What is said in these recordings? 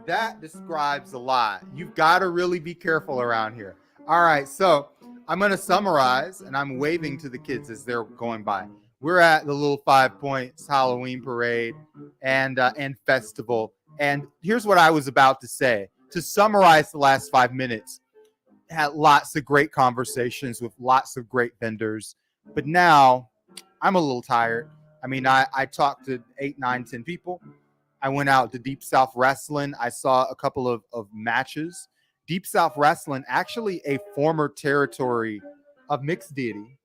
That describes a lot. You've got to really be careful around here. All right, so I'm going to summarize, and I'm waving to the kids as they're going by. We're at the Little 5 Points Halloween Parade and festival. And here's what I was about to say. To summarize the last 5 minutes, had lots of great conversations with lots of great vendors. But now I'm a little tired. I mean, I talked to 8, 9, 10 people. I went out to Deep South Wrestling. I saw a couple of matches. Deep South Wrestling, actually a former territory of Mixed Deity.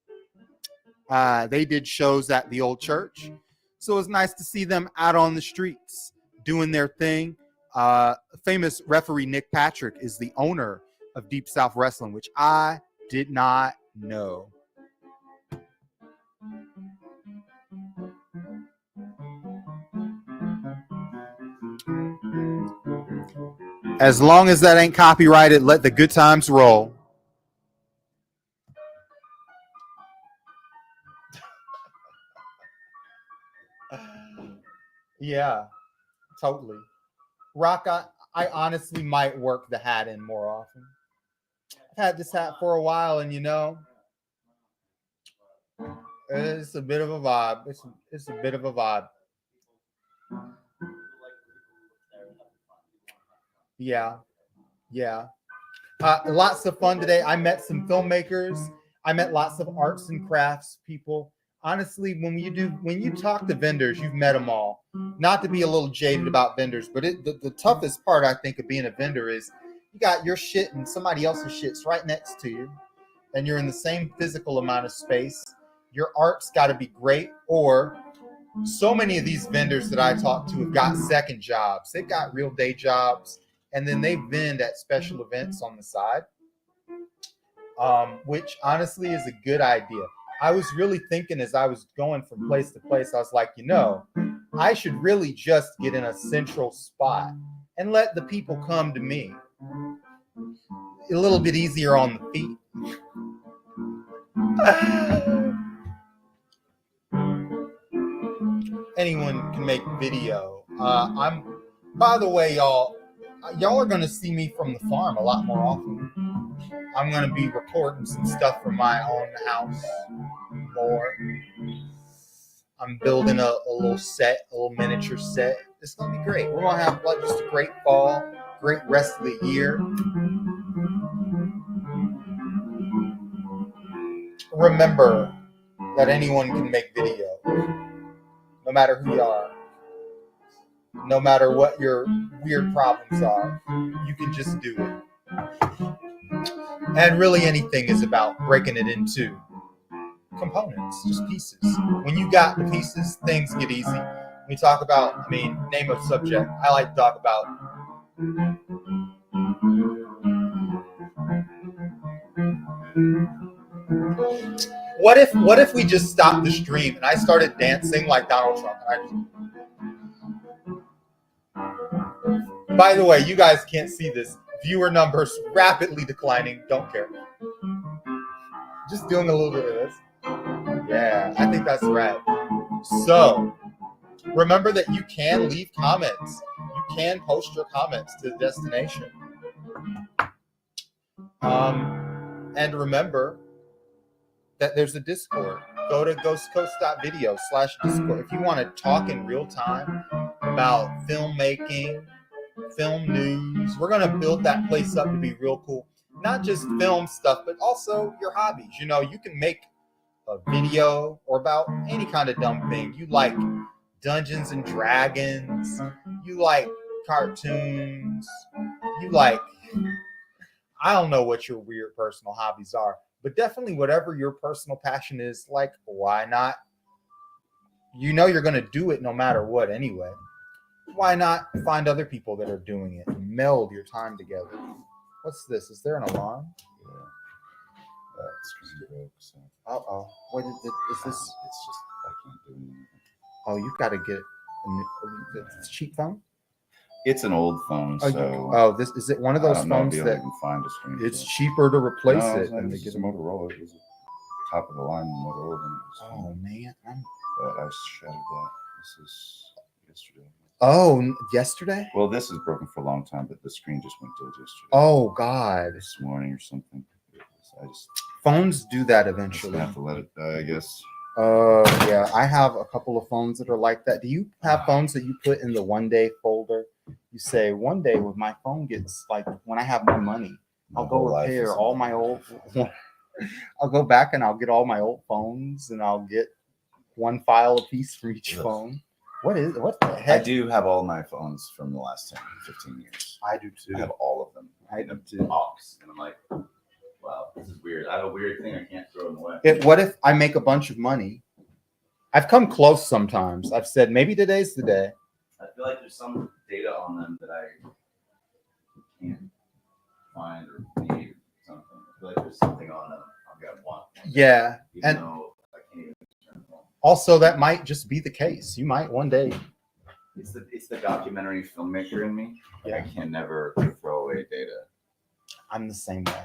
They did shows at the old church. So it was nice to see them out on the streets doing their thing. Famous referee Nick Patrick is the owner of Deep South Wrestling, which I did not know. As long as that ain't copyrighted, let the good times roll. Yeah, totally. Rock, I honestly might work the hat in more often. I've had this hat for a while, and it's a bit of a vibe. It's a bit of a vibe. Yeah, yeah. Lots of fun today. I met some filmmakers. I met lots of arts and crafts people. Honestly, when you talk to vendors, you've met them all. Not to be a little jaded about vendors, but the toughest part I think of being a vendor is you got your shit and somebody else's shit's right next to you, and you're in the same physical amount of space. Your art's got to be great, or so many of these vendors that I talk to have got second jobs. They've got real day jobs, and then they vend at special events on the side, which honestly is a good idea. I was really thinking as I was going from place to place, I was like, I should really just get in a central spot and let the people come to me. A little bit easier on the feet. Anyone can make video. By the way, y'all are going to see me from the farm a lot more often. I'm going to be recording some stuff from my own house more. I'm building a little set, a little miniature set. It's going to be great. We're going to have just a great fall, great rest of the year. Remember that anyone can make video, no matter who you are, no matter what your weird problems are. You can just do it. And really anything is about breaking it into components, just pieces. When you got the pieces, things get easy. When we talk about, name of subject, I like to talk about what if we just stopped the stream and I started dancing like Donald Trump? By the way, you guys can't see this. Viewer numbers rapidly declining. Don't care. Just doing a little bit of this. Yeah, I think that's right. So, remember that you can leave comments. You can post your comments to the destination. And remember that there's a Discord. Go to ghostcoast.video/Discord if you want to talk in real time about filmmaking, film news. We're going to build that place up to be real cool. Not just film stuff, but also your hobbies. You can make a video or about any kind of dumb thing. You like Dungeons and Dragons. You like cartoons. You like, I don't know what your weird personal hobbies are, but definitely whatever your personal passion is, like, why not? You're going to do it no matter what anyway. Why not find other people that are doing it and meld your time together? What's this? Is there an alarm? Yeah. It's going to broke. So. Uh-oh. What is this? It's just, I can't do anything. Oh, you've got to get a cheap phone? It's an old phone, so... this is it one of those phones that... I can find a screen. It's cheaper to replace it than to get a Motorola. It was a top-of-the-line Motorola. Oh, man. But I shattered that. This is yesterday. Oh, yesterday? Well, this is broken for a long time, but the screen just went dead yesterday. Oh God. This morning or something. I just Phones do that gonna eventually. have to let it die, I guess. Yeah, I have a couple of phones that are like that. Do you have phones that you put in the 1-day folder? You say one day when my phone gets like when I have more money, My I'll go whole life repair is all my old. I'll go back and I'll get all my old phones and I'll get one file a piece for each Ugh. phone. What the I heck? do have all my phones from the last 10, 15 years. I do too. I have all of them. I in a do too. box, and I'm like, wow, this is weird. I have a weird thing. I can't throw them away. What if I make a bunch of money? I've come close sometimes. I've said maybe today's the day. I feel like there's some data on them that I can't find or need something. I feel like there's something on them I'm gonna want. Yeah, Even and though I can't even turn them on. also that might just be the case. You might one day. It's the documentary filmmaker in me. Like, Yeah. I can never throw away data. I'm the same way.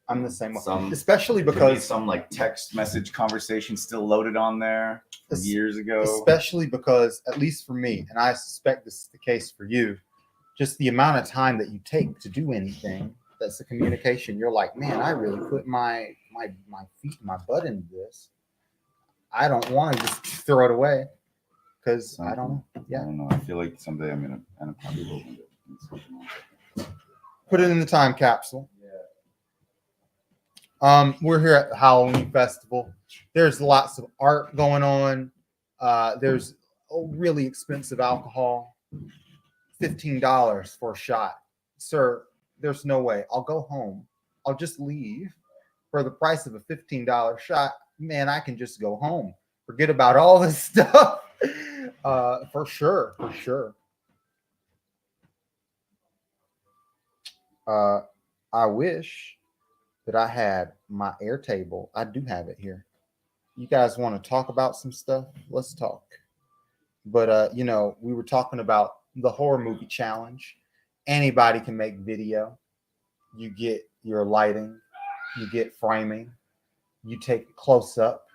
I'm the same way. Some- Especially There'd be because some like text message conversation still loaded on there from Es- years ago. especially because at least for me, and I suspect this is the case for you, just the amount of time that you take to do anything that's the communication. You're like, man, I really put my feet, my butt into this. I don't want to just throw it away because I don't know. I Yeah, don't know. I feel like someday I'm gonna probably will end it. put it in the time capsule. We're here at the Halloween Festival. There's lots of art going on. There's really expensive alcohol, $15 for a shot. Sir, there's no way. I'll go home. I'll just leave for the price of a $15 shot. Man, I can just go home. Forget about all this stuff. For sure, for sure. I wish that I had my Airtable. I do have it here. You guys want to talk about some stuff? Let's talk. But we were talking about the horror movie challenge. Anybody can make video. You get your lighting, you get framing, you take close up,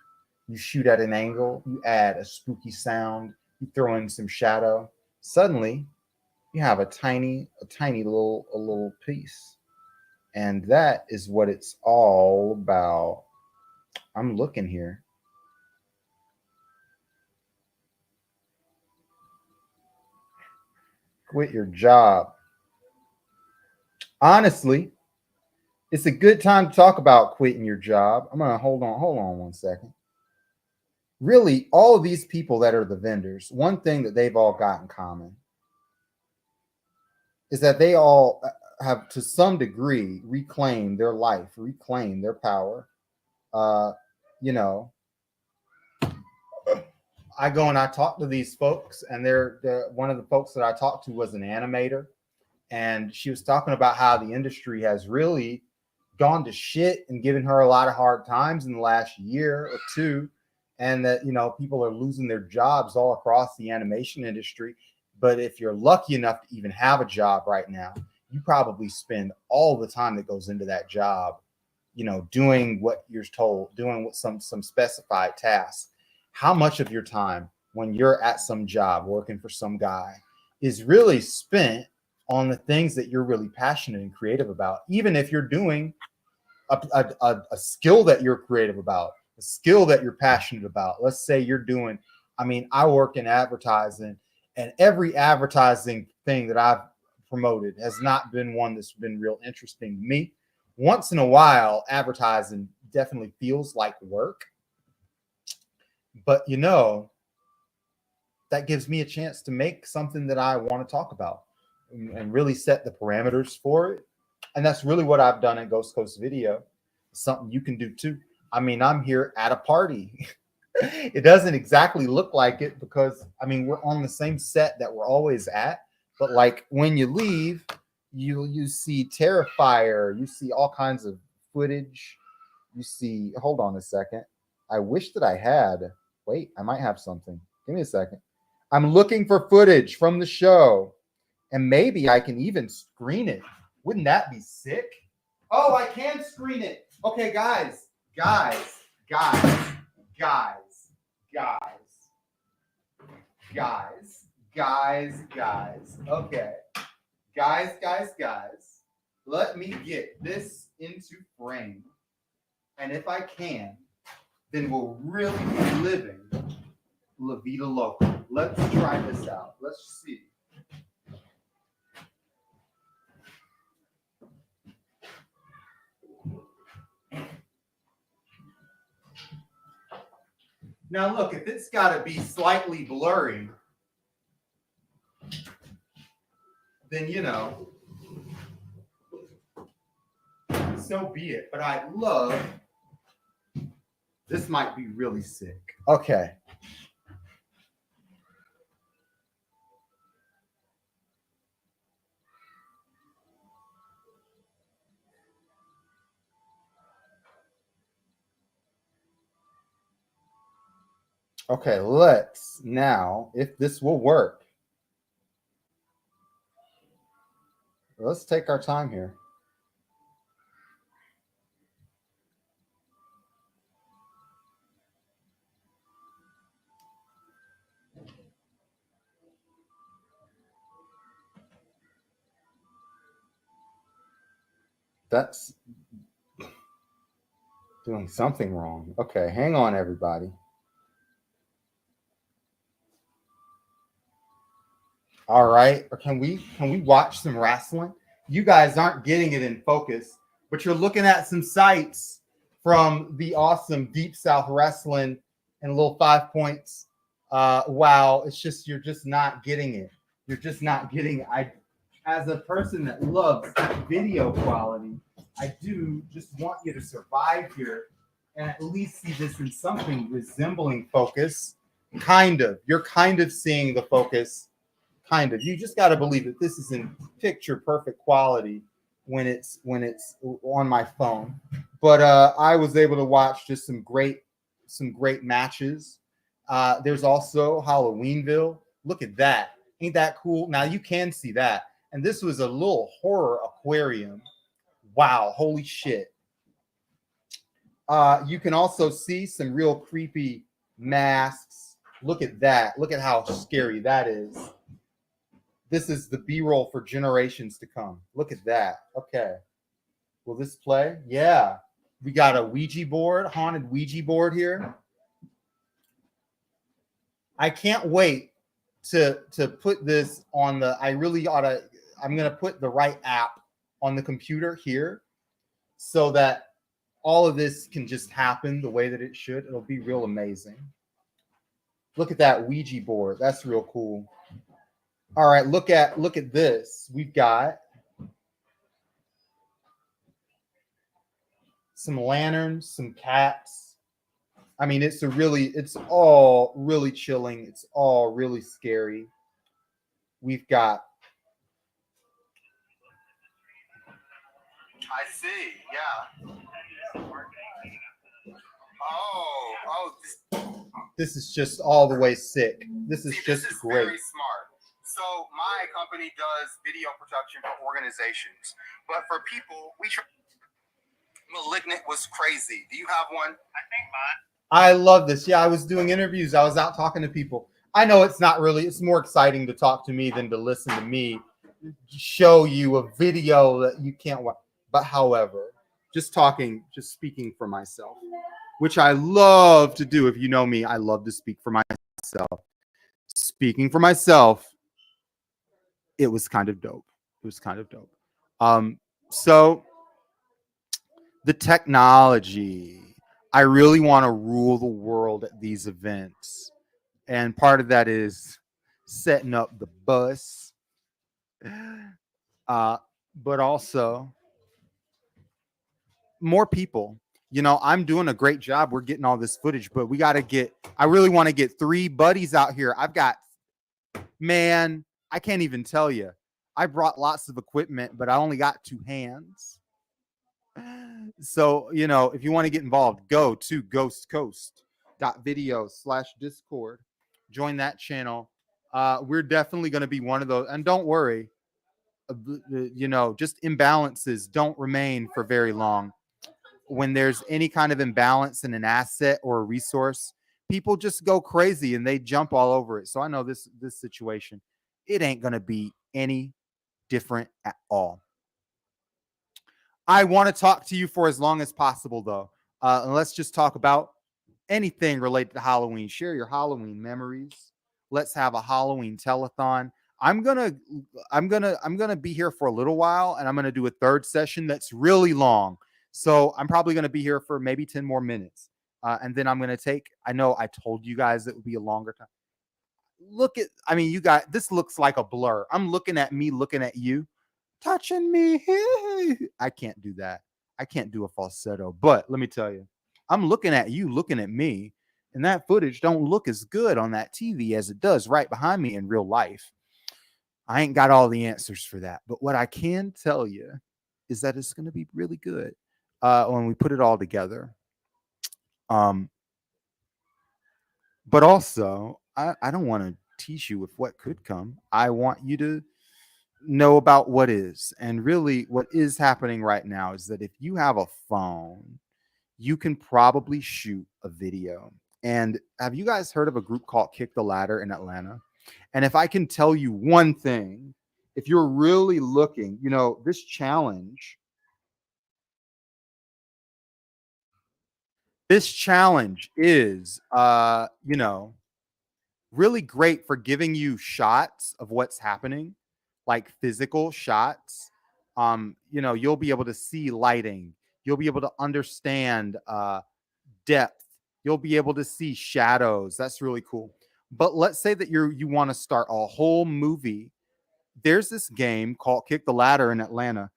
you shoot at an angle, you add a spooky sound, you throw in some shadow. Suddenly, you have a tiny little piece. And that is what it's all about. I'm looking here. Quit your job. Honestly, it's a good time to talk about quitting your job. I'm going to hold on 1 second. Really, all of these people that are the vendors, one thing that they've all got in common is that they all have, to some degree, reclaimed their life, reclaimed their power. I go and I talk to these folks, and they're one of the folks that I talked to was an animator, and she was talking about how the industry has really gone to shit and given her a lot of hard times in the last year or two, and that people are losing their jobs all across the animation industry. But if you're lucky enough to even have a job right now, you probably spend all the time that goes into that job, doing what you're told, doing what some specified tasks. How much of your time when you're at some job working for some guy is really spent on the things that you're really passionate and creative about, even if you're doing a skill that you're creative about, a skill that you're passionate about. Let's say you're doing, I work in advertising, and every advertising thing that I've promoted has not been one that's been real interesting to me. Once in a while, advertising definitely feels like work. But that gives me a chance to make something that I want to talk about and really set the parameters for it. And that's really what I've done at Ghost Coast Video. Something you can do too. I'm here at a party. It doesn't exactly look like it because we're on the same set that we're always at. But like when you leave, you see Terrifier, you see all kinds of footage. You see, hold on a second. I wish that I had. Wait, I might have something. Give me a second. I'm looking for footage from the show, and maybe I can even screen it. Wouldn't that be sick? Oh, I can screen it. Okay, guys. Guys. Okay. Guys. Let me get this into frame. And if I can, then we'll really be living La Vida Loca. Let's try this out. Let's see. Now look, if it's got to be slightly blurry, then so be it. But I love this. Might be really sick. Okay. Okay, let's now, if this will work, let's take our time here. That's doing something wrong. Okay, hang on, everybody. All right, or can we watch some wrestling? You guys aren't getting it in focus, but you're looking at some sights from the awesome Deep South Wrestling and Little 5 Points. Wow, it's just you're just not getting it. You're just not getting it. As a person that loves video quality, I do just want you to survive here and at least see this in something resembling focus. Kind of. You're kind of seeing the focus. Kind of. You just got to believe that this is in picture perfect quality when it's on my phone. But I was able to watch just some great matches. There's also Halloweenville. Look at that. Ain't that cool? Now you can see that. And this was a little horror aquarium. Wow, holy shit. You can also see some real creepy masks. Look at that. Look at how scary that is. This is the B-roll for generations to come. Look at that. Okay. Will this play? Yeah. We got a Ouija board, haunted Ouija board here. I can't wait to put this on the, I'm going to put the right app on the computer here so that all of this can just happen the way that it should. It'll be real amazing. Look at that Ouija board. That's real cool. All right, look at this. We've got some lanterns, some cats. I mean, it's all really chilling. It's all really scary. We've got. I see. Yeah. This is just all the way sick. This is just great. Very smart. So my company does video production for organizations, but for people, we try. Malignant was crazy. Do you have one? I think mine. I love this. Yeah, I was doing interviews. I was out talking to people. I know it's not really. It's more exciting to talk to me than to listen to me show you a video that you can't watch. But however, just speaking for myself, which I love to do. If you know me, I love to speak for myself. Speaking for myself, it was kind of dope. So the technology, I really want to rule the world at these events. And part of that is setting up the bus. But also more people. I'm doing a great job. We're getting all this footage, but I really want to get 3 buddies out here. I can't even tell you. I brought lots of equipment, but I only got 2 hands. So, if you want to get involved, go to ghostcoast.video/Discord. Join that channel. We're definitely going to be one of those. And don't worry, just imbalances don't remain for very long. When there's any kind of imbalance in an asset or a resource, people just go crazy and they jump all over it. So I know this situation, it ain't gonna be any different at all. I want to talk to you for as long as possible, though. And let's just talk about anything related to Halloween. Share your Halloween memories. Let's have a Halloween telethon. I'm gonna be here for a little while, and I'm gonna do a third session that's really long. So I'm probably gonna be here for maybe 10 more minutes, and then I'm gonna take. I know I told you guys it would be a longer time. You guys, this looks like a blur. I'm looking at me, looking at you, touching me. I can't do that. I can't do a falsetto. But let me tell you, I'm looking at you, looking at me, and that footage don't look as good on that TV as it does right behind me in real life. I ain't got all the answers for that. But what I can tell you is that it's going to be really good when we put it all together. But also, I don't want to tease you with what could come. I want you to know about what is. And really, what is happening right now is that if you have a phone, you can probably shoot a video. And have you guys heard of a group called Kick the Ladder in Atlanta? And if I can tell you one thing, if you're really looking, this challenge is, really great for giving you shots of what's happening, like physical shots. You'll be able to see lighting. You'll be able to understand depth. You'll be able to see shadows. That's really cool. But let's say that you want to start a whole movie. There's this game called Kick the Ladder in Atlanta.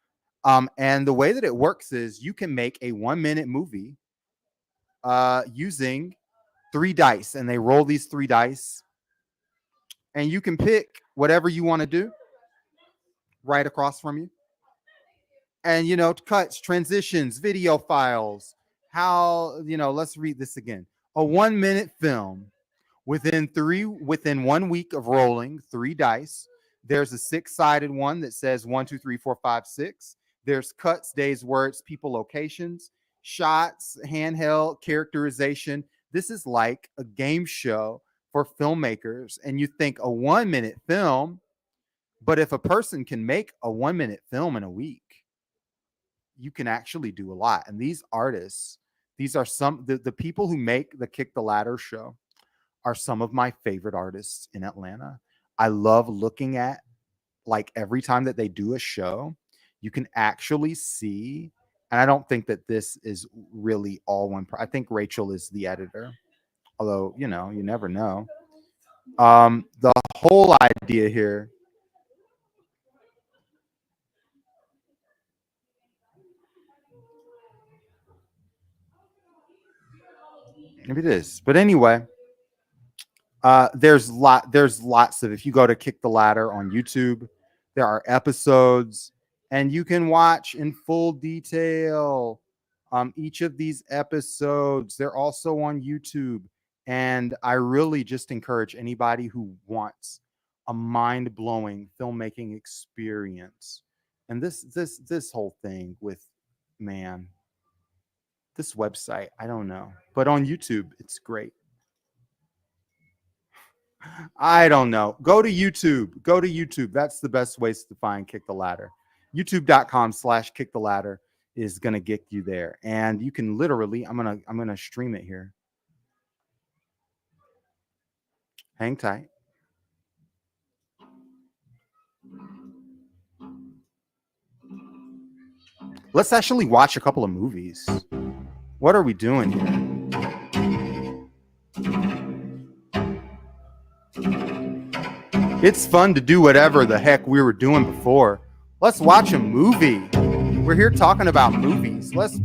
And the way that it works is you can make a 1-minute movie using 3 dice, and they roll these 3 dice, and you can pick whatever you want to do right across from you. And, cuts, transitions, video files, let's read this again. A 1-minute film within 1 week of rolling 3 dice. There's a 6-sided one that says 1, 2, 3, 4, 5, 6. There's cuts, days, words, people, locations, shots, handheld, characterization. This is like a game show for filmmakers. And you think a 1-minute film, but if a person can make a 1-minute film in a week, you can actually do a lot. And these artists, these are the people who make the Kick the Ladder show are some of my favorite artists in Atlanta. I love looking at, like, every time that they do a show, you can actually see. And I don't think that this is really all one. I think Rachel is the editor, although, you never know. The whole idea here. Maybe it is. But anyway, there's lots of, if you go to Kick the Ladder on YouTube, there are episodes, and you can watch in full detail each of these episodes. They're also on YouTube. And I really just encourage anybody who wants a mind-blowing filmmaking experience. And this whole thing with, man, this website, I don't know. But on YouTube, it's great. I don't know. Go to YouTube. That's the best ways to find Kick the Ladder. YouTube.com/Kick the Ladder is going to get you there. And you can literally, I'm going to stream it here. Hang tight. Let's actually watch a couple of movies. What are we doing here? It's fun to do whatever the heck we were doing before. Let's watch a movie. We're here talking about movies. Let's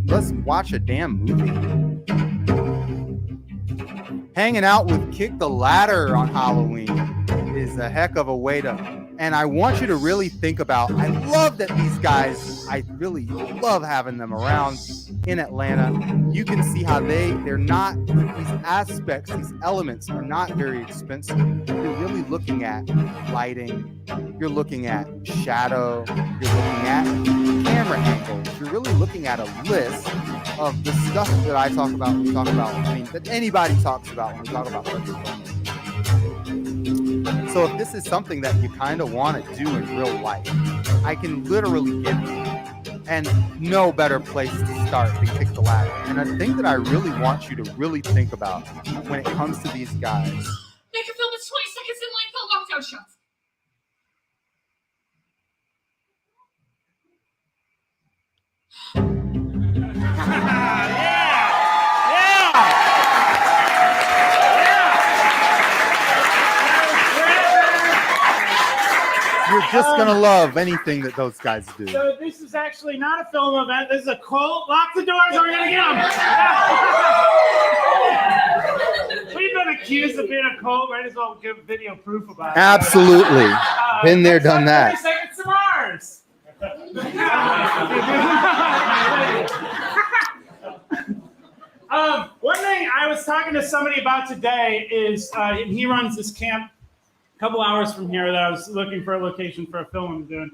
watch a damn movie. Hanging out with Kick the Ladder on Halloween is a heck of a way to. And I want you to really think about, I love that these guys, I really love having them around in Atlanta. You can see how they're not, these aspects, these elements are not very expensive. You're really looking at lighting, You're looking at shadow. You're looking at camera angles. You're really looking at a list of the stuff that I talk about when we talk about, that anybody talks about when we talk about budget filmmaking. So if this is something that you kind of want to do in real life, I can literally give you, and no better place to start than Kick the Ladder. And a thing that I really want you to really think about when it comes to these guys. Make a film that's 20 seconds in length on lockdown shots. You're just gonna love anything that those guys do. So this is actually not a film event. This is a cult. Lock the doors or we're gonna get them. We've been accused of being a cult. Might as well give video proof about it. Absolutely. Been there, done that. 30 seconds to Mars. One thing I was talking to somebody about today is he runs this camp a couple hours from here that I was looking for a location for a film I'm doing.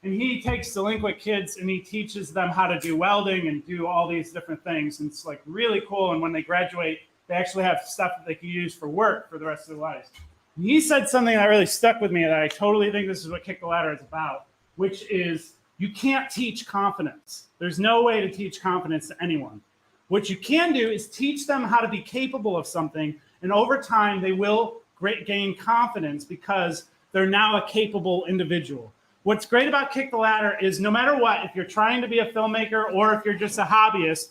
And he takes delinquent kids and he teaches them how to do welding and do all these different things. And it's like really cool. And when they graduate, they actually have stuff that they can use for work for the rest of their lives. And he said something that really stuck with me that I totally think this is what Kick the Ladder is about, which is you can't teach confidence. There's no way to teach confidence to anyone. What you can do is teach them how to be capable of something. And over time, they will gain confidence because they're now a capable individual. What's great about Kick the Ladder is no matter what, if you're trying to be a filmmaker or if you're just a hobbyist,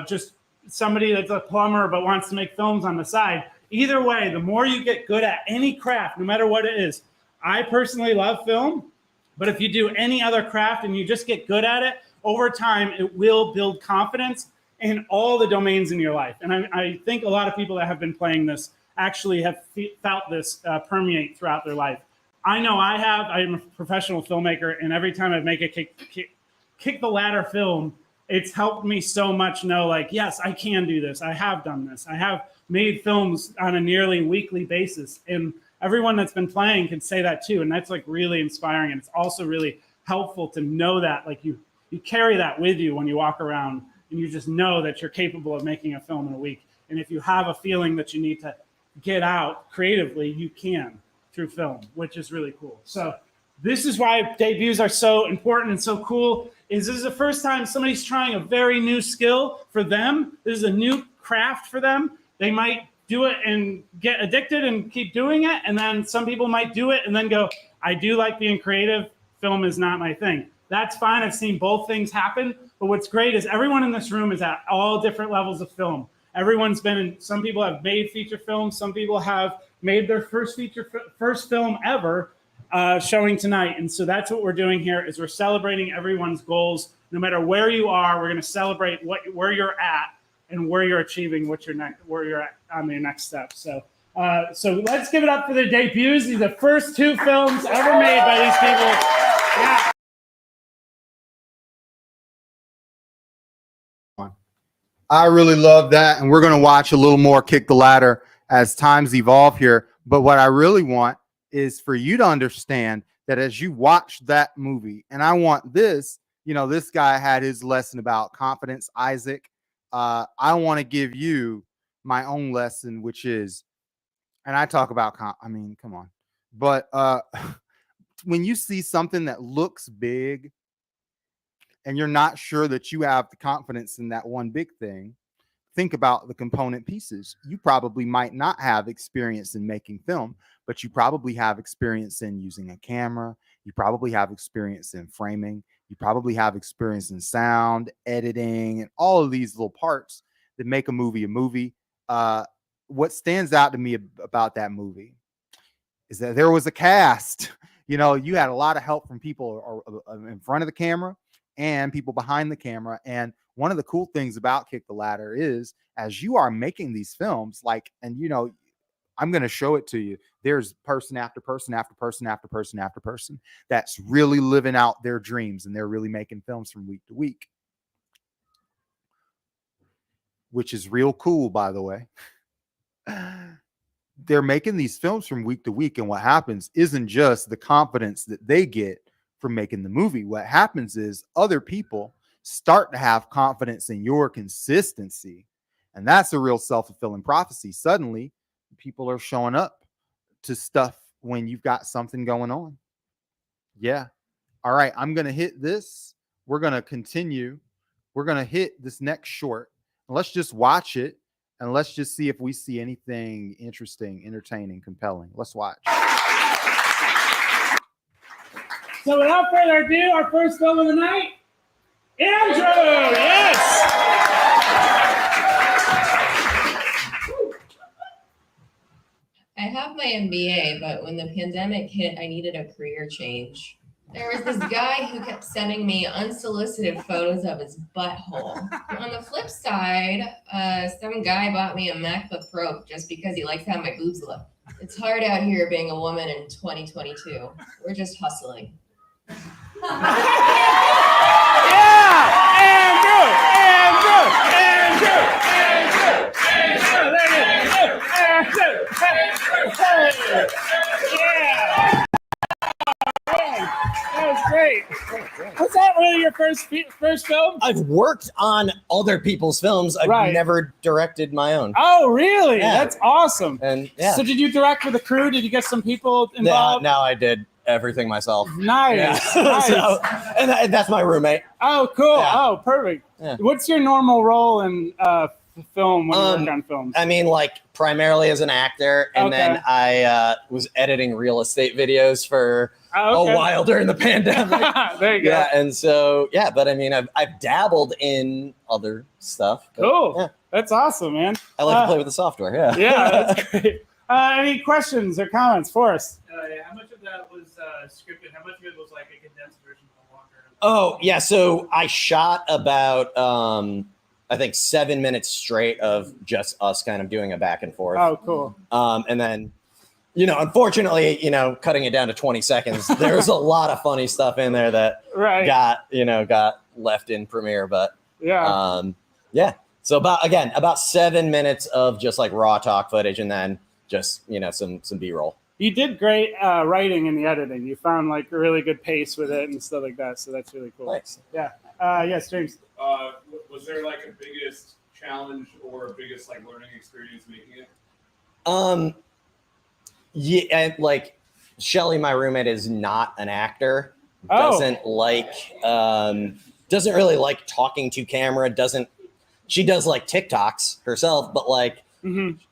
just somebody that's a plumber but wants to make films on the side, either way, the more you get good at any craft, no matter what it is. I personally love film, but if you do any other craft and you just get good at it, over time, it will build confidence in all the domains in your life. And I think a lot of people that have been playing this actually have felt this permeate throughout their life. I know I have. I'm a professional filmmaker, and every time I make a kick the ladder film, it's helped me so much know, like, yes, I can do this. I have done this. I have made films on a nearly weekly basis. And everyone that's been playing can say that too. And that's like really inspiring. And it's also really helpful to know that, like, you carry that with you when you walk around and you just know that you're capable of making a film in a week. And if you have a feeling that you need to get out creatively, you can through film, which is really cool. So this is why debuts are so important and so cool. This is the first time somebody's trying a very new skill for them. This is a new craft for them. They might do it and get addicted and keep doing it. And then some people might do it and then go, I do like being creative. Film is not my thing. That's fine. I've seen both things happen. But what's great is everyone in this room is at all different levels of film. Everyone's been in, some people have made feature films. Some people have made their first film ever showing tonight. And so that's what we're doing here is we're celebrating everyone's goals. No matter where you are, we're going to celebrate where you're at and where you're achieving where you're at on your next step. So let's give it up for their debuts. These are the first two films ever made by these people. Yeah. I really love that. And we're going to watch a little more Kick the Ladder as times evolve here. But what I really want is for you to understand that as you watch that movie, and I want this, this guy had his lesson about confidence, Isaac. I want to give you my own lesson, which is, and I talk about, come on. But when you see something that looks big, and you're not sure that you have the confidence in that one big thing, think about the component pieces. You probably might not have experience in making film, but you probably have experience in using a camera. You probably have experience in framing. You probably have experience in sound, editing, and all of these little parts that make a movie a movie. What stands out to me about that movie is that there was a cast. You had a lot of help from people in front of the camera and people behind the camera. And one of the cool things about Kick the Ladder is as you are making these films, I'm going to show it to you. There's person after person after person after person after person that's really living out their dreams, and they're really making films from week to week, which is real cool, by the way. they're making these films from week to week, and what happens isn't just the confidence that they get from making the movie. What happens is other people start to have confidence in your consistency, and that's a real self-fulfilling prophecy. Suddenly people are showing up to stuff when you've got something going on. Yeah. All right, I'm gonna hit this. We're gonna continue. We're gonna hit this next short. Let's just watch it, and let's just see if we see anything interesting, entertaining, compelling. Let's watch. So without further ado, our first film of the night, Andrew. Yes. I have my MBA, but when the pandemic hit, I needed a career change. There was this guy who kept sending me unsolicited photos of his butthole. On the flip side, some guy bought me a MacBook Pro just because he likes how my boobs look. It's hard out here being a woman in 2022. We're just hustling. That was great. Was that really your first film? I've worked on other people's films. I've Right. never directed my own. Oh, really? Yeah. That's awesome. And yeah, So did you direct with a crew? Did you get some people involved? now I did everything myself. Nice. Yeah. Nice. So, and that's my roommate. Oh, cool. Yeah. Oh, perfect. Yeah. What's your normal role in film when you work on films? I mean, like primarily as an actor, and Okay. then I was editing real estate videos for Oh, okay. a while during the pandemic. There you go. Yeah, and so yeah, but I mean, I've dabbled in other stuff. but, Cool. Yeah, That's awesome, man. I like to play with the software. Yeah. Yeah, that's great. Any questions or comments for us? How much of that was scripted? How much of it was like a condensed version of a longer? Oh yeah, so I shot about I think 7 minutes straight of just us kind of doing a back and forth. Oh, cool. And then, unfortunately, cutting it down to 20 seconds, there's a lot of funny stuff in there that Right. got left in Premiere. But Yeah. yeah. So about 7 minutes of just like raw talk footage, and then just some B-roll. You did great writing in the editing. You found like a really good pace with it and stuff like that. So that's really cool. Thanks. Yeah. Yes, James. Was there like a biggest challenge or a biggest like learning experience making it? Yeah, and like Shelly, my roommate, is not an actor. Oh. Doesn't really like talking to camera. She does like TikToks herself, but like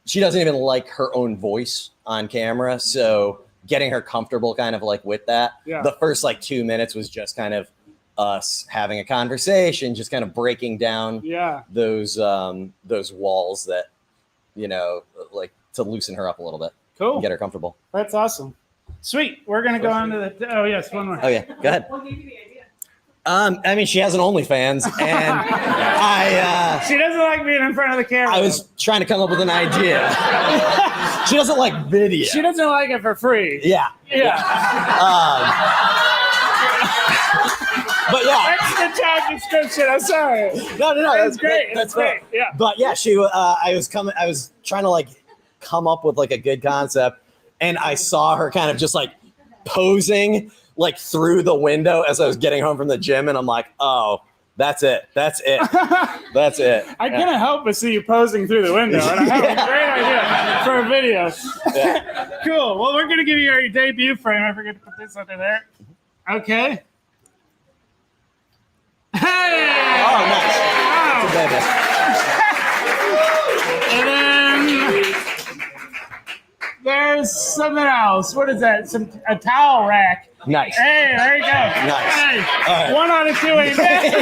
she doesn't even like her own voice on camera. So getting her comfortable kind of like with that. Yeah. The first like 2 minutes was just kind of us having a conversation, just kind of breaking down Yeah. those walls that, like to loosen her up a little bit. Cool. Get her comfortable. That's awesome. Sweet. We're gonna go on to the. Oh yes, one more. Oh yeah, go ahead. What gave you the idea? I mean, she has an OnlyFans, and She doesn't like being in front of the camera. I was trying to come up with an idea. She doesn't like video. She doesn't like it for free. Yeah. Yeah. But yeah, Extra job description. I'm sorry. no, That's great. That's great. great. Yeah. But yeah, I was trying to like come up with like a good concept, and I saw her kind of just like posing like through the window as I was getting home from the gym, and I'm like, oh, that's it. That's it. I couldn't help but see you posing through the window, and I have a great idea for a video. Yeah. Cool. Well, we're gonna give you your debut frame. I forget to put this under there. Okay. Hey! Oh, nice. Wow. It's a baby. And then there's something else. What is that? A towel rack. Nice. Hey, there you go. Nice. Hey, All right. 1 out of 2 ain't bad.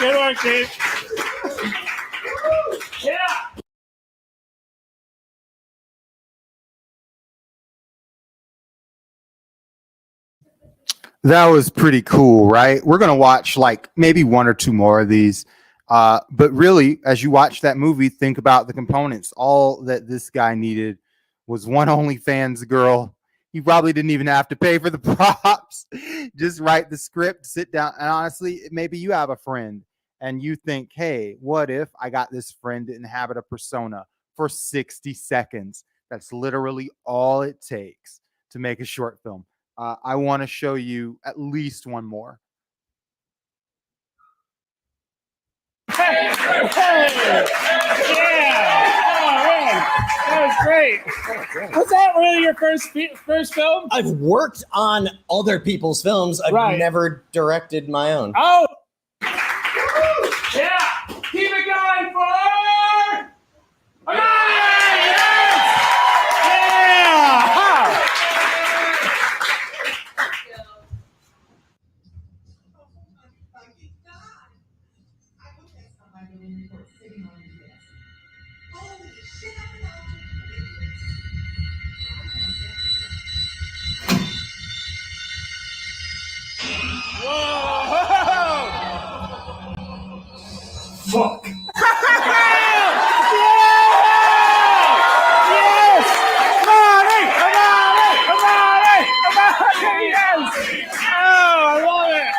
Good work, Dave. Yeah. That was pretty cool, right? We're gonna watch like maybe 1 or 2 more of these. But really, as you watch that movie, think about the components. All that this guy needed was one OnlyFans girl. He probably didn't even have to pay for the props. Just write the script, sit down, and honestly, maybe you have a friend and you think, hey, what if I got this friend to inhabit a persona for 60 seconds? That's literally all it takes to make a short film. I want to show you at least one more. Hey! Yeah! Oh man, that was great. Was that really your first film? I've worked on other people's films. I've Right. never directed my own. Oh! Yeah! Keep it going for... Yes! Yeah! Fuck. Yes! Come on, yes! Oh, I love it!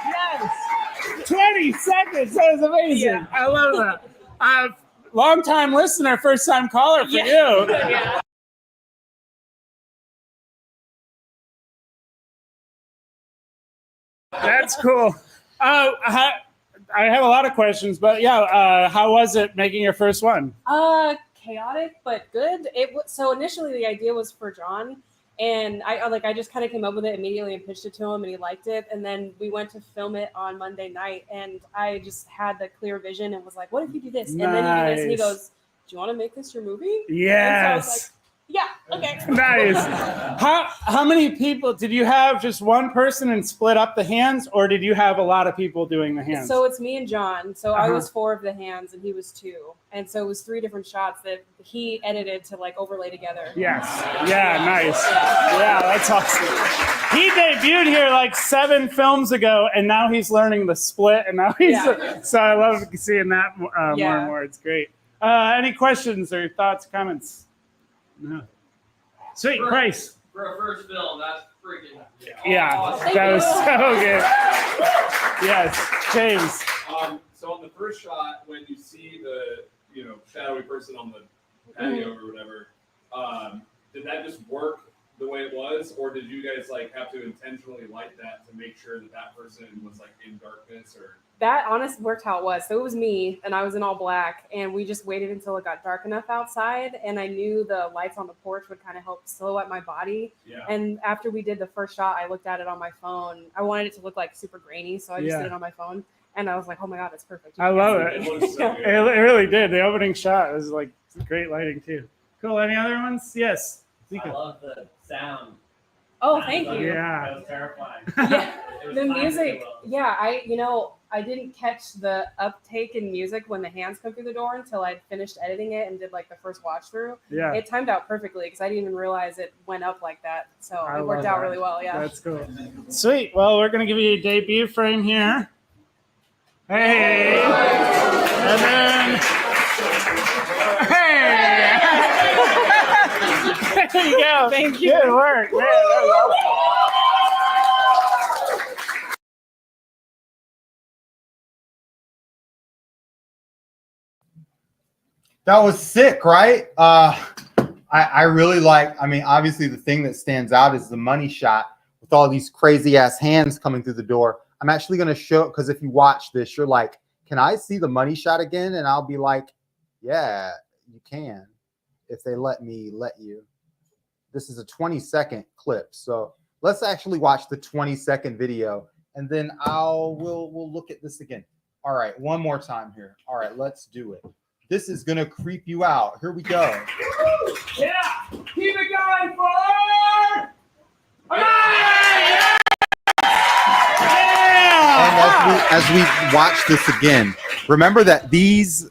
Yes! 20 seconds, that was amazing. Yeah. I love that. Long time listener, first time caller for you. That's cool. I have a lot of questions, but yeah, how was it making your first one? Chaotic but good. So initially the idea was for John, and I just kind of came up with it immediately and pitched it to him, and he liked it. And then we went to film it on Monday night, and I just had the clear vision and was like, "What if you do this?" And then you do this, and he Nice. goes, "Do you want to make this your movie?" Yes. And so I was like, "Yeah, okay." Nice. How many people did you have? Just one person and split up the hands, or did you have a lot of people doing the hands? So it's me and John. So I Uh-huh. was 4 of the hands, and he was 2, and so it was 3 different shots that he edited to like overlay together. Yes. Yeah. Nice. Yeah, that's awesome. He debuted here like 7 films ago, and now he's learning the split, and now he's Yeah. so I love seeing that more Yeah. and more. It's great. Any questions or thoughts, comments? No. Sweet, Price. For a first film, that's freaking Yeah, awesome. that was so good. Yes, James. So on the first shot, when you see the shadowy person on the patio or whatever, did that just work the way it was, or did you guys like have to intentionally light that to make sure that that person was like in darkness or? That honestly worked how it was. So it was me, and I was in all black, and we just waited until it got dark enough outside, and I knew the lights on the porch would kind of help silhouette my body. Yeah. And after we did the first shot, I looked at it on my phone. I wanted it to look like super grainy, so I just Yeah. did it on my phone, and I was like, "Oh my god, it's perfect." I love It it. looks so It good. really did. The opening shot was like great lighting too. Cool. Any other ones? Yes. I Zika. love the sound. Oh, thank you. Yeah. That was terrifying. Yeah. It was The timed music, really well. yeah, I didn't catch the uptake in music when the hands come through the door until I'd finished editing it and did like the first watch through. Yeah. It timed out perfectly because I didn't even realize it went up like that. So I it worked love out that. really well. Yeah. That's cool. Sweet. Well, we're gonna give you a debut frame here. Hey. And then. Hey. There you go. Thank you. Good work. Man, that was awesome. That was sick, right? I really like, I mean, obviously the thing that stands out is the money shot with all these crazy ass hands coming through the door. I'm actually going to show, because if you watch this, you're like, can I see the money shot again? And I'll be like, yeah, you can, if they let me let you. This is a 20-second clip. So let's actually watch the 20-second video, and then we'll look at this again. All right, one more time here. All right, let's do it. This is gonna creep you out. Here we go. Yeah. Keep it going for. Yeah. And as we watch this again, remember that this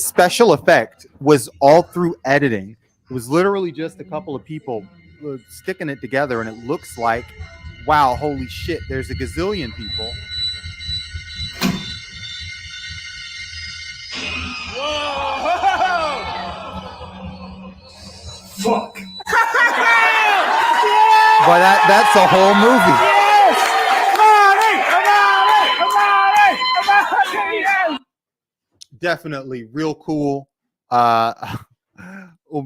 special effect was all through editing. It was literally just a couple of people sticking it together, and it looks like, wow, holy shit, there's a gazillion people. Fuck. But that's a whole movie. Yes. Definitely real cool.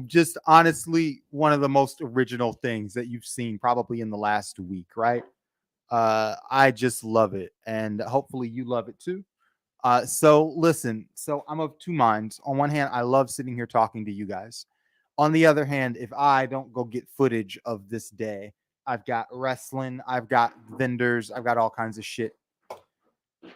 just honestly one of the most original things that you've seen probably in the last week, right? I just love it, and hopefully you love it too. So listen, so I'm of two minds. On one hand, I love sitting here talking to you guys. On the other hand, if I don't go get footage of this day, I've got wrestling, I've got vendors, I've got all kinds of shit.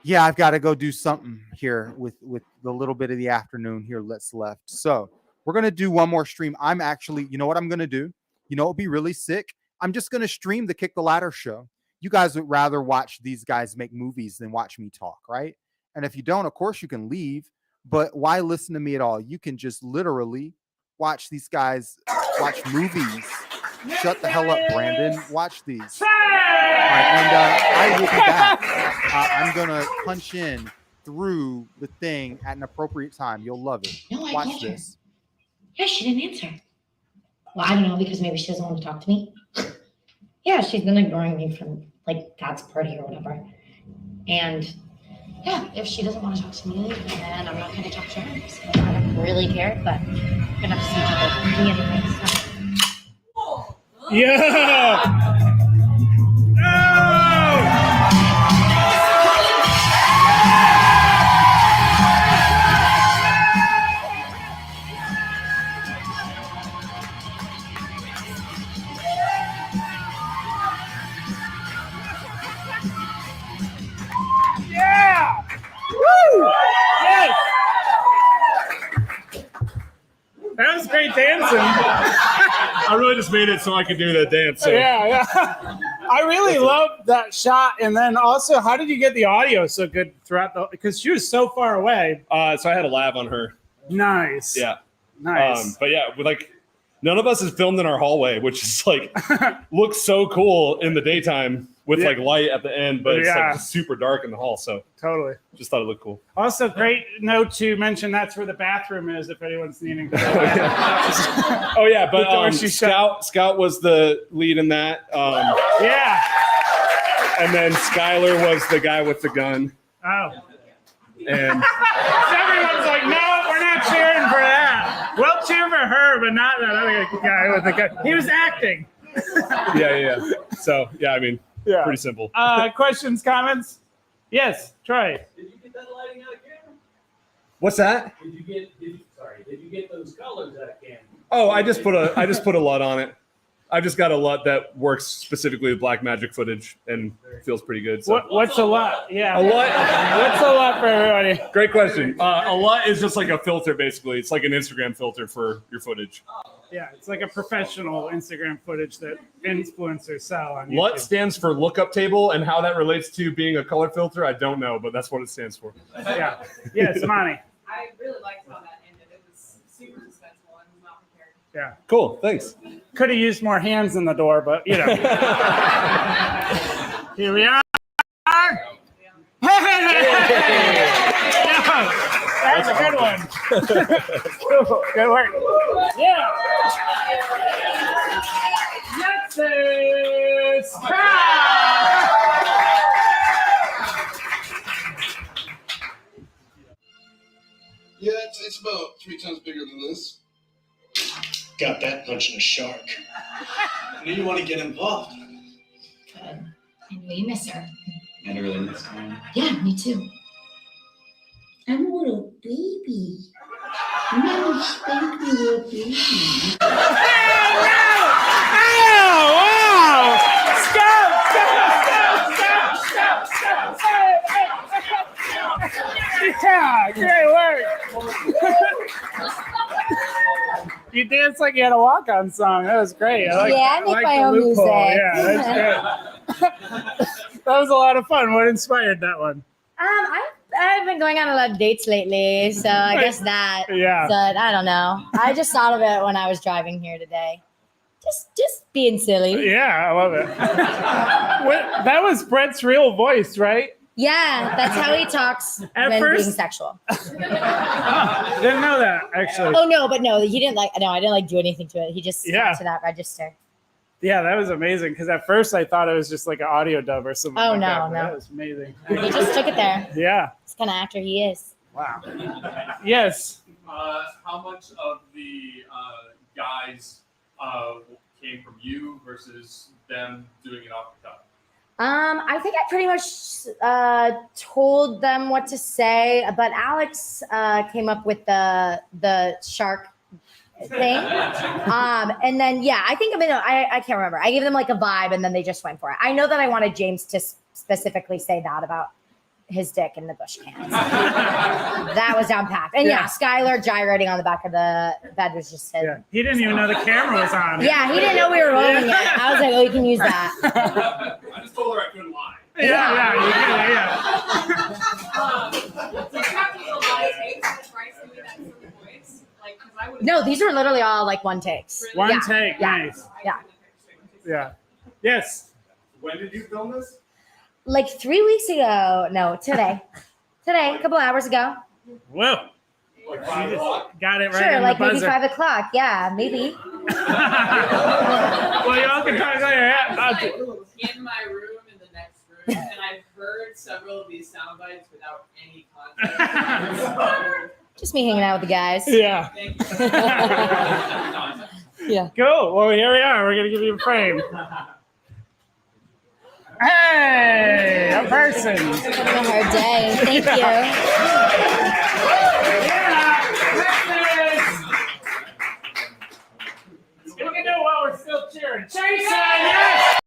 Yeah, I've got to go do something here with the little bit of the afternoon here that's left. So we're gonna do one more stream. I'm actually, you know what I'm gonna do? You know, it'll be really sick. I'm just gonna stream the Kick the Ladder show. You guys would rather watch these guys make movies than watch me talk, right? And if you don't, of course you can leave. But why listen to me at all? You can just literally watch these guys watch movies. Shut the hell up, Brandon. Watch these. All right, and I will be back. I'm gonna punch in through the thing at an appropriate time. You'll love it. No, I Watch called her. this. Yeah, she didn't answer. Well, I don't know, because maybe she doesn't want to talk to me. Yeah, she's been ignoring me from like God's party or whatever. And yeah, if she doesn't want to talk to me, then I'm not going to talk to her. So I don't really care, but I'm going to have to see each other anyway. So. Yeah. Yeah. Woo! Yes. That was great dancing. I really just made it so I could do that dance. So. Yeah. I really loved that shot. And then also, how did you get the audio so good throughout the? Because she was so far away. So I had a lav on her. Nice. Yeah. Nice. But yeah, like none of us is filmed in our hallway, which is like looks so cool in the daytime with like light at the end, but it's like super dark in the hall. So totally. Just thought it looked cool. Also, great note to mention that's where the bathroom is if anyone's needing to go. Oh yeah, but Scout was the lead in that. Yeah. And then Skylar was the guy with the gun. Oh. And everyone's like, no, we're not cheering for that. We'll cheer for her, but not that other guy with the gun. He was acting. Yeah. So yeah, I mean, pretty simple. Questions, comments? Yes, Troy. Did you get that lighting out of camera? What's that? Did you get those colors out of camera? Oh, I just put a LUT on it. I've just got a LUT that works specifically with Blackmagic footage and feels pretty good. So. What's a LUT? Yeah. A LUT? What's a LUT for everybody? Great question. A LUT is just like a filter, basically. It's like an Instagram filter for your footage. Yeah, it's like a professional Instagram footage that influencers sell on YouTube. LUT stands for lookup table, and how that relates to being a color filter, I don't know, but that's what it stands for. Yeah. Yes, Monty. I really liked how that ended. It was super suspenseful. I was not prepared. Yeah. Cool. Thanks. Could have used more hands in the door, but you know. Here we are. That's a good one. Cool. Good work. Yeah. Yes, Yeah, it's about 3 times bigger than this. Got that punching a shark. I knew you want to get involved. Good. I knew you miss her. And really next time. Yeah, me too. I'm a little baby. No, spank me, little baby. Wow! Stop! Yeah, great work. You danced like you had a walk-on song. That was great. I like my the own loophole. music. Yeah, that's great. That was a lot of fun. What inspired that one? I've been going on a lot of dates lately, so I guess that. Yeah. But I don't know. I just thought of it when I was driving here today. Just being silly. Yeah, I love it. That was Brett's real voice, right? Yeah, that's how he talks At when first- being sexual. Didn't know that actually. Oh no, but no, he didn't like. No, I didn't like do anything to it. He just Yeah. stuck to that register. Yeah, that was amazing. Because at first I thought it was just like an audio dub or something. Oh, like no, that, but no. That was amazing. He just took it there. Yeah. It's kind of actor he is. Wow. Yes. How much of the guys came from you versus them doing it off the cuff? I think I pretty much told them what to say, but Alex came up with the shark thing. And then I think I can't remember. I gave them like a vibe, and then they just went for it. I know that I wanted James to specifically say that about his dick in the bush cans. That was down packed. And Skylar gyrating on the back of the bed was just his. Yeah. He didn't even know the camera was on. Yeah, he didn't know we were rolling it. I was like, oh, you can use that. I just told her I couldn't lie. Yeah. Did you have to use a lot of takes to try doing that sort of voice? Like, 'cause I would. No, these are literally all like one takes. One Yeah. take, Yeah. nice. Yeah. Yes. When did you film this? Like 3 weeks ago. No, today. A couple hours ago. Whoa. Like 5 o'clock? Got it right Sure, in like the maybe buzzer. 5 o'clock. Yeah, maybe. Well, y'all can talk later. I was like in my room in the next room, and I've heard several of these sound bites without any context. Just me hanging out with the guys. Yeah. Thank you. Yeah. Cool. Well, here we are. We're going to give you a frame. Hey, a person. Having a hard day. Thank you. We can do it while we're still cheering. Jason, yes!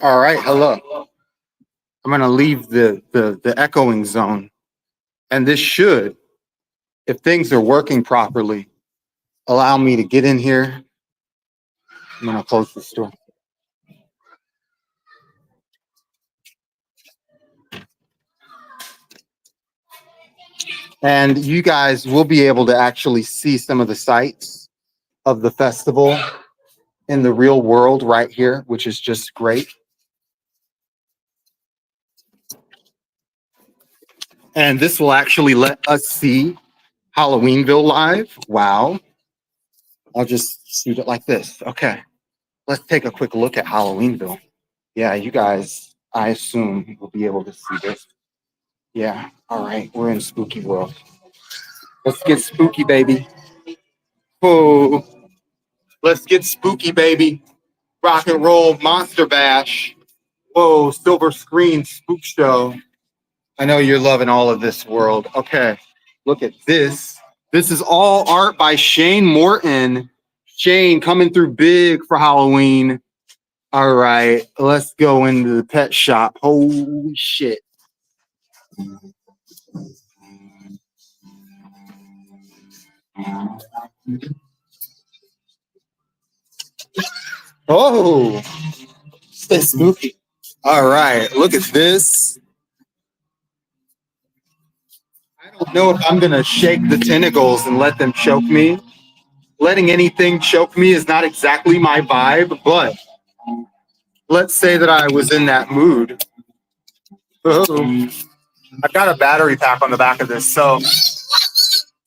All right, hello. I'm gonna leave the echoing zone, and this should, if things are working properly, allow me to get in here. I'm gonna close this door. And you guys will be able to actually see some of the sights of the festival in the real world right here, which is just great. And this will actually let us see Halloweenville live. Wow. I'll just shoot it like this. Okay. Let's take a quick look at Halloweenville. Yeah, you guys, I assume, will be able to see this. Yeah. All right. We're in spooky world. Let's get spooky, baby. Oh, let's get spooky, baby. Rock and roll monster bash. Whoa, silver screen spook show. I know you're loving all of this world. Okay, look at this. This is all art by Shane Morton. Shane coming through big for Halloween. All right, let's go into the pet shop. Holy shit. Oh, stay spooky. All right, look at this. I don't know if I'm gonna shake the tentacles and let them choke me. Letting anything choke me is not exactly my vibe, but let's say that I was in that mood. Oh, I've got a battery pack on the back of this, so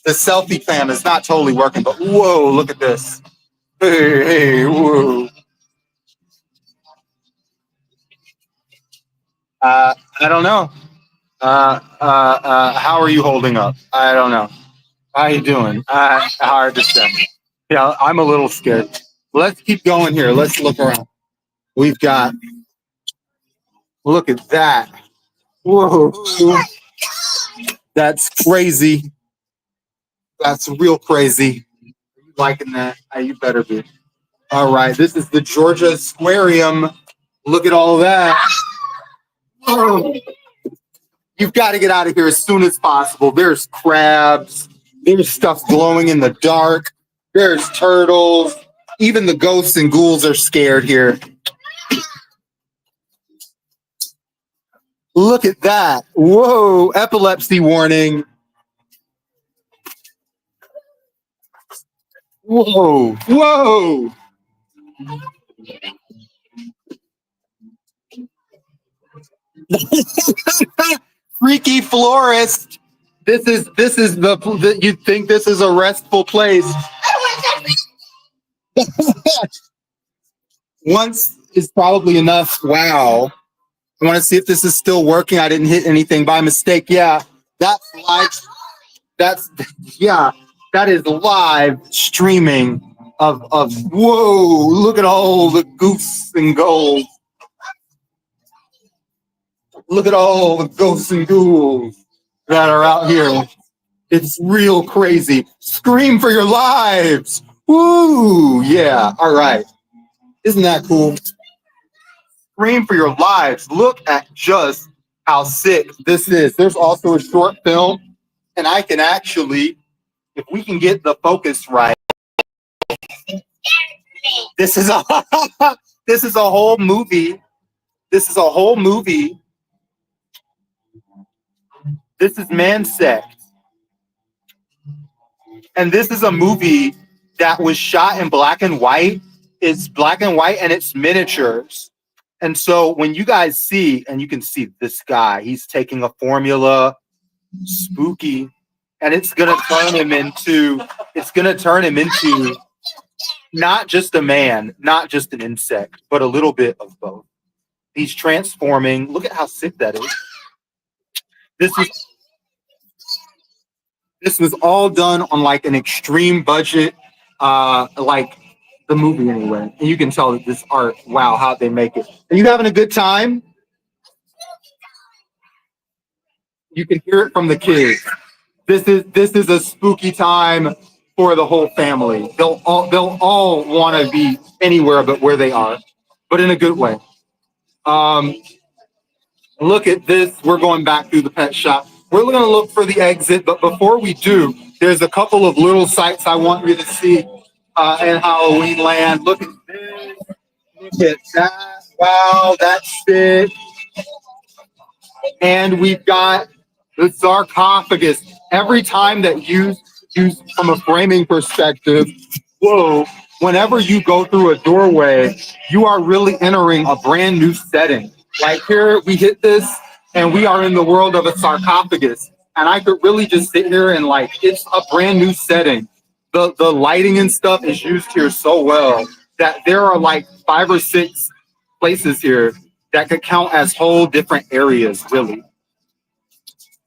the selfie cam is not totally working, but whoa, look at this. Hey, whoa. I don't know. How are you holding up? I don't know. How you doing? Hard to say. Yeah, I'm a little scared. Let's keep going here. Let's look around. We've got, look at that. Whoa. That's crazy. That's real crazy. Are you liking that? You better be. All right, this is the Georgia Squarium. Look at all that. Oh, you've got to get out of here as soon as possible. There's crabs. There's stuff glowing in the dark. There's turtles. Even the ghosts and ghouls are scared here. Look at that. Whoa, epilepsy warning. Whoa, whoa. Freaky florist. This is the you'd think this is a restful place. Once is probably enough. Wow. I want to see if this is still working. I didn't hit anything by mistake. Yeah, that's live. That's yeah, that is live streaming of whoa, look at all the goose and gold. Look at all the ghosts and ghouls that are out here. It's real crazy. Scream for your lives. Woo! Yeah, all right. Isn't that cool? Scream for your lives. Look at just how sick this is. There's also a short film, and I can actually, if we can get the focus right, this is a this is a whole movie. This is a whole movie. This is Mansect. And this is a movie that was shot in black and white. It's black and white and it's miniatures. And so when you guys see, and you can see this guy, he's taking a formula, spooky, and it's gonna turn him into not just a man, not just an insect, but a little bit of both. He's transforming. Look at how sick that is. This was all done on like an extreme budget, like the movie anyway. And you can tell that this art, wow, how'd they make it? Are you having a good time? You can hear it from the kids. This is a spooky time for the whole family. They'll all want to be anywhere but where they are, but in a good way. Look at this. We're going back through the pet shop. We're going to look for the exit, but before we do, there's a couple of little sights I want you to see in Halloween Land. Look at this. Look at that. Wow, that's it. And we've got the sarcophagus. Every time that you use from a framing perspective, whoa, whenever you go through a doorway, you are really entering a brand new setting. Like here, we hit this, and we are in the world of a sarcophagus. And I could really just sit here and like, it's a brand new setting. The lighting and stuff is used here so well that there are like 5 or 6 places here that could count as whole different areas, really.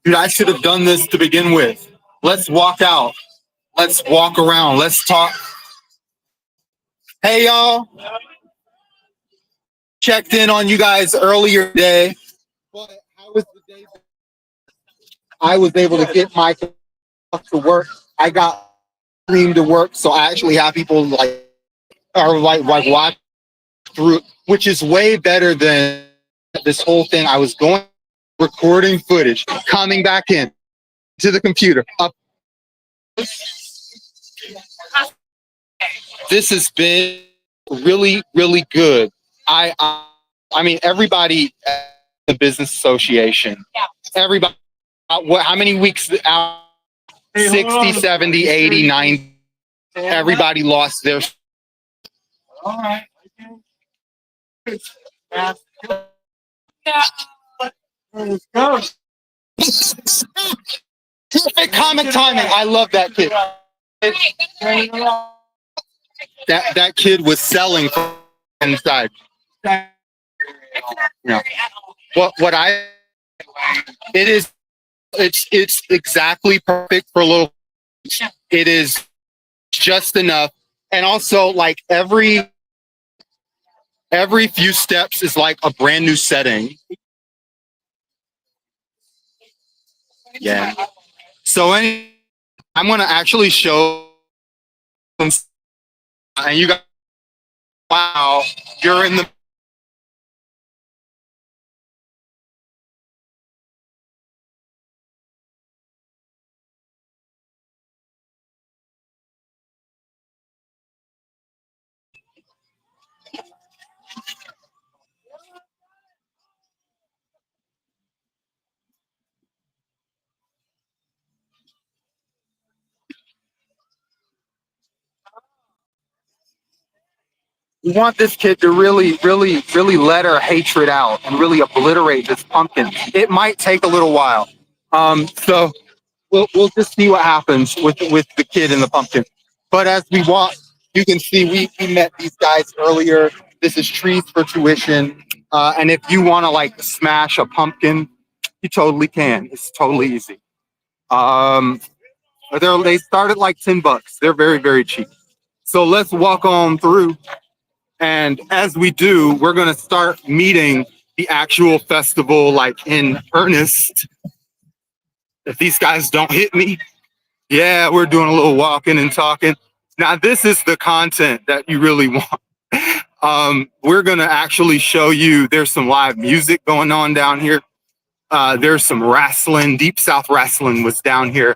Dude, I should have done this to begin with. Let's walk out. Let's walk around. Let's talk. Hey, y'all. Checked in on you guys earlier today. But how was the day? I was able to get my stuff to work. I got stream to work, so I actually have people like watch through, which is way better than this whole thing. I was going recording footage, coming back in to the computer. This has been really, really good. I mean, everybody at the business association, everybody, how many weeks out? 60, 70, 80, 90. Everybody lost their. All right. Let's go. Perfect comic timing. I love that kid. That kid was selling inside. Yeah. It's exactly perfect for little. It is just enough, and also like every few steps is like a brand new setting. Yeah. So I'm gonna actually show some, and you guys, wow, you're in the We want this kid to really let her hatred out and really obliterate this pumpkin. It might take a little while. So we'll just see what happens with the kid and the pumpkin. But as we walk, you can see we met these guys earlier. This is Trees for Tuition. And if you want to like smash a pumpkin, you totally can. It's totally easy. They start at like $10. They're very cheap. So let's walk on through. And as we do, we're gonna start meeting the actual festival like in earnest. If these guys don't hit me, yeah, we're doing a little walking and talking. Now this is the content that you really want. We're gonna actually show you there's some live music going on down here. There's some wrestling. Deep South Wrestling was down here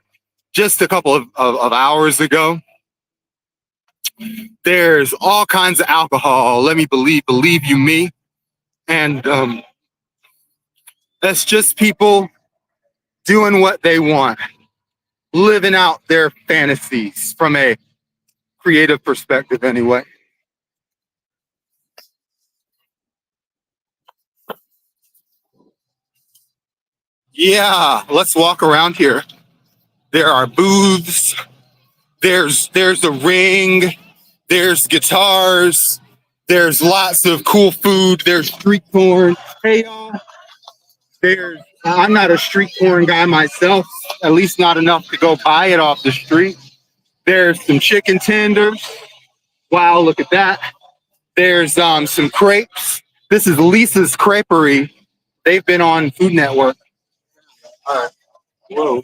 just a couple of hours ago. There's all kinds of alcohol. Let me believe you me. And that's just people doing what they want, living out their fantasies from a creative perspective anyway. Yeah, let's walk around here. There are booths. There's a ring. There's guitars. There's lots of cool food. There's street corn. Hey y'all. I'm not a street corn guy myself, at least not enough to go buy it off the street. There's some chicken tenders. Wow, look at that. There's some crepes. This is Lisa's Creperie. They've been on Food Network. All right. Whoa.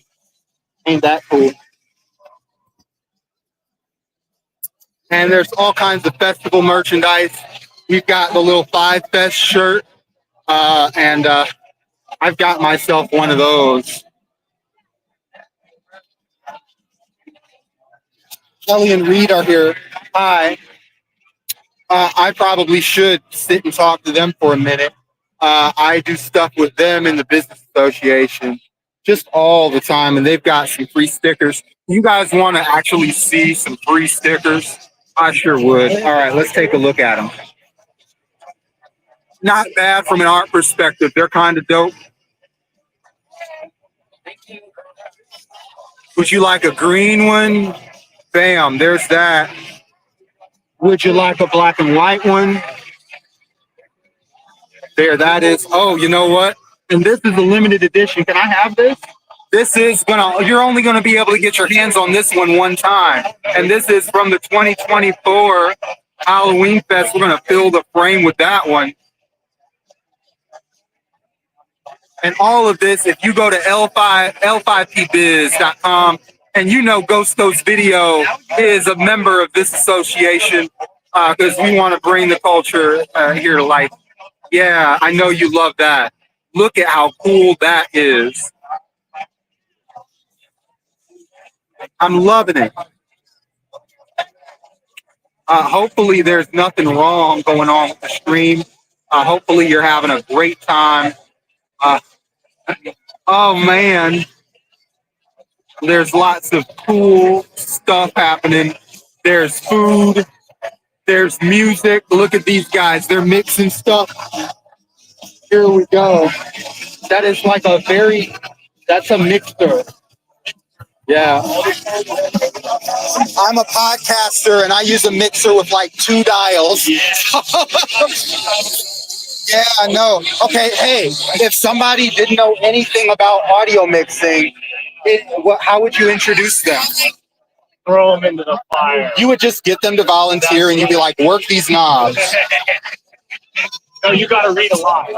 Ain't that cool? And there's all kinds of festival merchandise. We've got the little Five Fest shirt. And I've got myself one of those. Kelly and Reed are here. Hi. I probably should sit and talk to them for a minute. I do stuff with them in the business association just all the time, and they've got some free stickers. You guys want to actually see some free stickers? I sure would. All right, let's take a look at them. Not bad from an art perspective. They're kind of dope. Would you like a green one? Bam, there's that. Would you like a black and white one? There, that is. Oh, you know what? And this is a limited edition. Can I have this? You're only gonna be able to get your hands on this one time. And this is from the 2024 Halloween Fest. We're gonna fill the frame with that one. And all of this, if you go to L5pbiz.com, and you know Ghost Coast Video is a member of this association because we want to bring the culture here to life. Yeah, I know you love that. Look at how cool that is. I'm loving it. Hopefully there's nothing wrong going on with the stream. Hopefully you're having a great time. Oh man, there's lots of cool stuff happening. There's food, there's music. Look at these guys, they're mixing stuff. Here we go. That is like that's a mixer. Yeah. I'm a podcaster and I use a mixer with like 2 dials. Yeah, I know. Okay, hey, if somebody didn't know anything about audio mixing, how would you introduce them? Throw them into the fire. You would just get them to volunteer and you'd be like, work these knobs. No, you got to read a lot.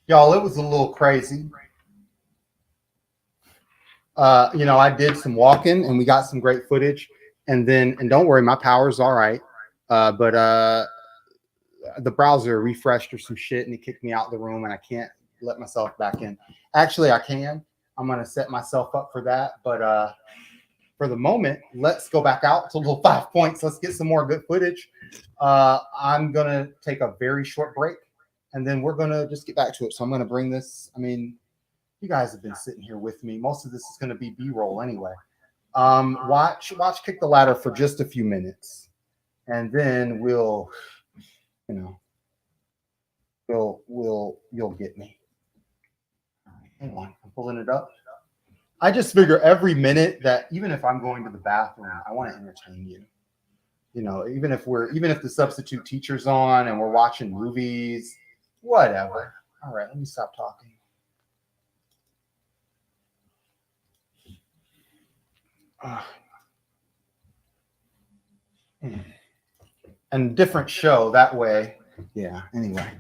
Y'all, it was a little crazy. I did some walking and we got some great footage. And don't worry, my power's all right. But the browser refreshed or some shit and it kicked me out of the room and I can't let myself back in. Actually, I can. I'm going to set myself up for that. But for the moment, let's go back out to little 5 points. Let's get some more good footage. I'm going to take a very short break and then we're going to just get back to it. So I'm going to bring this. I mean, you guys have been sitting here with me. Most of this is going to be B-roll anyway. Watch Kick the Ladder for just a few minutes and then you'll get me. Hang on, I'm pulling it up. I just figure every minute that even if I'm going to the bathroom, I want to entertain you. Even if the substitute teacher's on and we're watching movies, whatever. All right, let me stop talking. And different show that way. Yeah, anyway.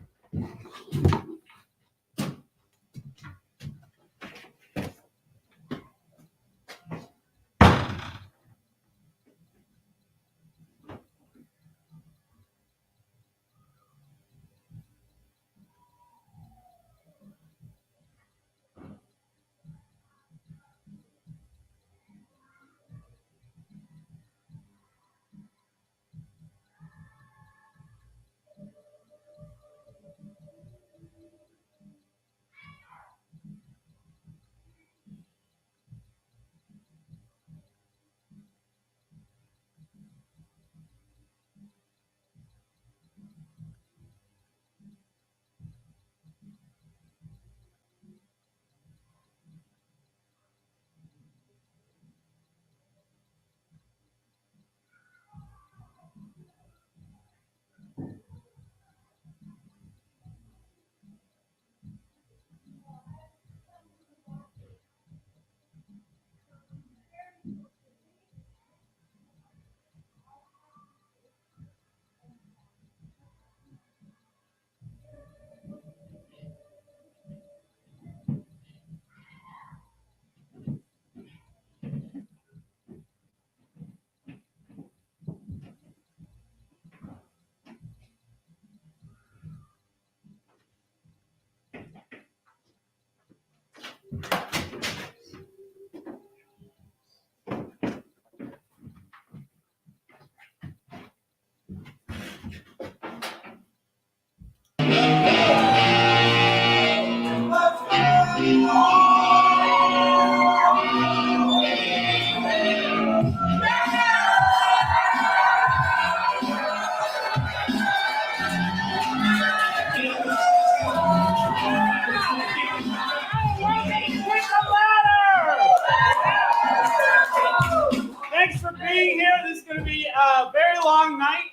Thanks for being here. This is going to be a very long night.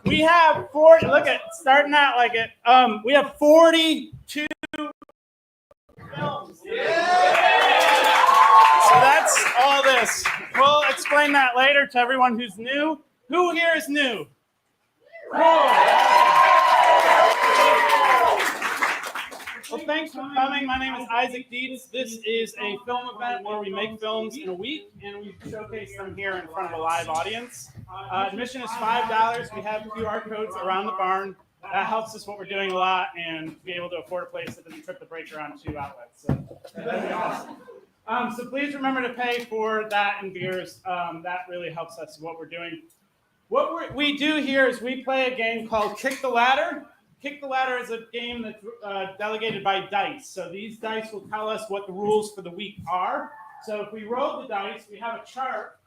We have 40. Look at starting out like it. We have 42 films. So that's all this. We'll explain that later to everyone who's new. Who here is new? Well, thanks for coming. My name is Isaac Dietz. This is a film event where we make films in a week, and we showcase them here in front of a live audience. Admission is $5. We have QR codes around the barn. That helps us what we're doing a lot and be able to afford a place that doesn't trip the breaker on 2 outlets. So that'd be awesome. So please remember to pay for that and beers. That really helps us what we're doing. What we do here is we play a game called Kick the Ladder. Kick the Ladder is a game that's delegated by dice. So these dice will tell us what the rules for the week are. So if we roll the dice, we have a chart.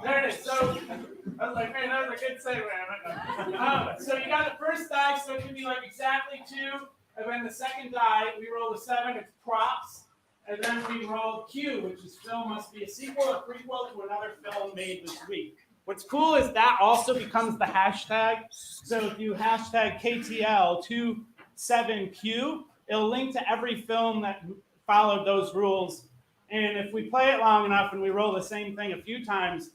There it is. So I was like, man, that was a good segue. So you got the first die, so it can be like exactly 2. And then the second die, we roll a 7. It's props. And then we roll Q, which is film must be a sequel or prequel to another film made this week. What's cool is that also becomes the hashtag. So if you hashtag KTL27Q, it'll link to every film that followed those rules. And if we play it long enough and we roll the same thing a few times,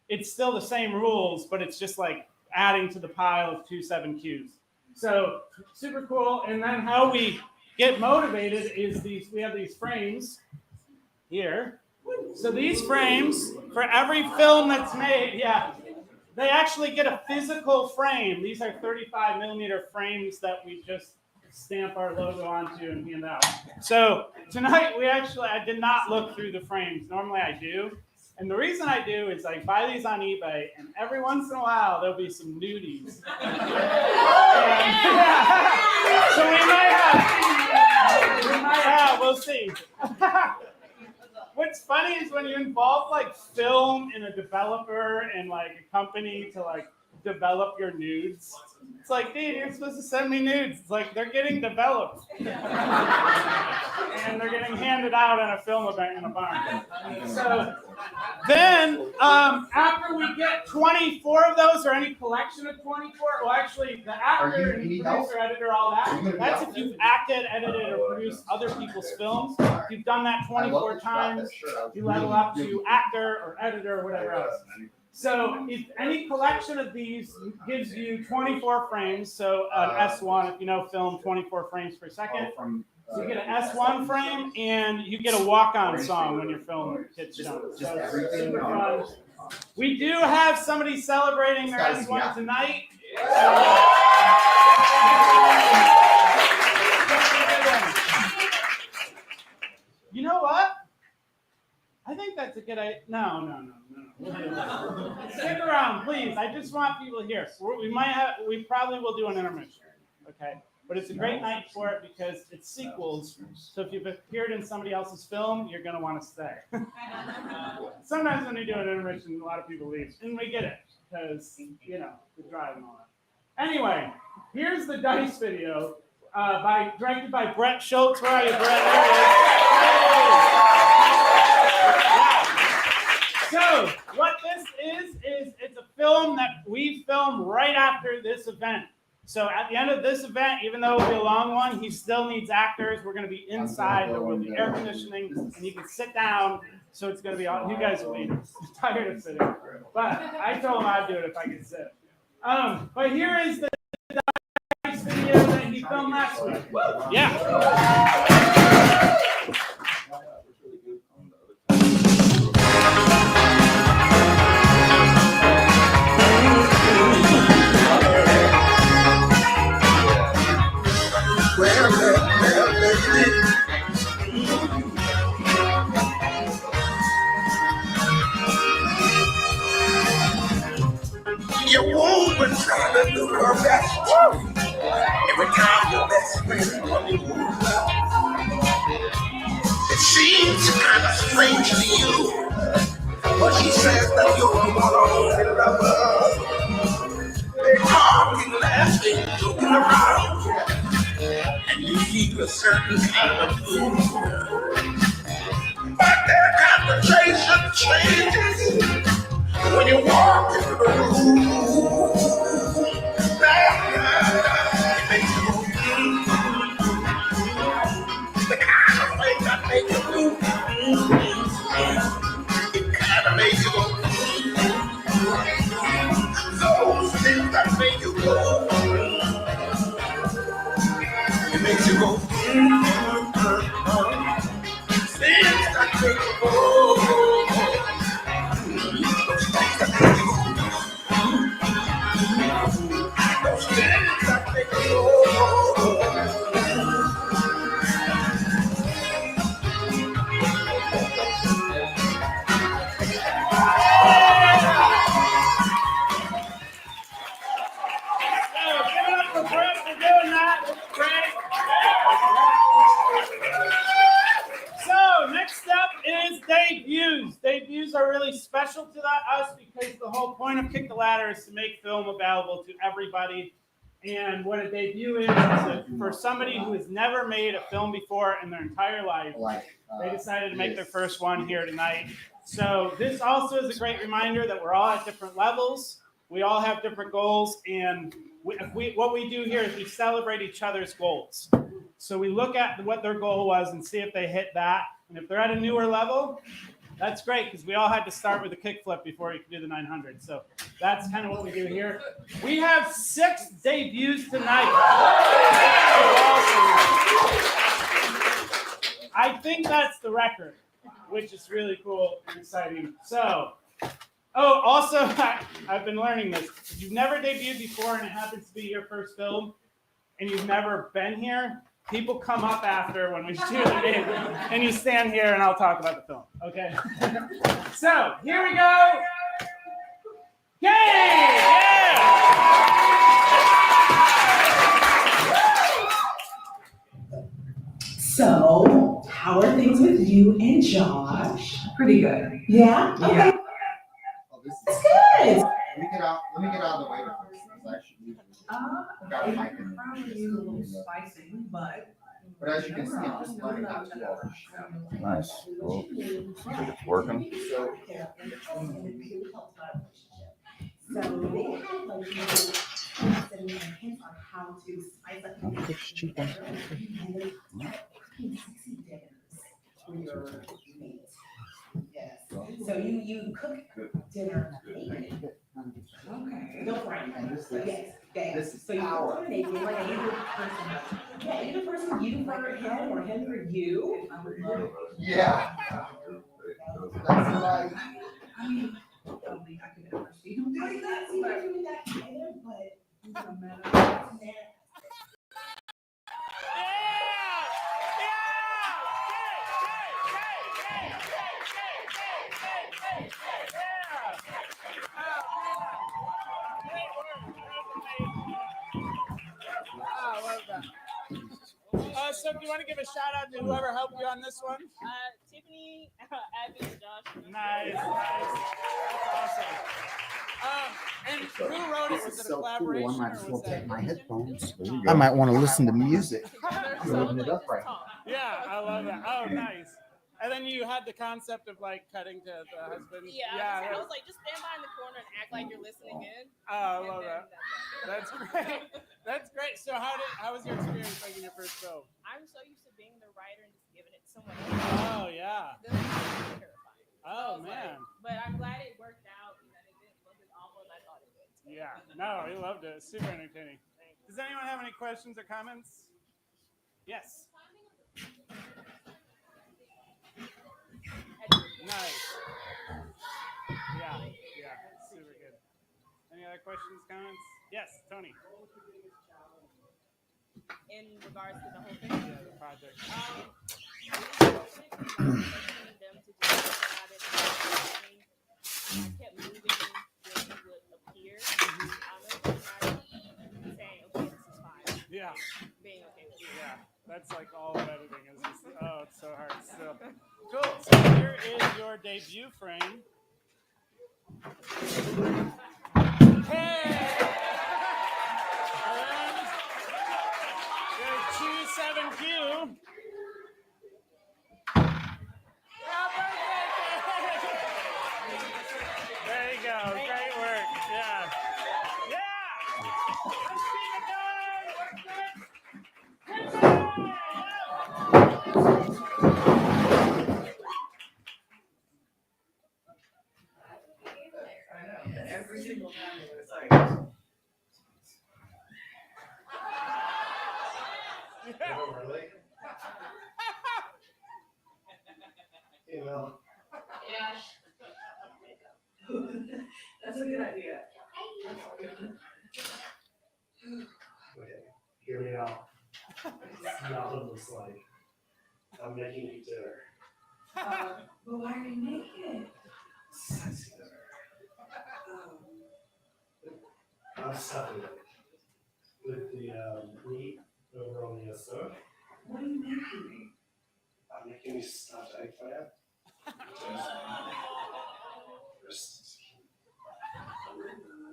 it's still the same rules, but it's just like adding to the pile of 2.7Qs. So super cool. And then how we get motivated is we have these frames here. So these frames, for every film that's made, they actually get a physical frame. These are 35mm frames that we just stamp our logo onto and hand out. So tonight I did not look through the frames. Normally I do. And the reason I do is I buy these on eBay, and every once in a while there'll be some nudies. So we might have, we'll see. What's funny is when you involve like film and a developer and like a company to like develop your nudes. It's like, dude, you're supposed to send me nudes. It's like they're getting developed. And they're getting handed out at a film event in a barn. So then after we get 24 of those or any collection of 24, well actually the actor and producer, editor, all that's if you've acted, edited, or produced other people's films. If you've done that 24 times, you level up to actor or editor or whatever else. So if any collection of these gives you 24 frames, so an S1, if you know film, 24 frames per second, so you get an S1 frame and you get a walk-on song when your film gets shown. So it's super fun. We do have somebody celebrating their S1 tonight. You know what? I think that's a good idea. No. Stick around, please. I just want people here. We probably will do an intermission, okay? But it's a great night for it because it's sequels. So if you've appeared in somebody else's film, you're going to want to stay. Sometimes when you do an intermission, a lot of people leave. And we get it because, you know, the drive and all that. Anyway, here's the Dice video directed by Brett Schultz. Where are you, Brett? There he is. So what this is it's a film that we filmed right after this event. So at the end of this event, even though it'll be a long one, he still needs actors. We're going to be inside. There will be air conditioning, and you can sit down. So it's going to be all. You guys will be tired of sitting, but I told him I'd do it if I could sit. But here is the Dice video that he filmed last week. Yeah. Your woman trying to do her best. Every time your best friend on you. It seems kind of strange to you, but she says that you're the one only lover. They're talking, laughing, joking around, and you keep a certain kind of mood. But their conversation changes when you walk into the room. It makes you go, the kind of thing that makes you do. It kind of makes you go, those things that make you go. It makes you go, things that make you go. Debuts are really special to us because the whole point of Kick the Ladder is to make film available to everybody. And what a debut is for somebody who has never made a film before in their entire life, they decided to make their first one here tonight. So this also is a great reminder that we're all at different levels. We all have different goals. And what we do here is we celebrate each other's goals. So we look at what their goal was and see if they hit that. And if they're at a newer level, That's great because we all had to start with a kickflip before you could do the 900. So that's kind of what we do here. We have 6 debuts tonight. I think that's the record, which is really cool and exciting. So, also, I've been learning this. If you've never debuted before and it happens to be your first film and you've never been here, people come up after when we do the game, and you stand here and I'll talk about the film, okay? So, here we go. Game! Yeah! So, how are things with you and Josh? Pretty good. Yeah? Okay. Yeah. Oh, this That's is good. Let me get out of the way first. Because I should leave. Got a mic in there. Probably a little spicy, but. But as you can see, I'm just learning how to do all this shit. Nice. Cool. Think it's working. So they had like setting their hints on how to spice up the and they're cooking sexy dinners for your mate. Yes. So you cook dinner naked. Okay. Don't worry. Yes. This is so you power. cook naked, like either person. Yeah, either person, you for him or him for you. Yeah. That's right. I mean, I could never see him doing that, but doing that either, but it doesn't matter. So do you want to give a shout out to whoever helped you on this one? Tiffany, Abby, and Josh. Nice. That's awesome. And who wrote it? Was it a collaboration? I might as or well was take that- my headphones. I might want to listen to music. Loading it up right now. Yeah, I love that. Oh, nice. And then you had the concept of like cutting to the husband. Yeah, I was like, just stand by in the corner and act like you're listening in. Oh, I love that. That's great. That's great. So how was your experience making your first film? I'm so used to being the writer and just giving it to someone else. Oh yeah. This is terrifying. Oh So I was man. like, but I'm glad it worked out and that it didn't look as awful as I thought it would. Yeah. No, we loved it. Super entertaining. Does anyone have any questions or comments? Yes. Nice. Yeah. Super good. Any other questions, comments? Yes, Tony. In regards to the whole thing. Yeah, the project. Them to just think about it. I kept moving when he would appear. Saying, okay, this is fine. Yeah. Being okay with it. Yeah. That's like all of editing is just, oh, it's so hard still. Cool. So here is your debut frame. Hey! And your 2-7Q. There you go. Great work. Yeah. Let's keep it Every single time it's like. Oh, really? You know, That's a good idea. okay, hear me out. This is not what it looks like. I'm making you dinner. But why are you naked? Sexy dinner. I'm stuffing it with the meat over on the stove. What are you making? I'm making you stuffed eggplant. First,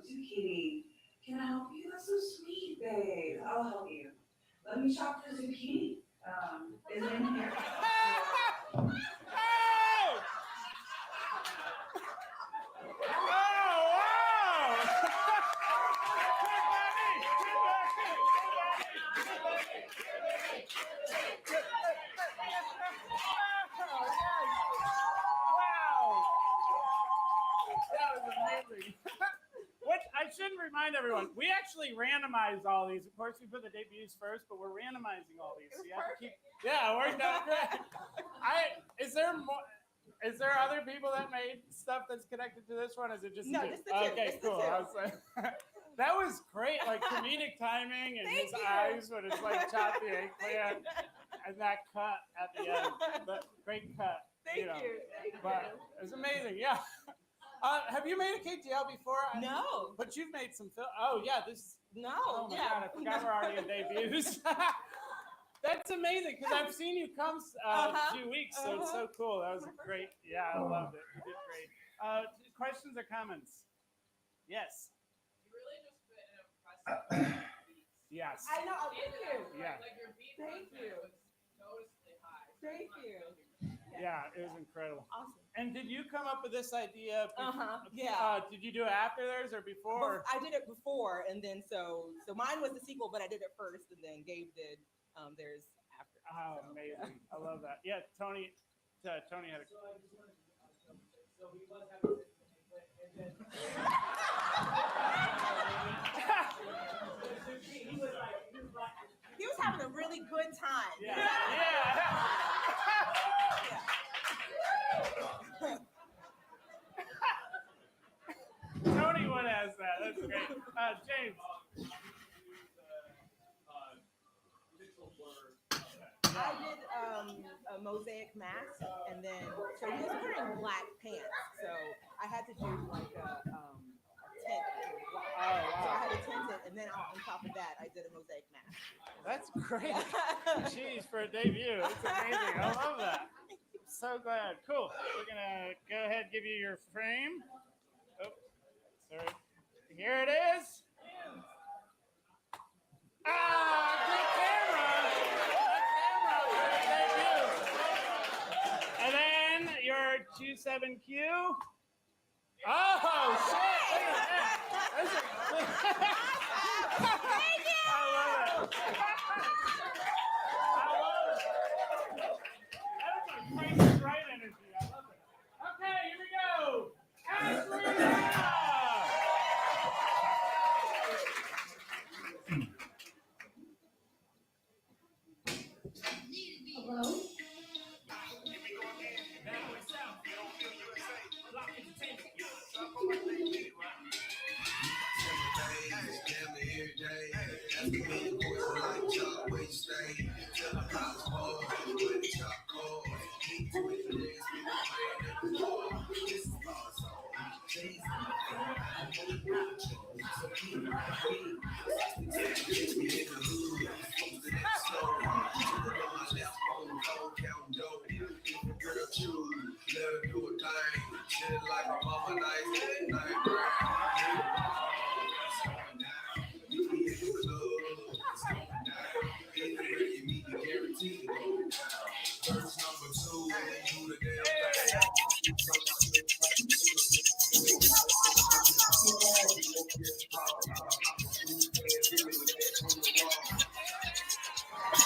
Zucchini. Can I help you? That's so sweet, babe. I'll help you. Let me chop the zucchini. Is it in here? was amazing. What I should remind everyone, we actually randomized all these. Of course, we put the debuts first, but we're randomizing all these. So you have to keep. Yeah, it worked out great. Is there more? Is there other people that made stuff that's connected to this one? Is it just No, you? just the two. Okay, Just the cool. two. I was like, that was great, like comedic timing and his eyes when it's like chop the eggplant and that cut at the end. But great cut. Thank you. But it was amazing. Yeah. Have you made a KTL before? No. But you've made some film. Oh yeah, this. No. Oh my God, I forgot we're already in debuts. That's amazing because I've seen you come a few weeks, so it's so cool. That was great. Yeah, I loved it. You did great. Questions or comments? Yes. You really just put an impressive beat. Yes. I know. Thank you. Yeah. Like your beat Thank you. was noticeably high. Thank you. Yeah, it was incredible. Awesome. And did you come up with this idea? Yeah. Did you do it after theirs or before? I did it before, and then so mine was the sequel, but I did it first, and then Gabe did theirs after. Oh, amazing! I love that. Yeah, Tony. Tony had a. So he was having and then he was having a really good time. Yeah. Tony would ask that. That's great. James. I did a mosaic mask, and then so he was wearing black pants, so I had to do like a tint. So I had to tint it, and then on top of that, I did a mosaic mask. That's great. Jeez, for a debut, it's amazing. I love that. So glad. Cool. We're gonna go ahead and give you your frame. Oh, sorry. Here it is. Good camera. And then your 27Q. Oh, shit. Look at that. I love it. That was like Price is Right energy. I love it. Okay, here we go. Ashley. Hello?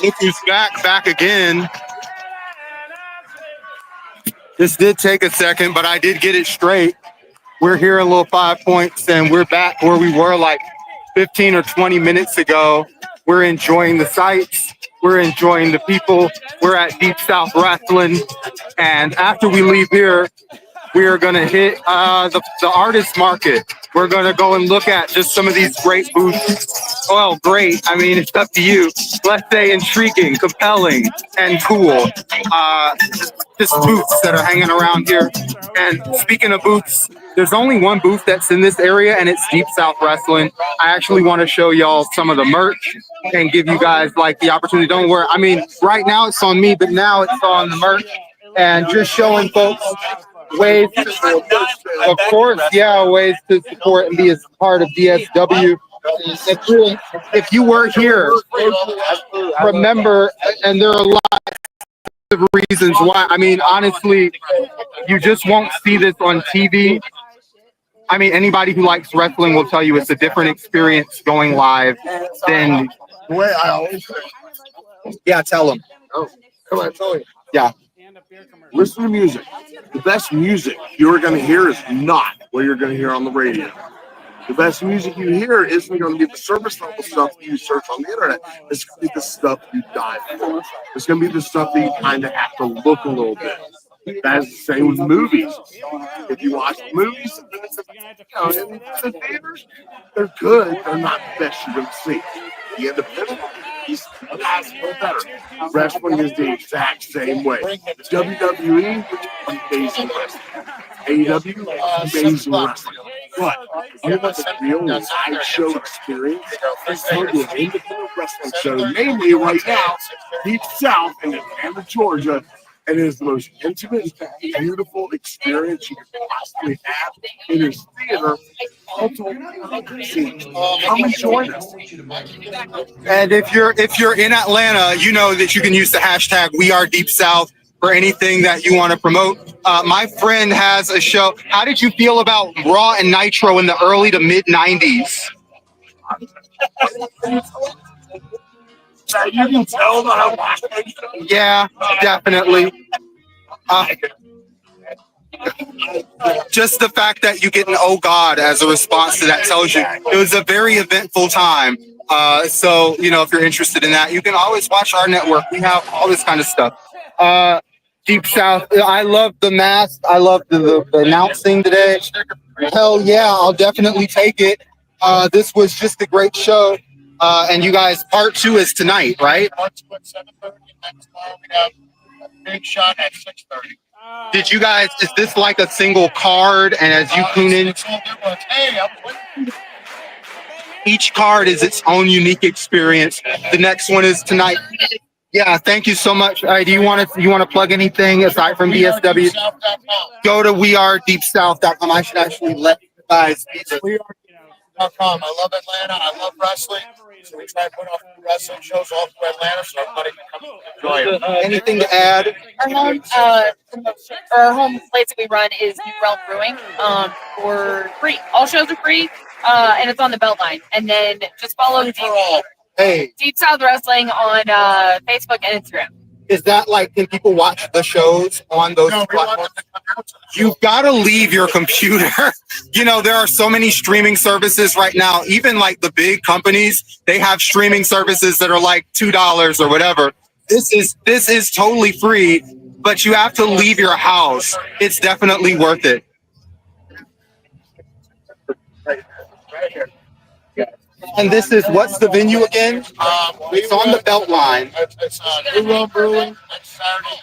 Look who's back again. This did take a second, but I did get it straight. We're here a little 5 points, and we're back where we were like 15 or 20 minutes ago. We're enjoying the sights. We're enjoying the people. We're at Deep South Wrestling, and after we leave here, we are going to hit the artist market. We're going to go and look at just some of these great booths. Well, great. I mean, it's up to you. Let's say intriguing, compelling, and cool. Just booths that are hanging around here. And speaking of booths, there's only one booth that's in this area, and it's Deep South Wrestling. I actually want to show y'all some of the merch and give you guys like the opportunity. Don't worry. I mean, right now it's on me, but now it's on the merch. And just showing folks ways to, of course, ways to support and be a part of DSW. If you were here, remember, and there are lots of reasons why. I mean, honestly, you just won't see this on TV. I mean, anybody who likes wrestling will tell you it's a different experience going live than the way I always say. Yeah, tell them. Oh, come on, tell me. Yeah. Listen to music. The best music you're going to hear is not what you're going to hear on the radio. The best music you hear isn't going to be the surface level stuff you search on the internet. It's going to be the stuff you dive for. It's going to be the stuff that you kind of have to look a little bit. That's the same with movies. If you watch movies in the theaters, they're good. They're not the best you're going to see. The independent movies are better. Wrestling is the exact same way. WWE, amazing wrestling. AEW, amazing wrestling. But you want the real live show experience? Come to an independent wrestling show, mainly right now, Deep South in Atlanta, Georgia. And it is the most intimate, beautiful experience you could possibly have in this theater. Come and join us. And if you're in Atlanta, you know that you can use the hashtag #WeAreDeepSouth for anything that you want to promote. My friend has a show. How did you feel about Raw and Nitro in the early to mid 90s? You can tell that I watched it. Yeah, definitely. Just the fact that you get an "Oh God" as a response to that tells you it was a very eventful time. So, you know, if you're interested in that, you can always watch our network. We have all this kind of stuff. Deep South. I love the mask. I love the announcing today. Hell yeah, I'll definitely take it. This was just a great show. And you guys, part 2 is tonight, right? Part 2 at 7:30, and tomorrow we have a big shot at 6:30. Did you guys, is this like a single card? And as you tune in, each card is its own unique experience. The next one is tonight. Yeah, thank you so much. Do you want to plug anything aside from BSW? Go to wearedeepsouth.com. I should actually let you guys. I love Atlanta. I love wrestling. So we try to put off wrestling shows all through Atlanta so everybody can come and enjoy it. Anything to add? Our home place that we run is New Realm Brewing for free. All shows are free, and it's on the Beltline. And then just follow Deep South Wrestling on Facebook and Instagram. Is that like, can people watch the shows on those platforms? You've got to leave your computer. You know, there are so many streaming services right now. Even like the big companies, they have streaming services that are like $2 or whatever. This is totally free, but you have to leave your house. It's definitely worth it. Right here. And this is, what's the venue again? It's on the Beltline. It's New Realm Brewing next Saturday,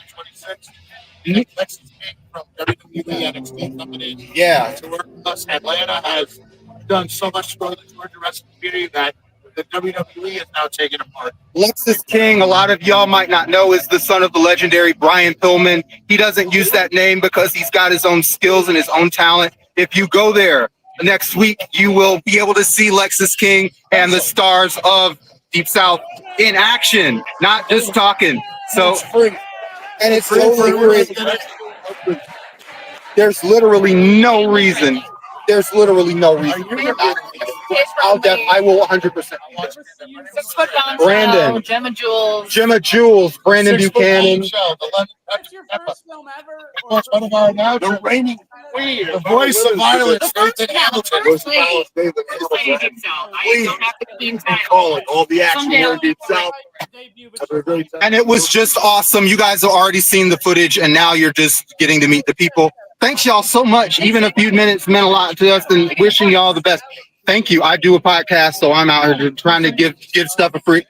the 26th. Lexus King from WWE NXT company. Yeah. To work with us, Atlanta has done so much for the Georgia wrestling community that the WWE is now taking apart. Lexus King, a lot of y'all might not know, is the son of the legendary Brian Pillman. He doesn't use that name because he's got his own skills and his own talent. If you go there next week, you will be able to see Lexus King and the stars of Deep South in action, not just talking. So it's free. And it's totally free. There's literally no reason. There's literally no reason. I will 100%. Brandon, Gemma Jules, Brandon Buchanan. That's your first film ever? One of our now, the reigning queen, the voice of violence, Nathan Hamilton. All the action here in Deep South. And it was just awesome. You guys have already seen the footage, and now you're just getting to meet the people. Thanks y'all so much. Even a few minutes meant a lot to us, and wishing y'all the best. Thank you. I do a podcast, so I'm out here trying to give stuff for free.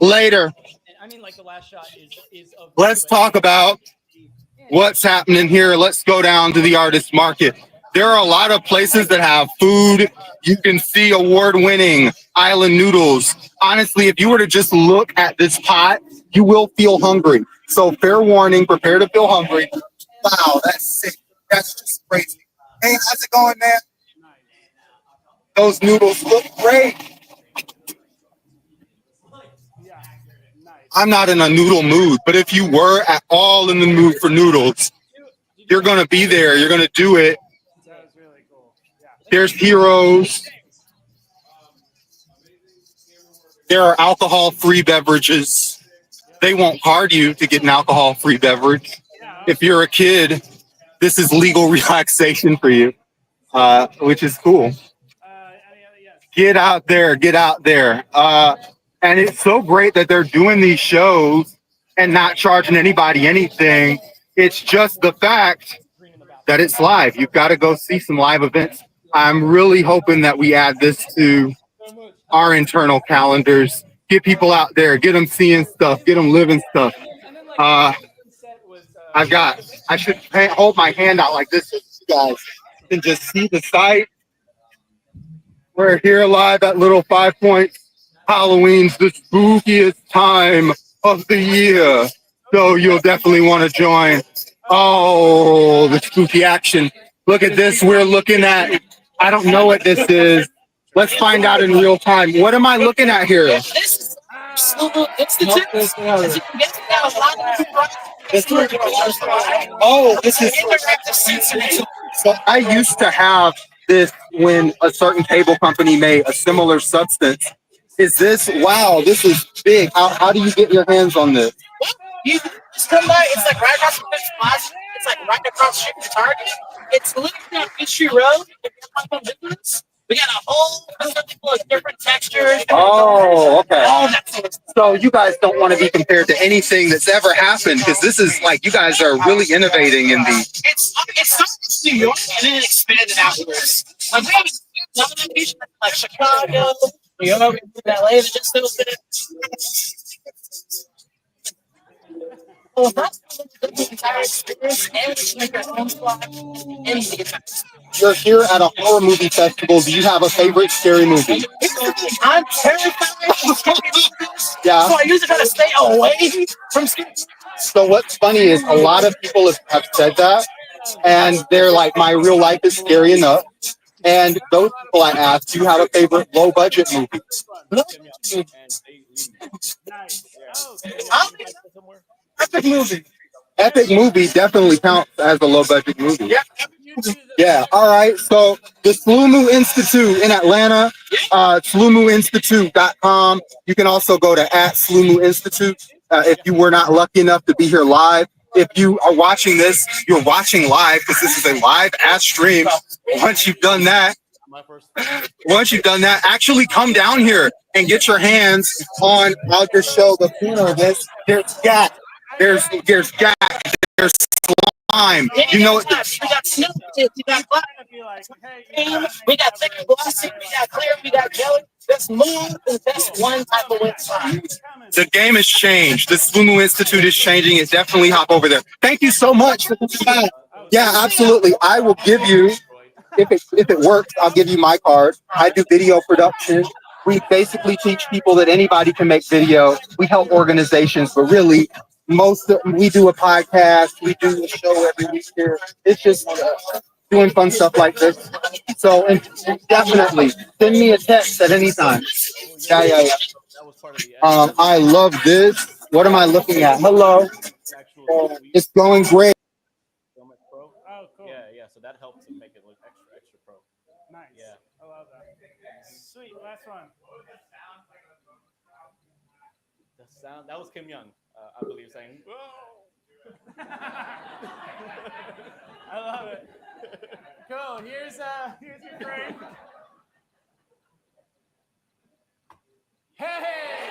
Later. I mean, like the last shot is of. Let's talk about what's happening here. Let's go down to the artist market. There are a lot of places that have food. You can see award-winning island noodles. Honestly, if you were to just look at this pot, you will feel hungry. So fair warning, prepare to feel hungry. Wow, that's sick. That's just crazy. Hey, how's it going, man? Those noodles look great. I'm not in a noodle mood, but if you were at all in the mood for noodles, you're going to be there. You're going to do it. There's Heroes. There are alcohol-free beverages. They won't card you to get an alcohol-free beverage. If you're a kid, this is legal relaxation for you, which is cool. Get out there, get out there. And it's so great that they're doing these shows and not charging anybody anything. It's just the fact that it's live. You've got to go see some live events. I'm really hoping that we add this to our internal calendars. Get people out there, get them seeing stuff, get them living stuff. I should hold my hand out like this so you guys can just see the site. We're here live at Little 5 Points. Halloween's the spookiest time of the year, so you'll definitely want to join. Oh, the spooky action. Look at this. We're looking at, I don't know what this is. Let's find out in real time. What am I looking at here? This is Slow Institute. As you can get to now, a lot of people Oh, this is. interactive sensory. So I used to have this when a certain cable company made a similar substance. Is this, wow, this is big. How do you get your hands on this? You just come by. It's like right across from this plaza. It's like right across the street from Target. It's literally on Peachtree Road. If you want to come visit us, we got a whole bunch of different textures. Oh, okay. All that sort of stuff. So you guys don't want to be compared to anything that's ever happened because this is like, you guys are really innovating in the. It started in New York and then it expanded outwards. Like we have another location like Chicago, New York, LA that just opened. Well, that's the entire experience, and we make our own spot and the entire. You're here at a horror movie festival. Do you have a favorite scary movie? I'm terrified of scary movies, Yeah. so I usually try to stay away from scary movies. So what's funny is a lot of people have said that, and they're like, my real life is scary enough. And those people I asked, do you have a favorite low budget movie? Epic movie. Epic movie definitely counts as a low budget movie. Yeah. Yeah. All right. So the Slumu Institute in Atlanta, slumuinstitute.com. You can also go to @Slumu Institute if you were not lucky enough to be here live. If you are watching this, you're watching live because this is a live ass stream. Once you've done that, actually come down here and get your hands on. I'll just show the corner of this. There's Jack. There's Jack. There's slime. You know what? We got Snoop, we got Black, we got thick and glossy, we got clear, we got jelly. That's more than just one type of wet slime. The game has changed. The Slumu Institute is changing. It definitely hop over there. Thank you so much. Yeah, absolutely. I will give you, if it works, I'll give you my card. I do video production. We basically teach people that anybody can make video. We help organizations, but really, we do a podcast. We do a show every week here. It's just doing fun stuff like this. So, and definitely send me a text at any time. Yeah. I love this. What am I looking at? Hello. It's going great. Oh, cool. Yeah. So that helps to make it look extra pro. Nice. Yeah. I love that. Sweet. Last one. The sound that was Kim Young, I believe, saying. Whoa. I love it. Cool. Here's your frame. Hey!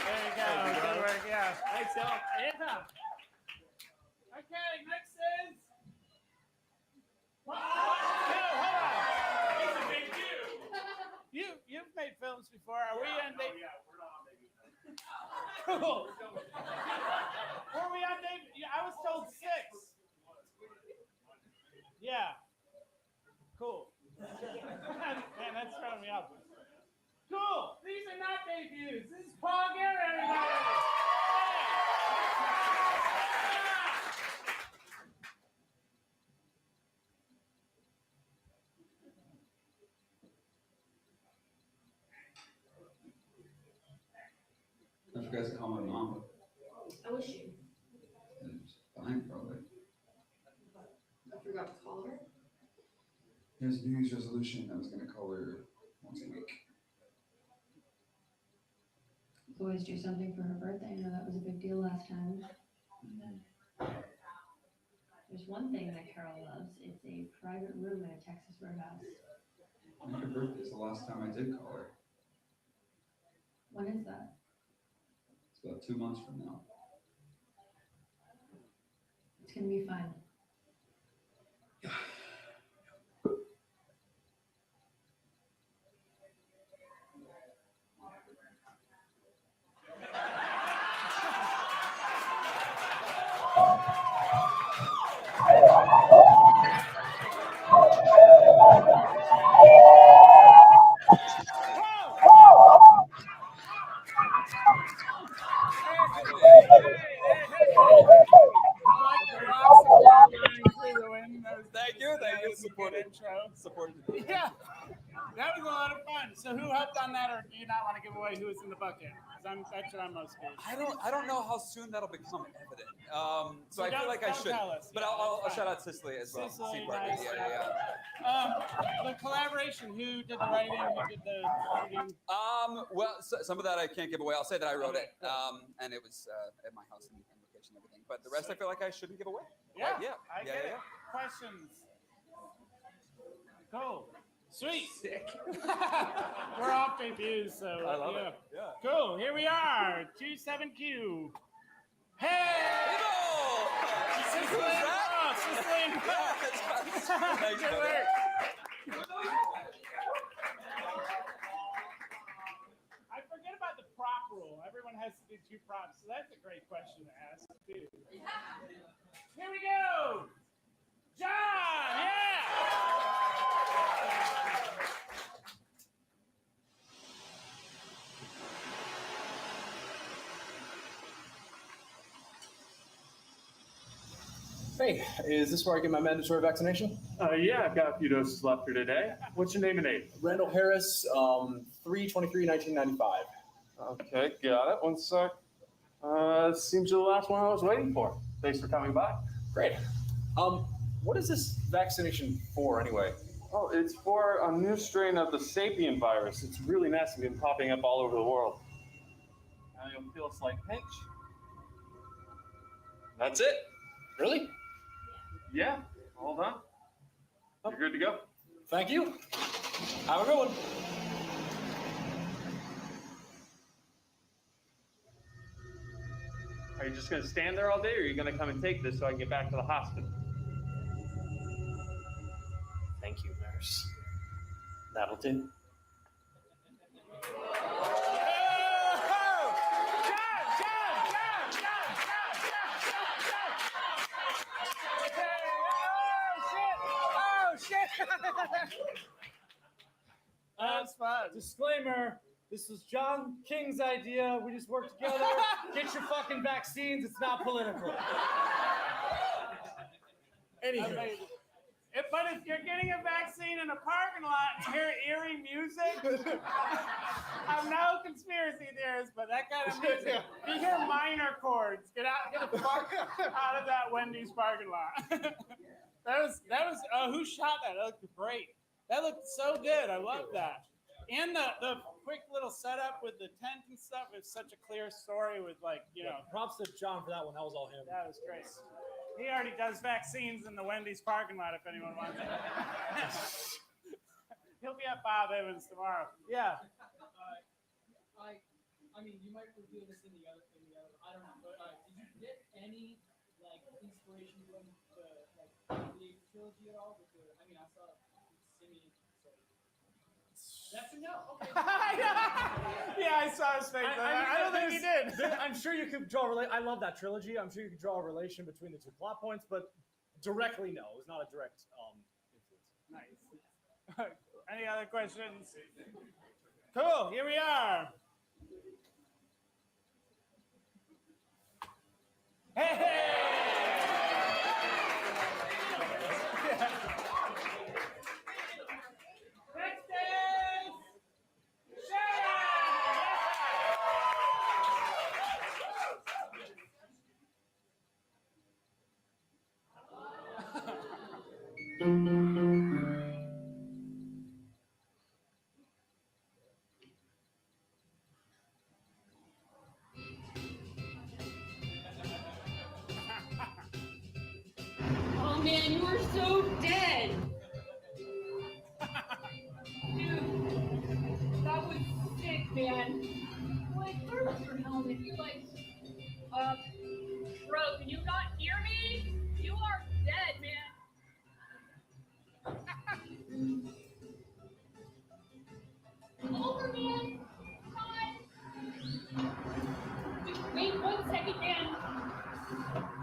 There you go. Good work. Yeah. Thanks, y'all. Yeah. Okay. Next is. Hold on. You've made films before. Are we on debut? Yeah, we're not on debut. Cool. Were we on debut? I was told 6. Yeah. Cool. Man, that's throwing me off. Cool. These are not debuts. This is Paul Garrett, everybody. I forgot to call my mom. I wish you. It's fine, probably. I forgot to call her. There's a New Year's resolution. I was going to call her once a week. always do something for her birthday. I know that was a big deal last time. There's one thing that Carol loves. It's a private room in a Texas roadhouse. Her birthday's the last time I did call her. When is that? It's about 2 months from now. It's gonna be fine. Thank you. Supported. Yeah, that was a lot of fun. So who helped on that, or do you not want to give away who was in the bucket? Because that's what I'm most curious. I don't know how soon that'll become evident. So I feel don't- like I don't should. tell us. But Yeah, I'll that's shout fine. out Cicely as well. Cicely, C Parker. nice. Yeah. The collaboration, who did the writing, who did the editing? Well, some of that I can't give away. I'll say that I wrote it, and it was at my house and location and everything. But the rest I feel like I shouldn't give away. Yeah, But yeah. I get it. Questions? Cool. Sweet. Sick. We're off debuts, so I love yeah. it. Yeah. Cool. Here we are. 27Q. Hey! Cicely and Ross. Cicely and Ross. Thanks, Good brother. work. I forget about the prop rule. Everyone has to do 2 props, so that's a great question to ask too. Here we go. John, yeah. Hey, is this where I get my mandatory vaccination? Yeah, I've got a few doses left for today. What's your name and age? Randall Harris, 3/23/1995. Okay, got it. One sec. Seems you're the last one I was waiting for. Thanks for coming by. Great. What is this vaccination for anyway? Oh, it's for a new strain of the sapien virus. It's really nasty, been popping up all over the world. Now you'll feel a slight pinch. That's it? Really? Yeah, hold on. You're good to go. Thank you. Have a good one. Are you just going to stand there all day, or are you going to come and take this so I can get back to the hospital? Thank you, nurse. That'll do. That's fun. Disclaimer, this was John King's idea. We just worked together. Get your fucking vaccines. It's not political. Anywho. Amazing. But if you're getting a vaccine in a parking lot and hear eerie music, I'm no conspiracy theorist, but that kind of music. If you hear minor chords, get the fuck out of that Wendy's parking lot. that was who shot that? That looked great. That looked so good. I love that. And the quick little setup with the tent and stuff is such a clear story with Props to John for that one. That was all him. That was great. He already does vaccines in the Wendy's parking lot if anyone wants it. He'll be at Bob Evans tomorrow. Yeah. I mean, you might be doing this in the other. I don't know, but did you get any inspiration from the trilogy at all? I saw Simeon. That's a no. Okay. Yeah, I saw his face. I don't think he did. I'm sure you could draw I love that trilogy. I'm sure you could draw a relation between the 2 plot points, but directly, no. It was not a direct influence. Nice. Any other questions? Cool. Here we are. Hey! and you were so dead. Dude, that was sick, man. Like, where's your helmet? You're like, bro, can you not hear me? You are dead, man. Over, man. God. Dude, wait 1 second, man.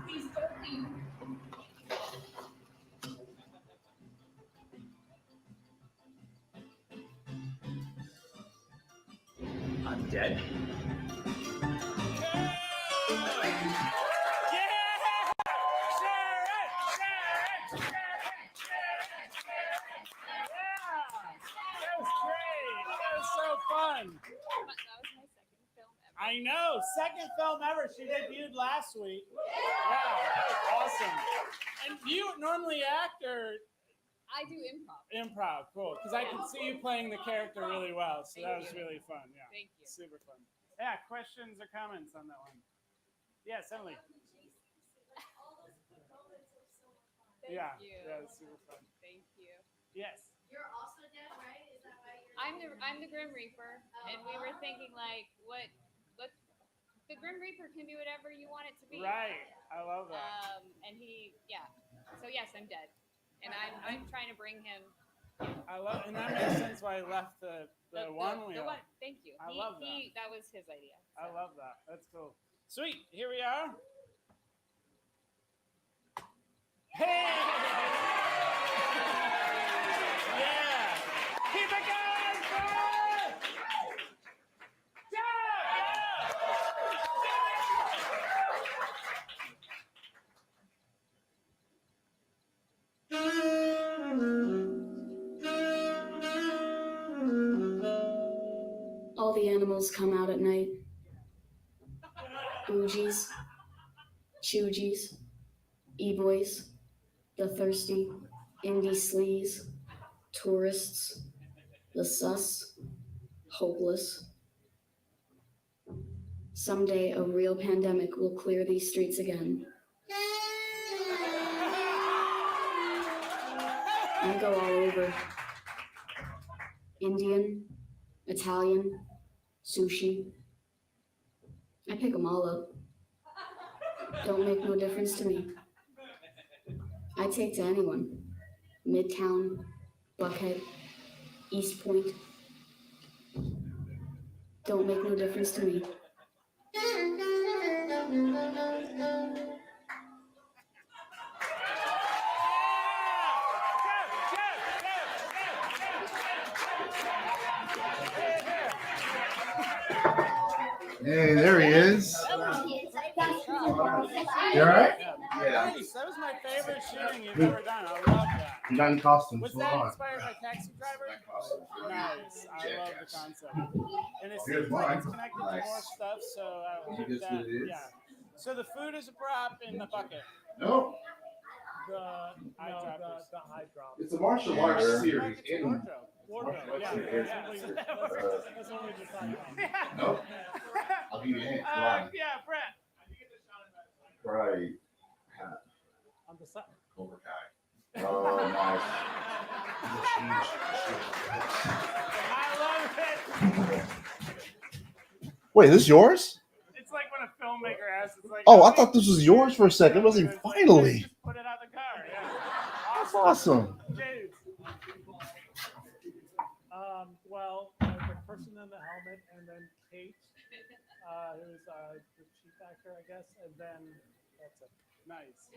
Please don't leave. I'm dead. Fun. I know, second film ever. She debuted last week. Yeah, that was awesome. And you normally act or? I do improv. Improv, cool. Because I could see you playing the character really well, so that was really fun. Yeah, Thank you. super fun. Yeah, questions or comments on that one? Yes, Emily. Thank Yeah, you. yeah, it's super fun. Thank you. Yes. You're also dead, right? Is that why you're? I'm the Grim Reaper, and we were thinking like, what the Grim Reaper can be whatever you want it to be. Right. I love that. And he, yeah. So yes, I'm dead, and I'm trying to bring him. I love, and that makes sense why I left the one wheel. Thank you. I love that. That was his idea. I love that. That's cool. Sweet. Here we are. Hey! Yeah! Keep it going, bud! All the animals come out at night. Bougies, choogies, e-boys, the thirsty, indie sleaze, tourists, the sus, hopeless. Someday a real pandemic will clear these streets again. I go all over. Indian, Italian, sushi. I pick them all up. Don't make no difference to me. I take to anyone. Midtown, Buckhead, East Point. Don't make no difference to me. Hey, there he is. You all right? Yeah. Nice. That was my favorite shooting you've ever done. I love that. You got in costume. Was that inspired by Taxi Driver? Nice. I love the concept. And it seems like it's connected to more stuff, so I like that. Yeah. So the food is a prop in the bucket. Nope. The high drop. It's a martial arts series. Wardrobe. Yeah. That's what we just talked about. Nope. I'll give you a hint. Yeah, Brett. Right. On the side. Cobra Kai. Oh, nice. I love it. Wait, is this yours? It's like when a filmmaker asks, it's like, Oh, I thought this was yours for a second. It wasn't finally. Just put it out the car. Yeah. That's awesome. Dude. Well, the person in the helmet, and then Kate, who's the chief actor, I guess, and then that's it. Nice.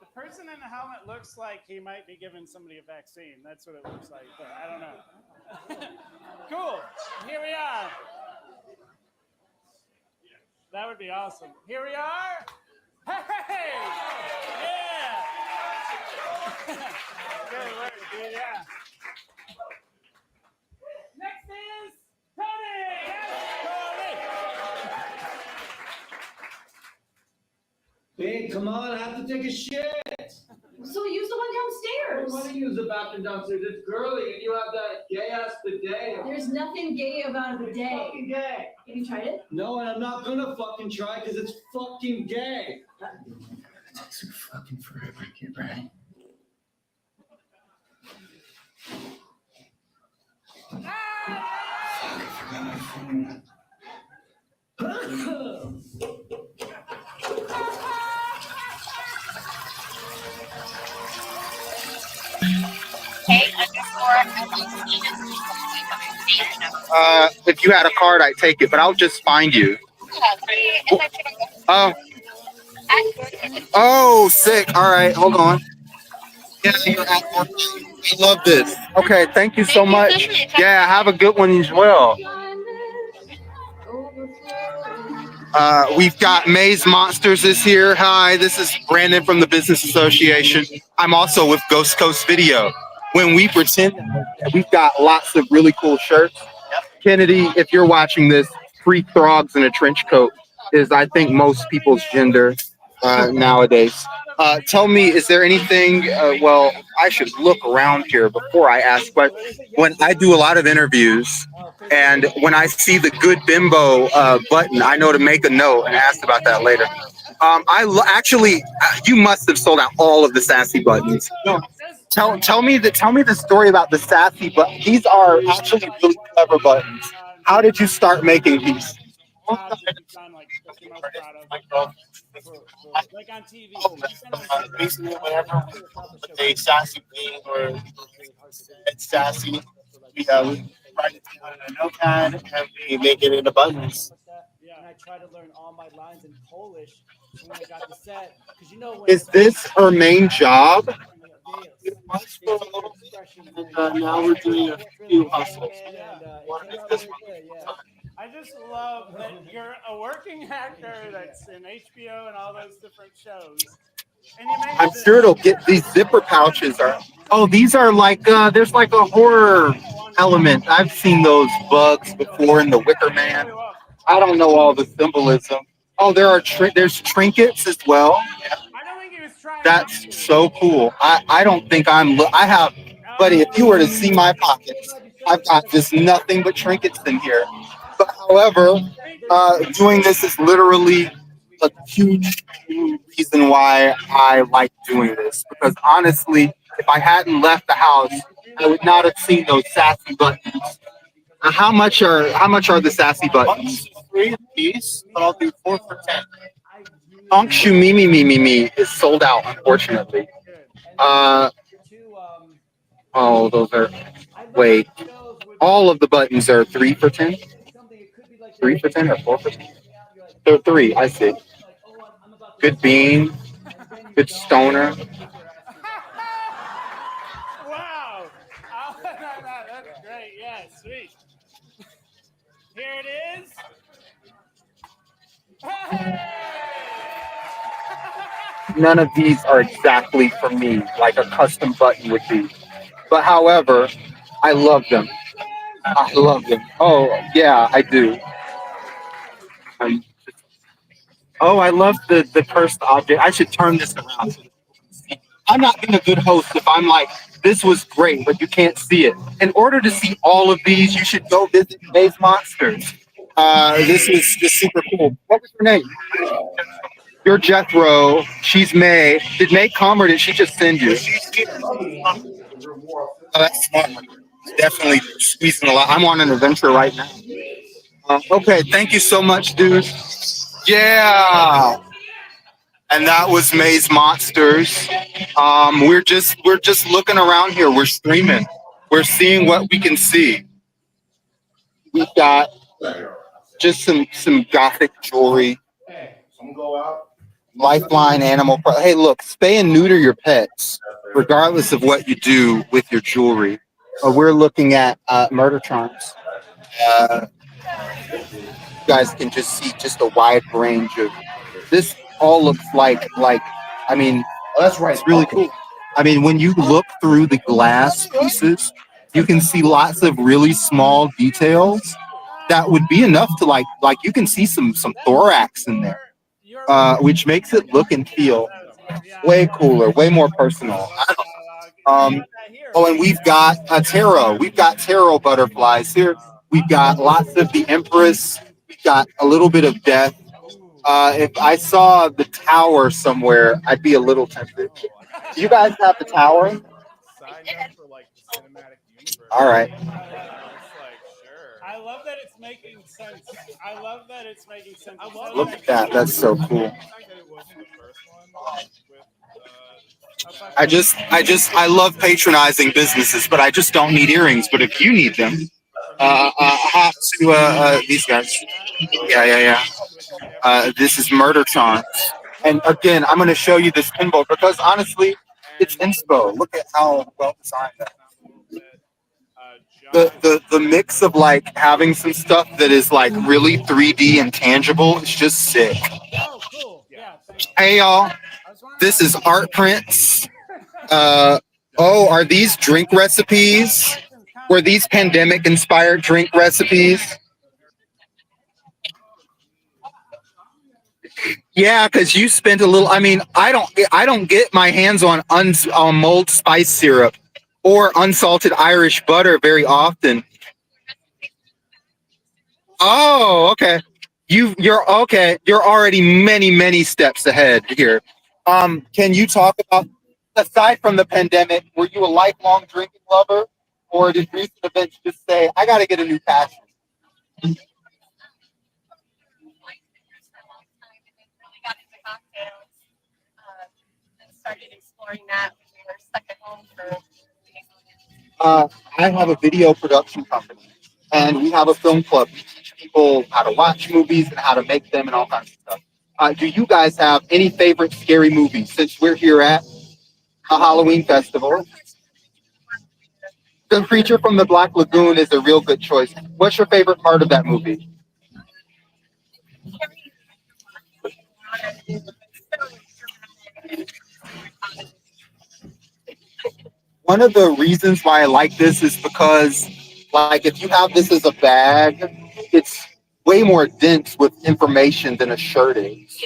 The person in the helmet looks like he might be giving somebody a vaccine. That's what it looks like, but I don't know. Cool. Here we are. That would be awesome. Here we are. Hey! Yeah! Good work, dude. Yeah. Next is Tony! Yes, Tony! Babe, come on, I have to take a shit. So use the one downstairs. I want to use the bathroom downstairs. It's girly, and you have that gay ass bidet. There's nothing gay about a It's bidet. fucking gay. Have you tried it? No, and I'm not gonna fucking try because it's fucking gay. It takes fucking forever to get ready. If you had a card, I'd take it, but I'll just find you. Oh. Oh, sick. All right, hold on. Yeah, you're at work. I love this. Okay, thank you so much. Yeah, have a good one as well. We've got Maze Monsters is here. Hi, this is Brandon from the Business Association. I'm also with Ghost Coast Video. When we pretend, we've got lots of really cool shirts. Kennedy, if you're watching this, free throgs in a trench coat is, I think, most people's gender nowadays. Tell me, is there anything, well, I should look around here before I ask, but when I do a lot of interviews and when I see the Good Bimbo button, I know to make a note and ask about that later. Actually, you must have sold out all of the Sassy buttons. Tell me the story about the Sassy button. These are actually really clever buttons. How did you start making these? Like on TV. Basically, whenever a sassy thing or it's sassy, we write it down in a notepad and we make it into buttons. Yeah, and I try to learn all my lines in Polish when I got the set. Because you know when Is this her main job? It was for a little bit, and now we're doing a few hustles. One is this one. I just love that you're a working actor that's in HBO and all those different shows. And you make I'm sure it'll get these zipper pouches are. Oh, these are like there's like a horror element. I've seen those bugs before in the Wicker Man. I don't know all the symbolism. Oh, there's trinkets as well. That's so cool. I don't think I have, buddy. If you were to see my pockets, I've got just nothing but trinkets in here. But however, doing this is literally a huge reason why I like doing this. Because honestly, if I hadn't left the house, I would not have seen those Sassy buttons. How much are the Sassy buttons? $3 a piece, but I'll do 4 for $10. Onkshu Me is sold out, unfortunately. Oh, those are. Wait, all of the buttons are 3 for $10. 3 for $10 or 4 for $10? They're 3. I see. Good bean, good stoner. Wow! Oh, that's great. Yeah, sweet. Here it is. None of these are exactly for me, like a custom button would be. But however, I love them. I love them. Oh, yeah, I do. Oh, I love the cursed object. I should turn this around. I'm not being a good host if I'm like, this was great, but you can't see it. In order to see all of these, you should go visit Maze Monsters. This is just super cool. What was her name? You're Jethro. She's May. Did May come or did she just send you? Oh, that's smart. Definitely squeezing a lot. I'm on an adventure right now. Okay, thank you so much, dude. Yeah. And that was Maze Monsters. We're just looking around here. We're streaming. We're seeing what we can see. We've got just some gothic jewelry. Lifeline animal. Hey, look, spay and neuter your pets, regardless of what you do with your jewelry. We're looking at murder charms. You guys can just see just a wide range of this. All looks like I mean, that's right. It's really cool. I mean, when you look through the glass pieces, you can see lots of really small details that would be enough to like you can see some thorax in there, which makes it look and feel way cooler, way more personal. Oh, and we've got a tarot. We've got tarot butterflies here. We've got lots of the Empress. We've got a little bit of death. If I saw the tower somewhere, I'd be a little tempted. Do you guys have the tower? All right. I love that it's making sense. I love that it's making sense. I love Look at that. That's so cool. I love patronizing businesses, but I just don't need earrings. But if you need them, hop to these guys. Yeah. This is Murdertron. And again, I'm going to show you this pinball because honestly, it's inspo. Look at how well designed that is. The mix of like having some stuff that is like really 3D and tangible is just sick. Hey y'all, this is art prints. Are these drink recipes? Were these pandemic inspired drink recipes? Yeah, because you spent a little. I mean, I don't get my hands on mulled spice syrup or unsalted Irish butter very often. Oh, okay. You're okay. You're already many steps ahead here. Can you talk about, aside from the pandemic, were you a lifelong drinking lover, or did recent events just say, I got to get a new passion? Started exploring that when we were stuck at home for I have a video production company, and we have a film club. We teach people how to watch movies and how to make them and all kinds of stuff. Do you guys have any favorite scary movies since we're here at a Halloween festival? The Creature from the Black Lagoon is a real good choice. What's your favorite part of that movie? One of the reasons why I like this is because, like, if you have this as a bag, it's way more dense with information than a shirt is.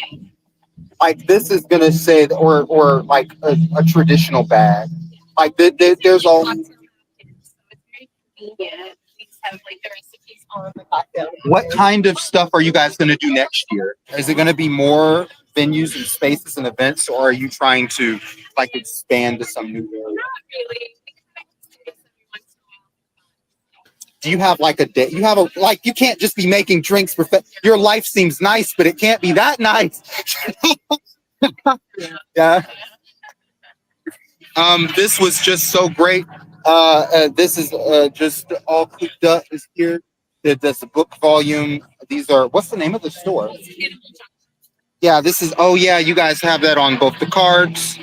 Like, this is gonna say, or like a traditional bag. Like, there's all. What kind of stuff are you guys gonna do next year? Is it gonna be more venues and spaces and events, or are you trying to like expand to some new area? Do you have like a day? You have you can't just be making drinks for your life seems nice, but it can't be that nice. Yeah. This was just so great. This is just all cooked up is here. There's a book volume. These are, what's the name of the store? Yeah, this is, oh yeah, you guys have that on both the cards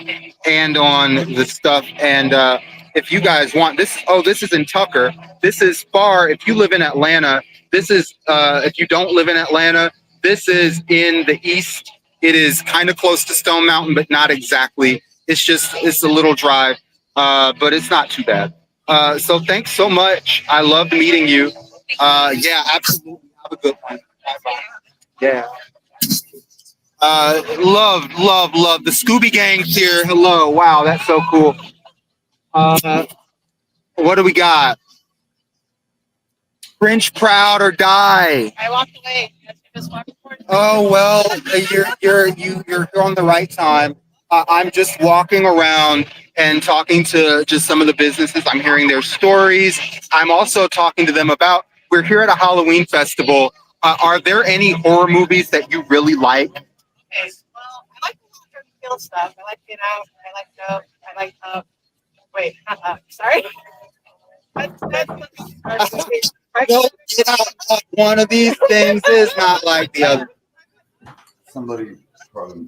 and on the stuff. And if you guys want this, this is in Tucker. This is far, if you live in Atlanta, this is, if you don't live in Atlanta, this is in the east. It is kind of close to Stone Mountain, but not exactly. It's a little drive, but it's not too bad. So thanks so much. I loved meeting you. Yeah, absolutely. Have a good one. Bye-bye. Yeah. Love the Scooby Gang's here. Hello. Wow, that's so cool. What do we got? French Proud or Die. I walked away. Oh well, you're on the right time. I'm just walking around and talking to just some of the businesses. I'm hearing their stories. I'm also talking to them about, we're here at a Halloween festival. Are there any horror movies that you really like? Okay, well, I like the real stuff. I like Get Out. I like Dope. I like wait, sorry. No, Get Out. One of these things is not like the other. Somebody probably,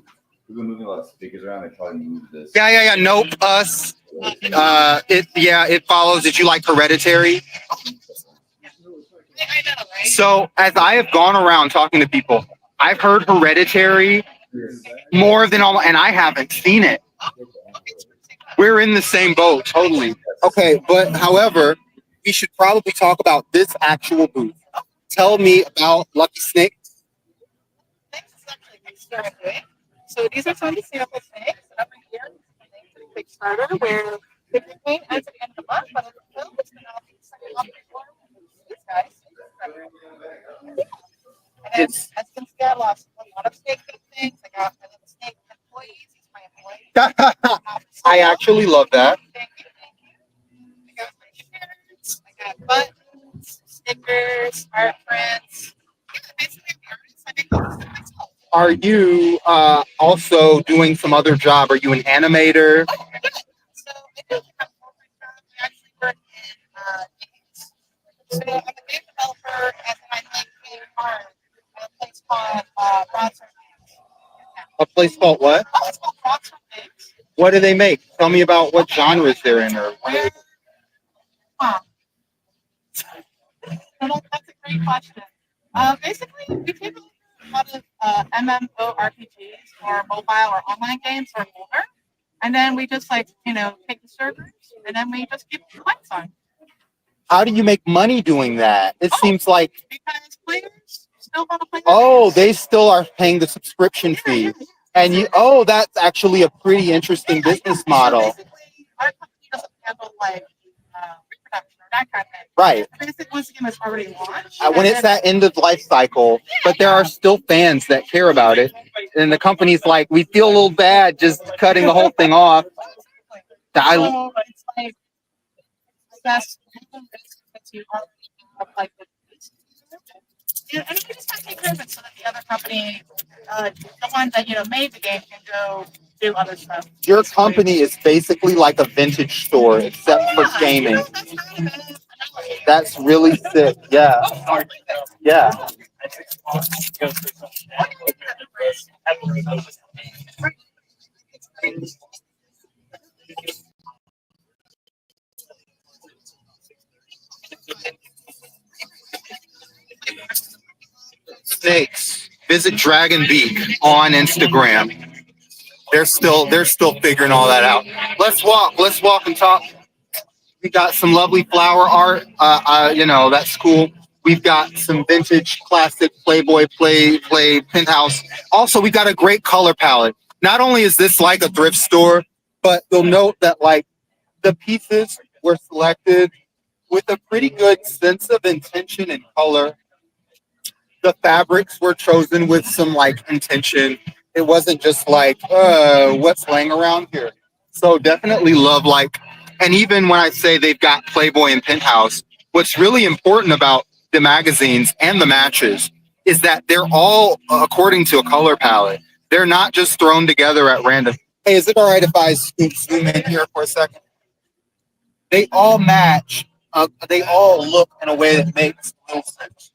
we've been moving a lot of speakers around. They probably moved this. Yeah. Nope. Us. It follows. Did you like Hereditary? I know, right? So as I have gone around talking to people, I've heard Hereditary more than all, and I haven't seen it. We're in the same boat, totally. Okay, but however, we should probably talk about this actual booth. Tell me about Lucky Snakes. Snakes is actually a Kickstarter. So these are some of the sample snakes. Over here, the Kickstarter, where typically at the end of the month, but it's still it's gonna be second month before these guys. And as you can see, I lost a lot of snake things. I got my little snake employees. He's my employee. I actually love that. Thank you. I got my shirts. I got buttons, stickers, art prints. Yeah, basically the artists. I make most of it myself. Are you also doing some other job? Are you an animator? So I do have a full-time job. I actually work in games. So I'm a game developer, and then I make game art at a place called Broadsword Games. A place called what? Oh, it's called Broadsword Games. What do they make? Tell me about what genres they're in, or what are Huh. That's a great question. Basically, we take a lot of MMORPGs or mobile or online games or older, and then we just like take the servers and then we just keep the lights on. How do you make money doing that? It seems like Because players still want to play. they still are paying the subscription fee, and that's actually a pretty interesting business model. So basically, our company doesn't handle like reproduction or that kind of thing. Right. Basically, once the game is already launched, When it's that end of life cycle, but there are still fans that care about it, and the company's like, we feel a little bad just cutting the whole thing off. So it's like, I guess, you already have like the and you just have to take care of it so that the other company, the ones that made the game, can go do other stuff. Your company is basically like a vintage store, except for gaming. That's really sick. Yeah. Yeah. Snakes. Visit Dragon Beak on Instagram. They're still figuring all that out. Let's walk and talk. We got some lovely flower art. That's cool. We've got some vintage classic Playboy play penthouse. Also, we got a great color palette. Not only is this like a thrift store, but you'll note that like the pieces were selected with a pretty good sense of intention and color. The fabrics were chosen with some like intention. It wasn't just like, what's laying around here. So definitely love and even when I say they've got Playboy and Penthouse, what's really important about the magazines and the matches is that they're all according to a color palette. They're not just thrown together at random. Hey, is it all right if I zoom in here for a second? They all match. They all look in a way that makes little sense.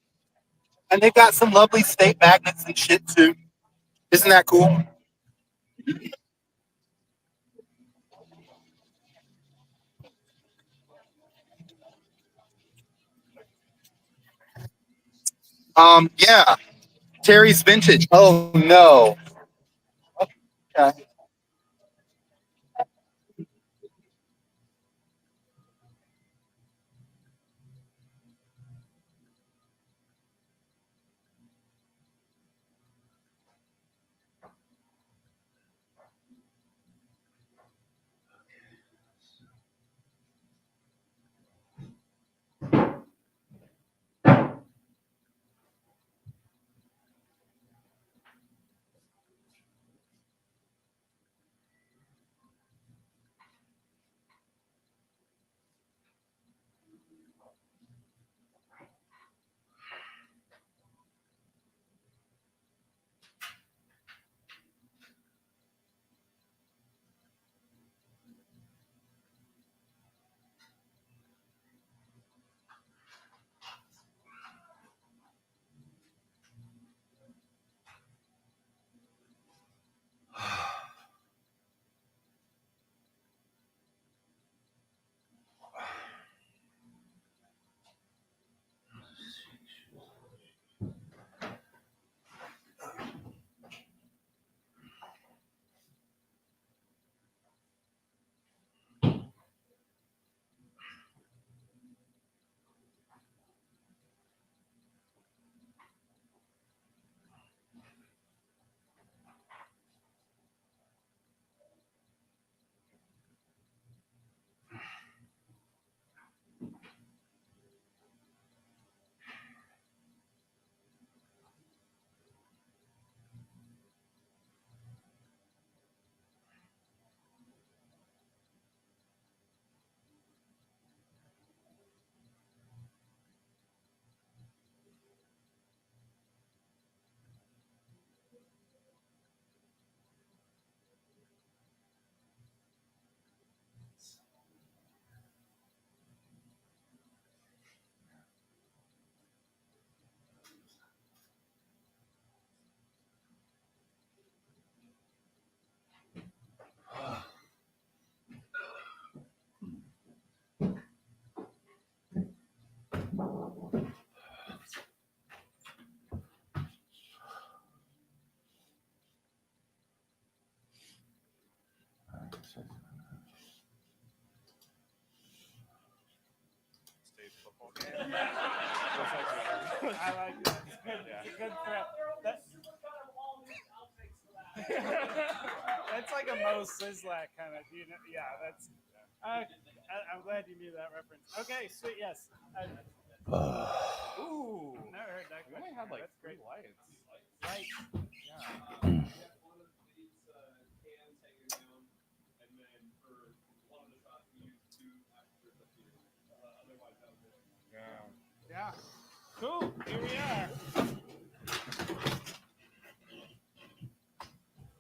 And they've got some lovely state magnets and shit too. Isn't that cool? Yeah. Terry's Vintage. Oh no. Okay. football game. I like that. It's good. It's a good prep. That's like a Mo Sislak kind of, you know, yeah, that's, I'm glad you knew that reference. Okay, sweet, yes. Ooh. Never heard that. We only had like That's great. 3 lights. Right. Yeah. Yeah. Cool. Here we are.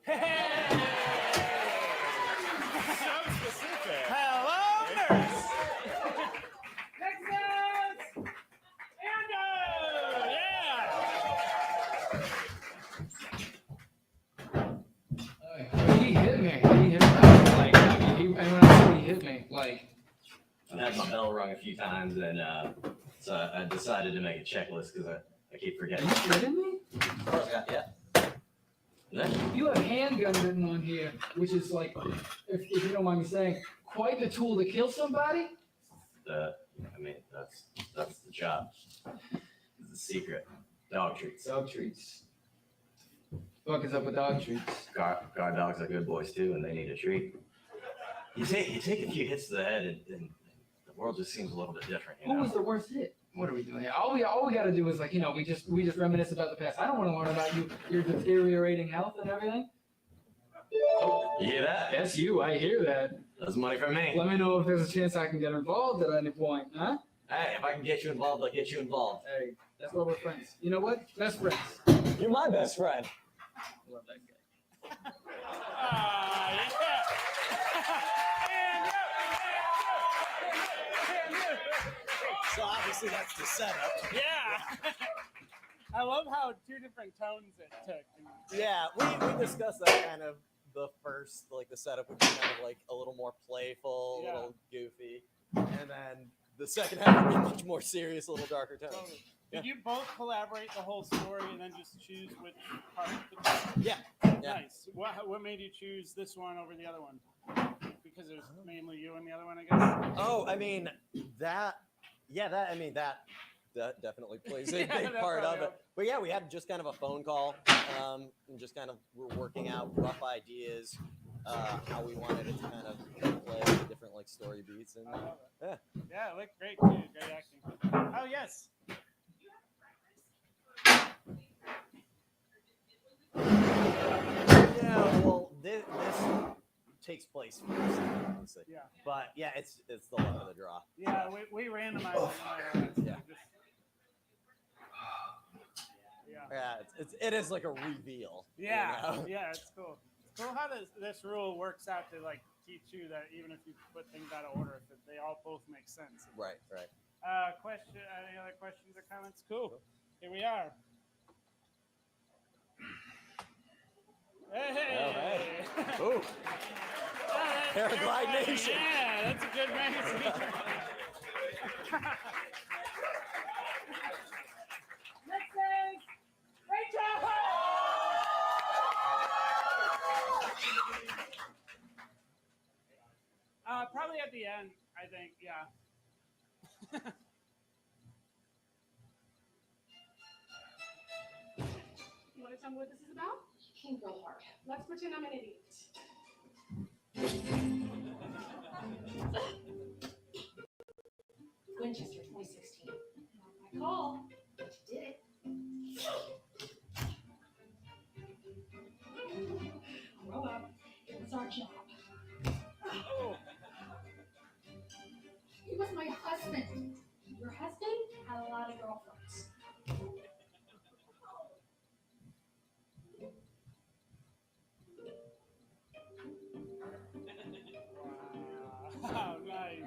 Hey! So specific. Hello, nurse. Texas. Ando. Yeah. He hit me. Like, and when I say he hit me, like. I've had my bell rung a few times, and so I decided to make a checklist because I keep forgetting. Are you kidding me? Yeah. You have handgun written on here, which is like, if you don't mind me saying, quite the tool to kill somebody. I mean, that's the job. It's a secret. Dog treats. Dog treats. Fuck is up with dog treats? Guard dogs are good boys too, and they need a treat. You take a few hits to the head, and the world just seems a little bit different. You What know? was the worst hit? What are we doing here? All we got to do is like, you know, we just reminisce about the past. I don't want to learn about your deteriorating health and everything. You hear that? That's you. I hear that. That's money from me. Let me know if there's a chance I can get involved at any point, huh? Hey, if I can get you involved, I'll get you involved. Hey, that's why we're friends. You know what? Best friends. You're my best friend. Love that guy. So obviously that's the setup. Yeah. I love how 2 different tones it took. Yeah, we discussed that kind of the first, like the setup would be kind of like a little more playful, a little goofy. And then the second half would be much more serious, a little darker tones. Totally. Did you both collaborate the whole story and then just choose which part? Yeah. Nice. What made you choose this one over the other one? Because it was mainly you and the other one, I guess? Oh, I mean, that definitely plays a Yeah, big that part of probably it. But yeah, we had just kind of a phone call and just kind of we're working out rough ideas, how we wanted it to kind of play the different like story beats. And yeah. Yeah, it looked great too. Great acting. Oh, yes. Yeah, well, this takes place first, honestly. Yeah. But yeah, it's the luck of the draw. Yeah, we randomized it. Yeah. Yeah, it is like a reveal. Yeah, you know? yeah, it's cool. It's cool how this rule works out to like teach you that even if you put things out of order, that they all both make sense. Right. Question? Any other questions or comments? Cool. Here we are. Hey! Oh, Ooh. Paraglide Nation. Yeah, that's a good magazine. Next thing, Rachel. Probably at the end, I think. Yeah. You want to tell me what this is about? Came real hard. Let's pretend I'm an idiot. Winchester 2016. Not my call, but you did it. Grow up. It was our job. Oh. He was my husband. Your husband had a lot of girlfriends. Wow, nice.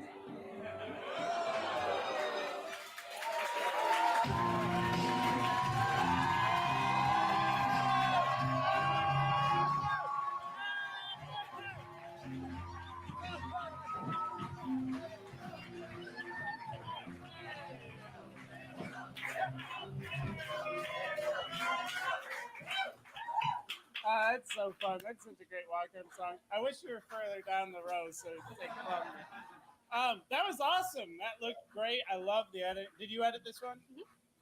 That's so fun. That's such a great walk-in song. I wish we were further down the row so it'd take longer. That was awesome. That looked great. I love the edit. Did you edit this one?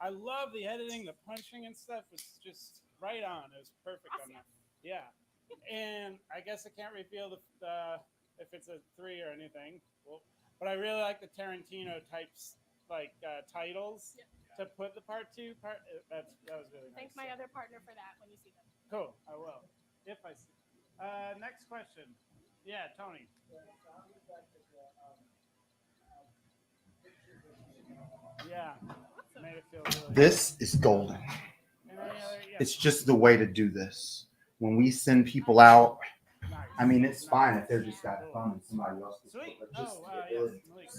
I love the editing, the punching and stuff. It's just right on. It was perfect on that. Yeah. And I guess I can't reveal the if it's a 3 or anything. Well, but I really like the Tarantino types like titles to put the part 2 part. That was really nice. Thank my other partner for that when you see them. Cool. I will if I see. Next question. Yeah, Tony. Yeah. Made it feel really This is golden. It's just the way to do this. When we send people out, I mean, it's fine if they're just got a phone and somebody else. Sweet. But just Oh, the yes. ability. Malik.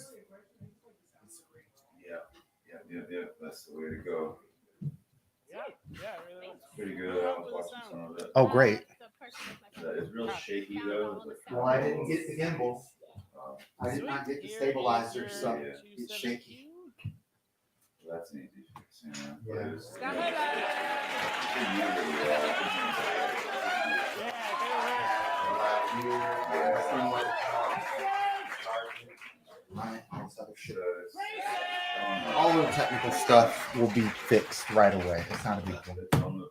Yeah. That's the way to go. Yeah, really. Pretty good. I was watching some of it. Oh, great. It's real shaky though. It's like- Well, I didn't get the gimbal. I did not get the stabilizer, so Here it's shaky. That's an easy fix. Yeah. Yeah. But it's- All the technical stuff will be fixed right away. It's not a big deal.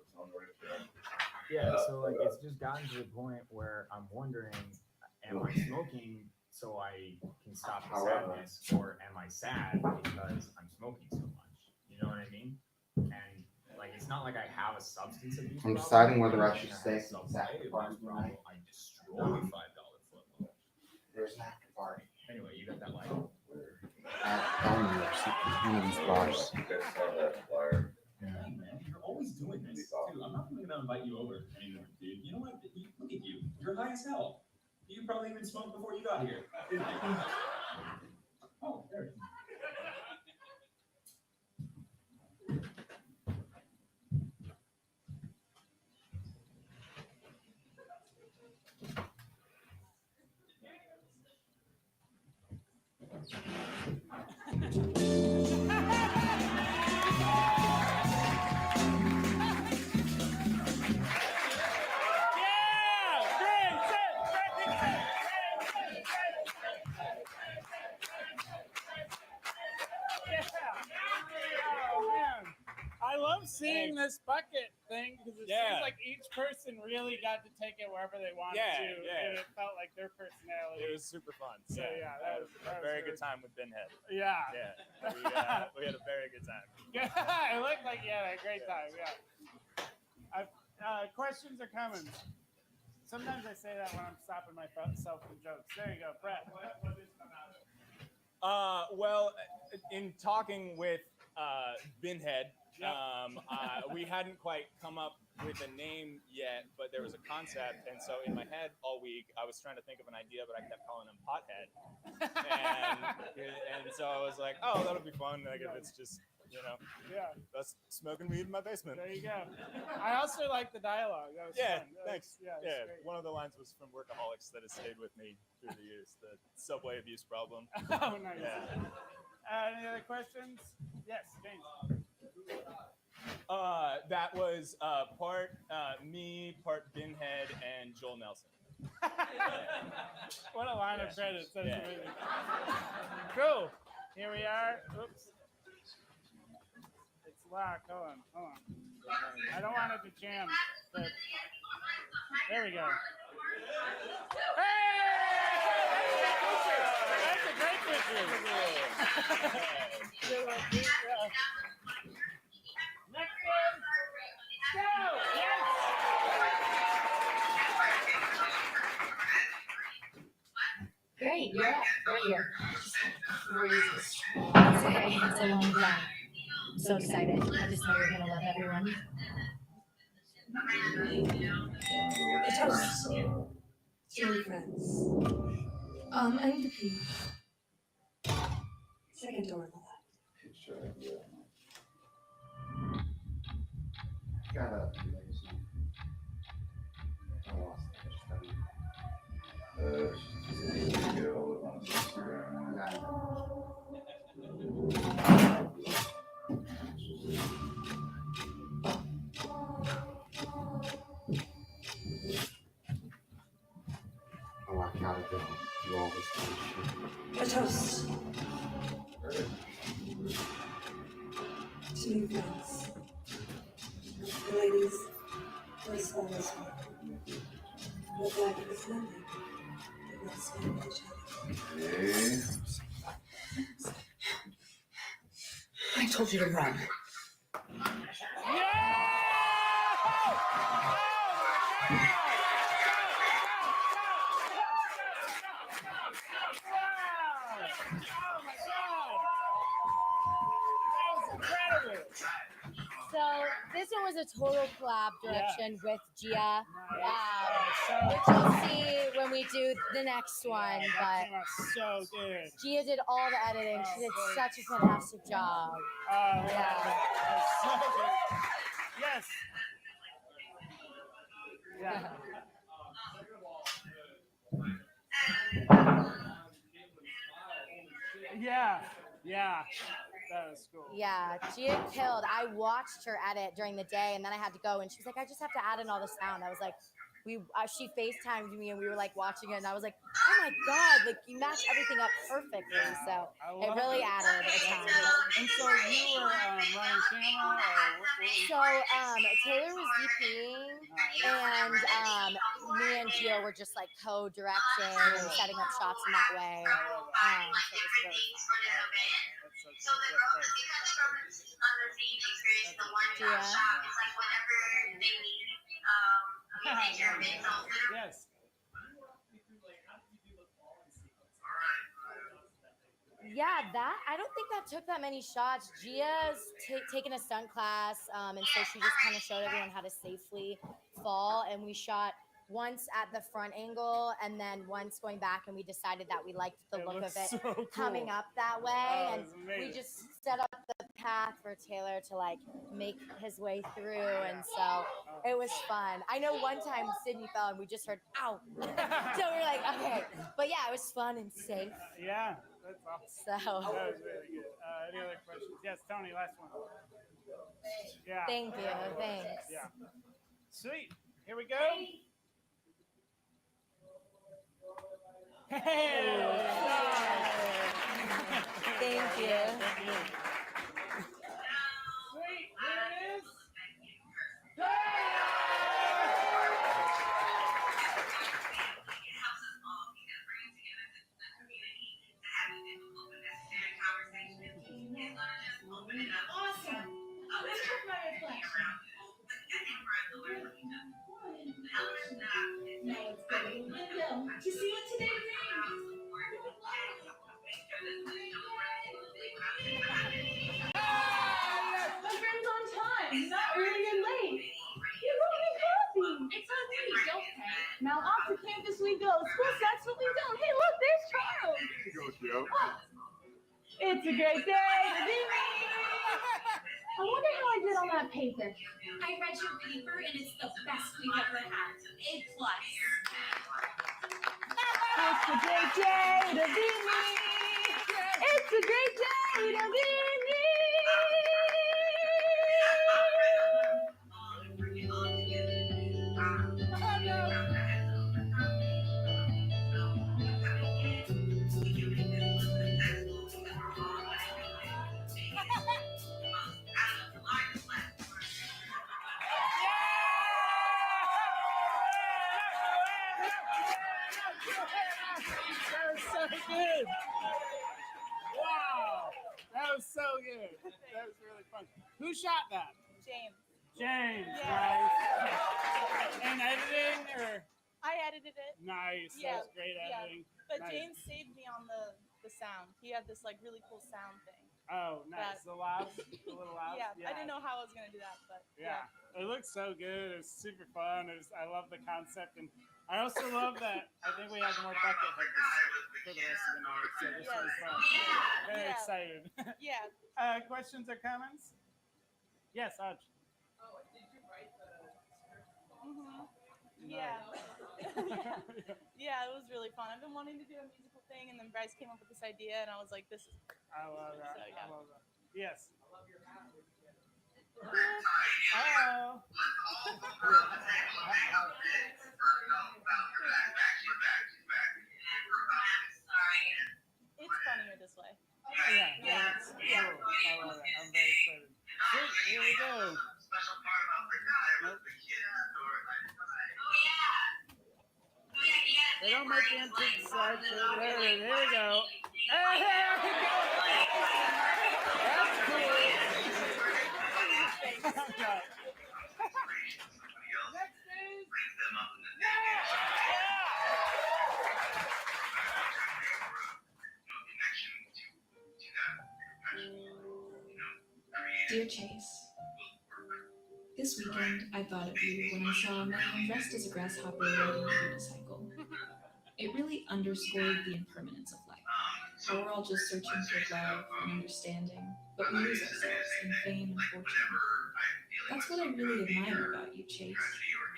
Yeah, so like it's just gotten to the point where I'm wondering, am I smoking so I can stop the sadness, or am I sad because I'm smoking so much? You know what I mean? And like it's not like I have a substance abuse I'm problem. deciding whether I should have stay some for this after way of party this problem. tonight. I destroy $5 foot. There's an after party Anyway, you got that light. at Elmer or something, one of these bars. You guys saw that flyer. Hey man, you're always doing this too. I'm not even gonna invite you over anymore, dude. You know what? Look at you. You're high as hell. You probably even smoked before you got here. Oh, there. I love seeing this bucket thing because it seems like each person really got to take it wherever they wanted to, and it felt like their personality. It was super fun. So yeah, that was a very good time with Binhead. Yeah. Yeah. We had a very good time. Yeah, it looked like you had a great time. Yeah. Questions or comments? Sometimes I say that when I'm stopping myself from jokes. There you go, Brett. What is coming out? Well, in talking with Binhead, we hadn't quite come up with a name yet, but there was a concept, and so in my head all week I was trying to think of an idea, but I kept calling him Pothead, and so I was like, oh, that'll be fun. Like if it's just us smoking weed in my basement. There you go. I also like the dialogue. That was fun. Thanks. Yeah, it was great. One of the lines was from Workaholics that has stayed with me through the years. The subway abuse problem. Oh, nice. Yeah. Any other questions? Yes, James. That was part me, part Binhead, and Joel Nelson. What a line of credits. That's amazing. Cool. Here we are. Oops. It's locked. Hold on. I don't want it to jam. There we go. Hey! That's a great picture. Next one. Go! Yes! Great, you're up. Right here. It's okay. It's a long drive. I'm so excited. I just know you're gonna love everyone. The toast. Chili friends. And the pea. Second door on the left. Gotta. Oh, I gotta go. Do all this kind of shit. toast. To new friends. The ladies, first always one. Look like it was nothing. Did not spend with each other. Okay. I told you to run. So this one was a total collab direction with Gia, which you'll see when we do the next one. But so good. Gia did all the editing. She did such a fantastic job. Yeah. So good. Yes. Yeah. Yeah. Yeah. That was cool. Yeah, Gia killed. I watched her edit during the day, and then I had to go, and she was like, "I just have to add in all the sound." I was like, she FaceTimed me, and we were like watching it, and I was like, "Oh my god, like you matched everything up perfectly." So it really added a ton. And so you were running camera, or what So Taylor was DPing, and me and Gia were just like co-directing and setting up shots in that way. So it was really fun. So the girls, you guys from the same experience, the one shot shop is like whenever they need Yes. Yeah, that I don't think that took that many shots. Gia's taken a stunt class, and so she just kind of showed everyone how to safely fall. And we shot once at the front angle, and then once going back, and we decided that we liked the look of it so cool. coming up that way, Oh, and it's we amazing. just set up the path for Taylor to like make his way through, and so it was fun. I know one time Sydney fell, and we just heard "ow," so we were like, okay, but yeah, it was fun and safe. Yeah, that's awesome. So that was really good. Any other questions? Yes, Tony, last one. Yeah. Thank you. Thanks. Yeah. Sweet. Here we go. Hey! Thank you. Thank you. Sweet. Here it is. Awesome. Oh, let's talk about your class. No, it's good. Linda, did you see what today brings? My friend's on time, not early and late. You brought me coffee. It's on me, don't pay. Now off to campus we go. School starts, but we don't. Hey, look, there's Charles. Here you go, Joe. Oh, it's a great day to be me. I wonder how I did on that paper. I read your paper and it's the best we've ever had. A+. It's a great day to be me. It's a great day to be me. That was so good. Wow. That was so good. That was really fun. Who shot that? James. James. Yeah. Nice. And editing or? I edited it. Nice. That was great editing. But Nice. James saved me on the sound. He had this like really cool sound thing. Oh, nice. The loud, the little loud. Yeah, I didn't know how I was gonna do that, but Yeah, it looks so good. It's super fun. I love the concept, and I also love that. I think we have more Buckethead for the rest of the night, so this will be fun. Very Yeah. excited. Yeah. Questions or comments? Yes, Aj. Oh, did you write the script? Yeah. Yeah, it was really fun. I've been wanting to do a musical thing, and then Bryce came up with this idea, and I was like, this is. I love that. So, yeah. I love that. Yes. I love your hat. Hello. It's go. Nope. They don't make the entrance slideshow. There we go. Hey, there we go. That's cool. Next is. Dear Chase, this weekend I thought of you when I saw a man dressed as a grasshopper riding a unicycle. It really underscored the impermanence of life. How we're all just searching for love and understanding, but we lose ourselves in fame and fortune. That's what I really admire about you, Chase.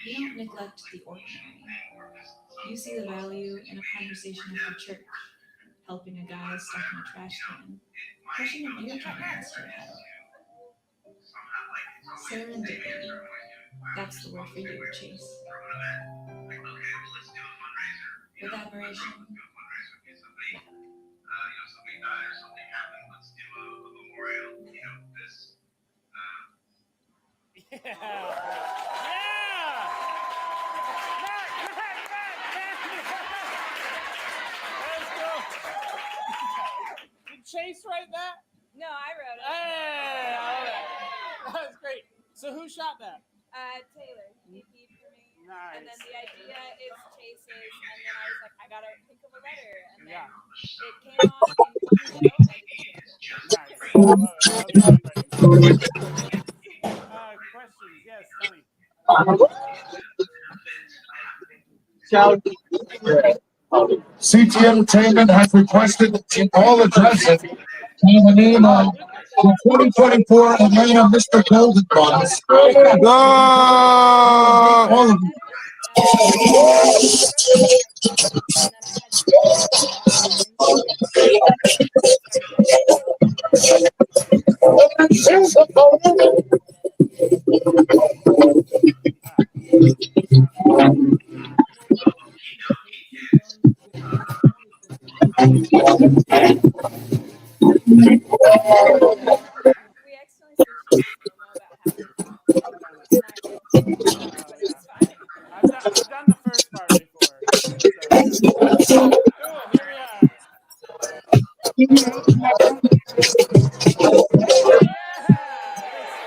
You don't neglect the ordinary. You see the value in a conversation after church, helping a guy stuck in a trash can, pushing a beer can against your head. Serendipity. That's the word for you, Chase. With admiration, Did Chase write that? No, I wrote it. Hey, I love that. That was great. So who shot that? Taylor, he keyed for me. Nice. And then the idea is Chase's, and then I was like, I gotta think of a letter, and then Yeah. it came off in one show, and I Nice. I love it. I love the handwriting. Questions? Yes, Tony. CT Entertainment has requested all addresses in the name of the 2024 Atlanta Mr. Golden Buns. All of I've done the first part before. So, yeah. Cool, here we are.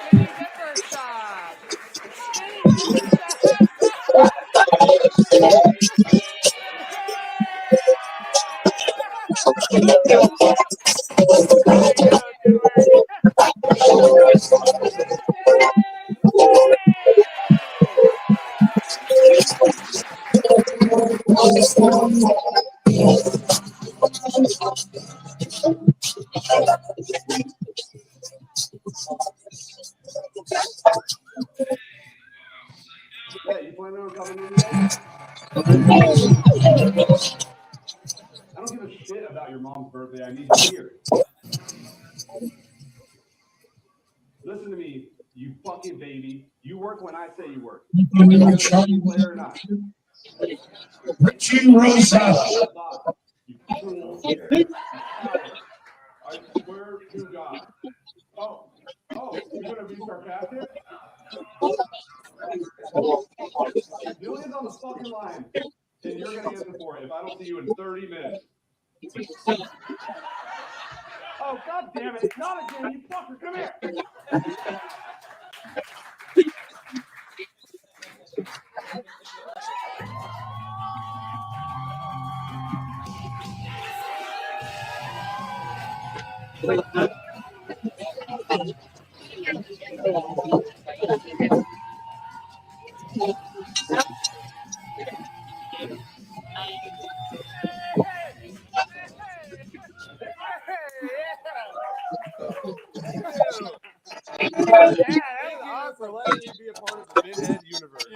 Skinny Dipper Shop. Skinny Dipper Shop. Yeah, you planning on coming in today? I don't give a shit about your mom's birthday. I need you here. Listen to me, you fucking baby. You work when I say you work. Player or not. Richie Rosella. You fool. I swear to God. Oh, you're gonna be sarcastic? Julian's on the fucking line, and you're gonna answer for it if I don't see you in 30 minutes. Oh, God damn it. Not again, you fucker. Come here. Yeah, for letting me be a part of the Binhead universe.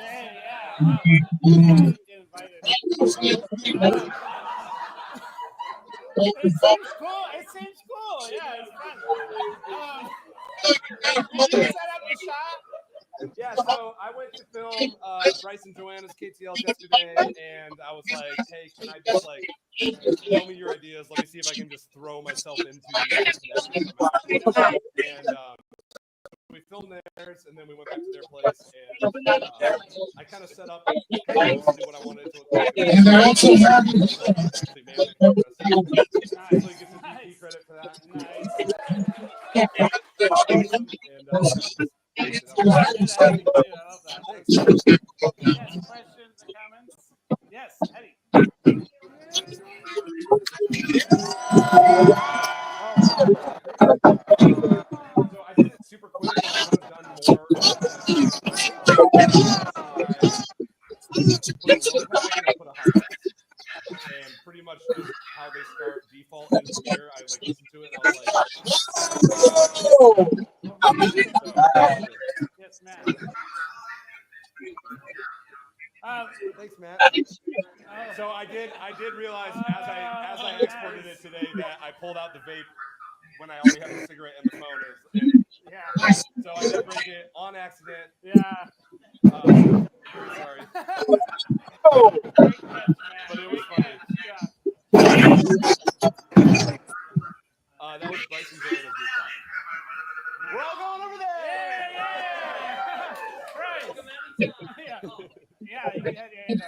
It seems cool. It seems cool. Yeah, it's fun. Did you set up the shot? Yeah, so I went to film Bryce and Joanna's KTL yesterday, and I was like, hey, can I just like tell me your ideas? Let me see if I can just throw myself into these. And we filmed theirs, and then we went back to their place, and I kind of set up mostly what I wanted it to look like. And I also have Actually made it the rest of it. So he gets some DP credit for that. Yes, questions and comments? Yes, Eddie. So I did it super quick. I could have done more. And pretty much just how they start default engineer. I like listened to it and I was like, Yes, Matt. thanks, Matt. So I did realize as I exported it today that I pulled out the vape when I only had a cigarette and the phone. Yeah. So I did break it on accident. Yeah. Very sorry. But it was funny. That was Bryson Joanna's rooftop. We're all going over there. Right. Yeah, you had your hand up.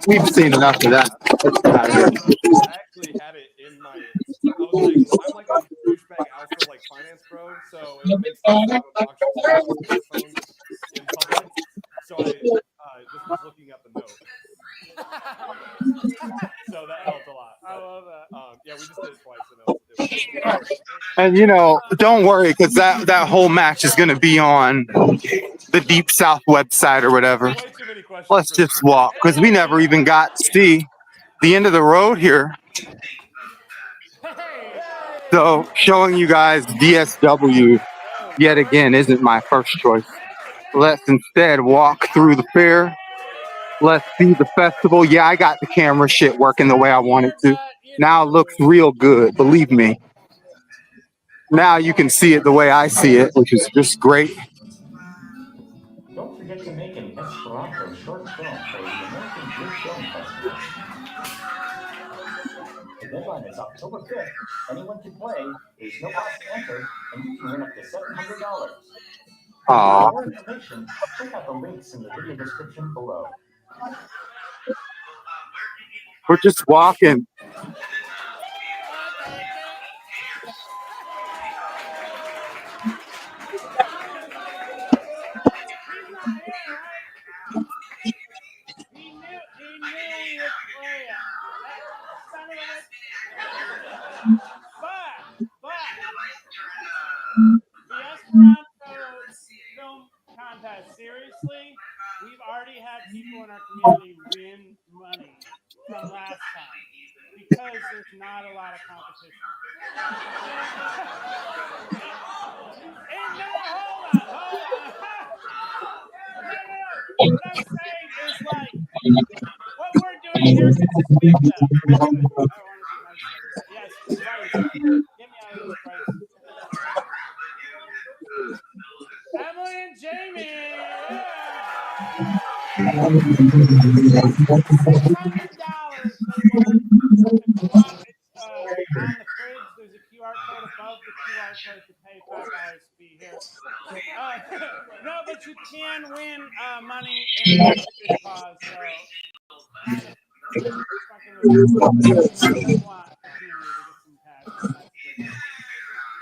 We've seen enough of that. I actually had it in my. I was like, I'm like a douchebag alpha like finance bro, so it makes sense to have obnoxious phones in public. So I just was looking at the note. So that helped a lot. I love that. Yeah, we just did it twice. And you know, don't worry, because that whole match is gonna be on the Deep South website or whatever. Let's just walk, because we never even got to see the end of the road here. So showing you guys DSW yet again isn't my first choice. Let's instead walk through the fair. Let's see the festival. Yeah, I got the camera shit working the way I want it to. Now it looks real good, believe me. Now you can see it the way I see it, which is just great. Don't forget to make an Esperanto short film for the American Good Film Festival. The deadline is October 5th. Anyone can play. There's no cost to enter, and you can win up to $700. Aww. For more information, check out the links in the video description below. We're just walking. The Esperanto film contest, seriously, we've already had people in our community win money from last time because there's not a lot of competition. And no, hold on. What I'm saying is like, what we're doing here is just big stuff. Yes, Bryce. Get me out of this, Bryce. Emily and Jamie. On the fridge, there's a QR code above the QR code to pay $5 to be here. No, but you can win money in this cause.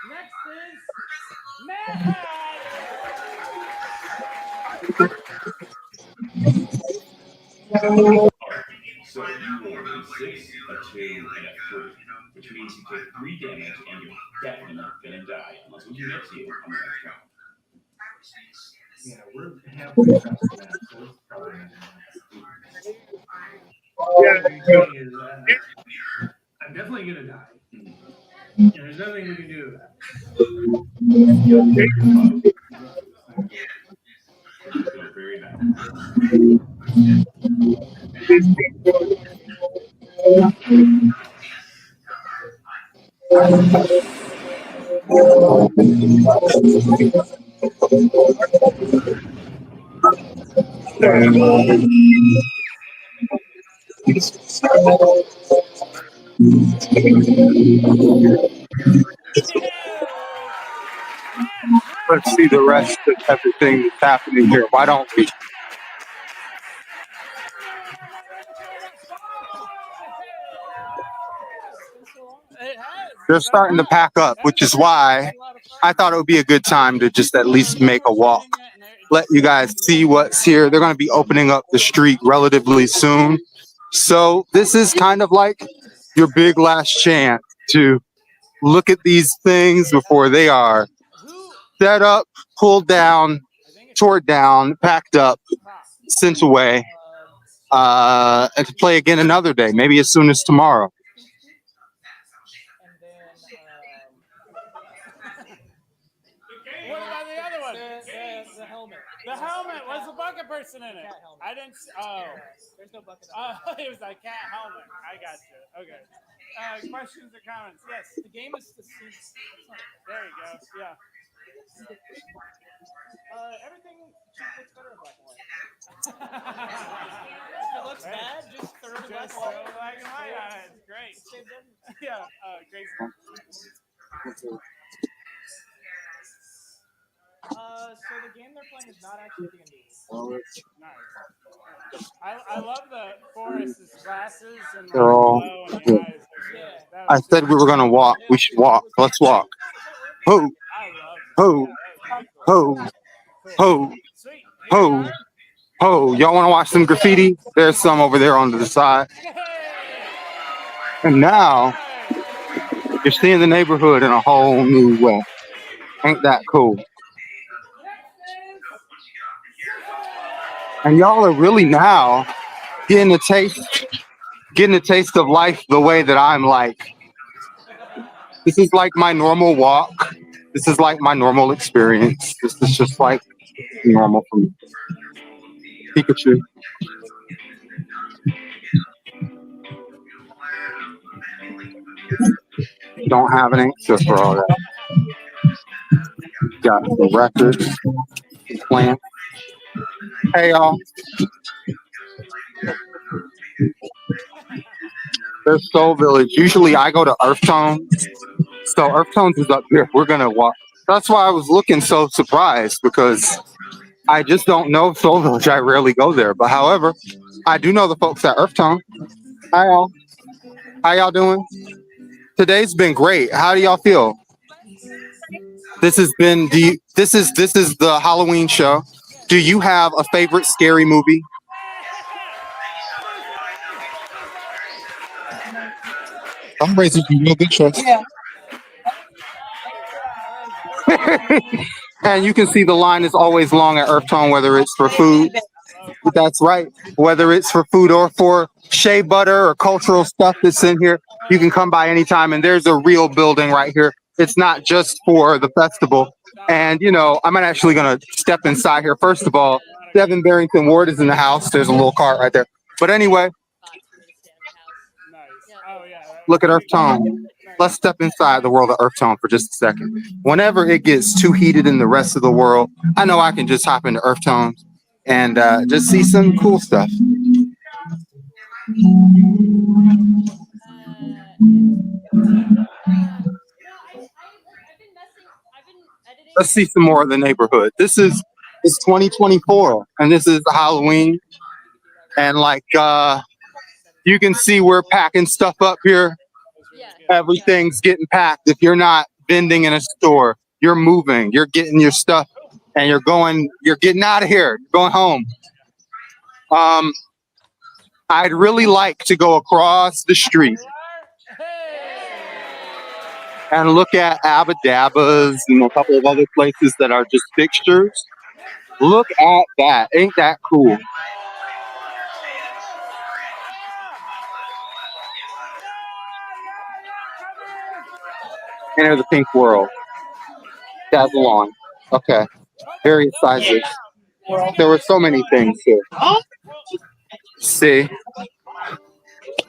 Next is Matt. So you roll a 6, a 2, and a 3, which means you take 3 damage and you're definitely not gonna die unless we can get to you on the next round. Yeah, we're halfway across that, so it's probably not gonna happen. I'm definitely gonna die. And there's nothing we can do about it. Very nice. Let's see the rest of everything that's happening here. Why don't we? They're starting to pack up, which is why I thought it would be a good time to just at least make a walk. Let you guys see what's here. They're going to be opening up the street relatively soon. So this is kind of like your big last chance to look at these things before they are set up, pulled down, tore down, packed up, sent away, and to play again another day, maybe as soon as tomorrow. What about the other one? The helmet. The helmet. Was the bucket person in it? I didn't. Oh, there's no bucket. Oh, it was a cat helmet. I got you. Okay. Questions or comments? Yes. The game is the same. There you go. Yeah. Everything looks better in black and white. If it looks bad, just throw the black and white on it. It's great. Yeah. Great. So the game they're playing is not actually D&D. Nice. I love the Forrest's glasses and the They're all glow in the good. eyes. Yeah. I said we were going to walk. We should walk. Let's walk. Ho, ho, ho, ho, ho, ho. Y'all want to watch some graffiti? There's some over there on the side. And now you're seeing the neighborhood in a whole new way. Ain't that cool? And y'all are really now getting a taste of life the way that I'm like. This is like my normal walk. This is like my normal experience. This is just like normal for me. Pikachu. Don't have an answer for all that. Got the records, plan. Hey y'all. There's Soul Village. Usually I go to Earth Tones. So Earth Tones is up here. We're gonna walk. That's why I was looking so surprised, because I just don't know Soul Village. I rarely go there. But however, I do know the folks at Earth Tone. Hi y'all. How y'all doing? Today's been great. How do y'all feel? This has been this is the Halloween show. Do you have a favorite scary movie? I'm raising you real good choice. Yeah. And you can see the line is always long at Earth Tone, whether it's for food. That's right. Whether it's for food or for shea butter or cultural stuff that's in here, you can come by anytime. And there's a real building right here. It's not just for the festival. And, you know, I'm actually going to step inside here. First of all, Devin Barrington Ward is in the house. There's a little cart right there. But anyway, look at Earth Tone. Let's step inside the world of Earth Tone for just a second. Whenever it gets too heated in the rest of the world, I know I can just hop into Earth Tone and just see some cool stuff. Let's see some more of the neighborhood. It's 2024, and this is Halloween. And like you can see we're packing stuff up here. Everything's getting packed. If you're not vending in a store, you're moving, you're getting your stuff, and you're getting out of here, going home. I'd really like to go across the street and look at Abba Dabba's and a couple of other places that are just fixtures. Look at that. Ain't that cool? Enter the Pink World. Dazzle on. Okay. Various sizes. There were so many things here. See?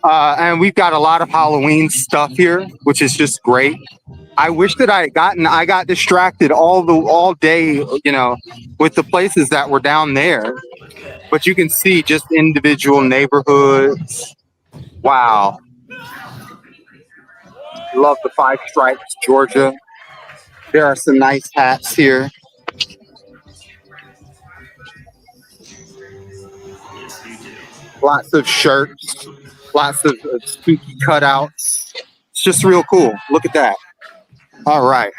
And we've got a lot of Halloween stuff here, which is just great. I wish that I got distracted all day, you know, with the places that were down there. But you can see just individual neighborhoods. Wow. Love the Five Stripes, Georgia. There are some nice hats here. Lots of shirts, lots of spooky cutouts. It's just real cool. Look at that. All right.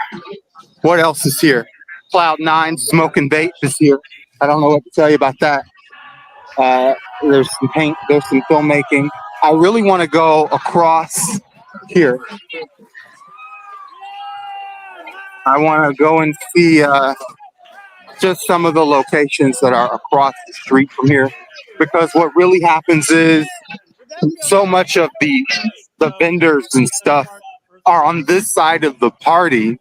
What else is here? Cloud9 Smoking Vape is here. I don't know what to tell you about that. There's some paint, there's some filmmaking. I really want to go across here. I want to go and see just some of the locations that are across the street from here, because what really happens is so much of the vendors and stuff are on this side of the party. And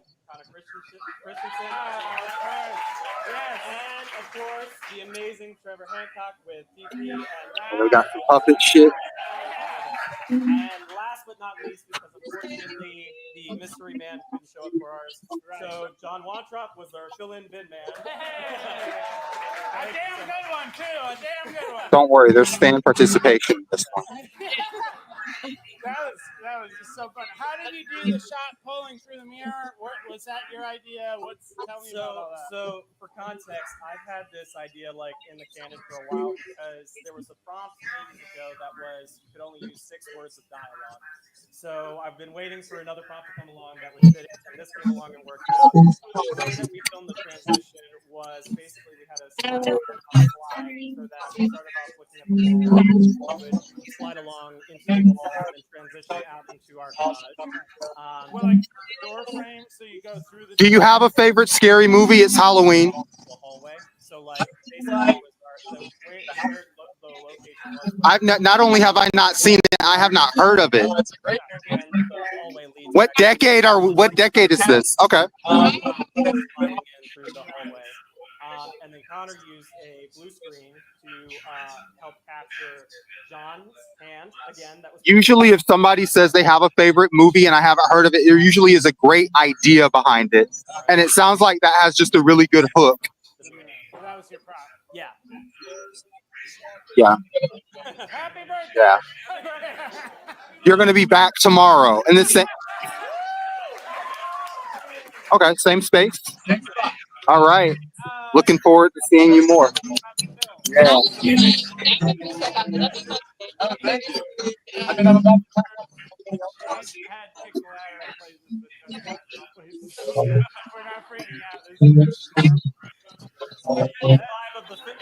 of course, the amazing Trevor Hancock with TP and We got some puppet shit. And last but not least, because unfortunately the mystery man couldn't show up for ours, so John Wantrop was our fill-in bin man. A damn good one too. A damn good one. Don't worry, there's fan participation this one. That was just so fun. How did you do the shot pulling through the mirror? What, was that your idea? Tell me about all that. So for context, I've had this idea like in the canon for a while because there was a prompt ages ago that was you could only use 6 words of dialogue. So I've been waiting for another prompt to come along that would fit it, and this came along and worked out. The way that we filmed the transition was basically we had a slide so that we started off looking at the wall, we would slide along into the wall and then transition out into our garage. Well, like door frame, so you go through the. Do you have a favorite scary movie? It's Halloween. The hallway. So like basically it was where the location was. I've not only have I not seen it, I have not heard of it. What decade is this? Okay. And then Connor used a blue screen to help capture John's hand. Again, that was Usually if somebody says they have a favorite movie and I haven't heard of it, there usually is a great idea behind it. And it sounds like that has just a really good hook. Well, that was your prop. Yeah. Yeah. Happy birthday. Yeah. You're going to be back tomorrow. And this Okay, same space. All right. Looking forward to seeing you more. Yeah. We're not freaking out. It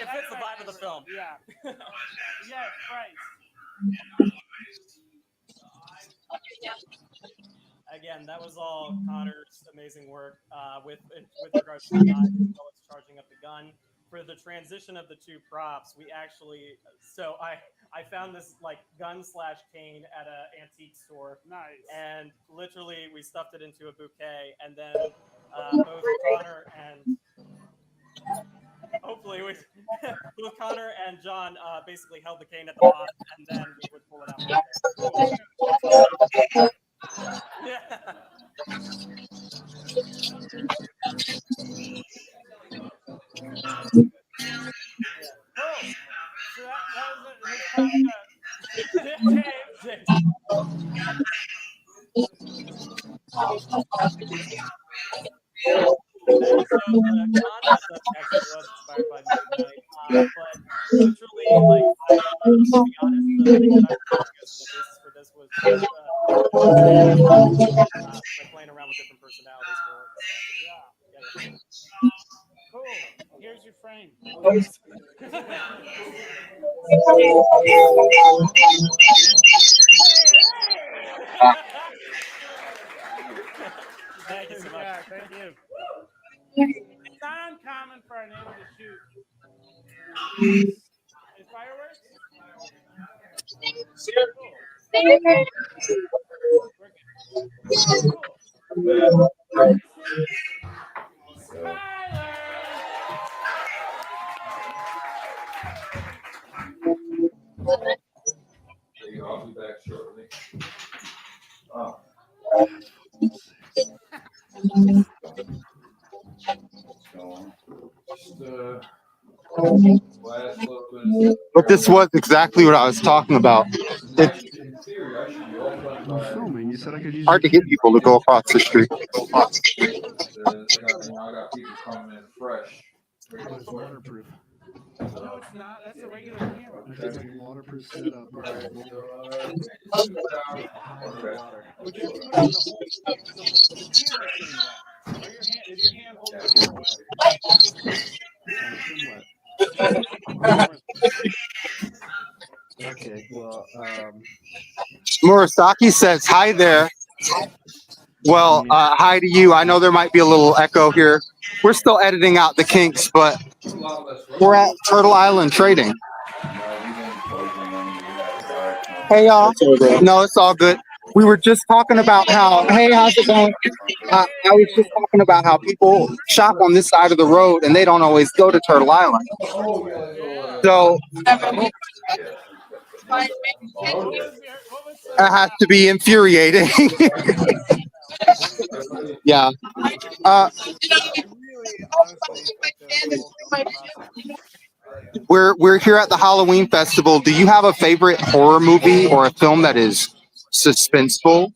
fits the vibe of the film. Yeah. Yeah, right. Again, that was all Connor's amazing work with regards to the knife as well as charging up the gun. For the transition of the 2 props, we actually I found this like gun/cane at an antique store. Nice. And literally we stuffed it into a bouquet, and then both Connor and hopefully both Connor and John basically held the cane at the bottom, and then we would pull it out. Yeah. So that was but literally, like, to be honest, the thing that I was for this was like playing around with different personalities for it. Yeah. cool. Here's your frame. Thank you so much. Yeah, thank you. It's not uncommon for our neighbor to shoot. Is fireworks? I'll be back shortly. But this was exactly what I was talking about. I'm filming. You said I could use Hard to get people to go across the street. I got people coming in fresh. It's waterproof. No, it's not. That's a regular camera. It's a waterproof setup. Water. But you're putting the whole the camera sitting wet. Are your hand, is your hand holding the camera wet? Okay, well, Murasaki says hi there. Well, hi to you. I know there might be a little echo here. We're still editing out the kinks, but we're at Turtle Island Trading. Hey, y'all. No, it's all good. We were just talking about how, hey, how's it going? I was just talking about how people shop on this side of the road and they don't always go to Turtle Island. So that has to be infuriating. Yeah. We're here at the Halloween festival. Do you have a favorite horror movie or a film that is suspenseful?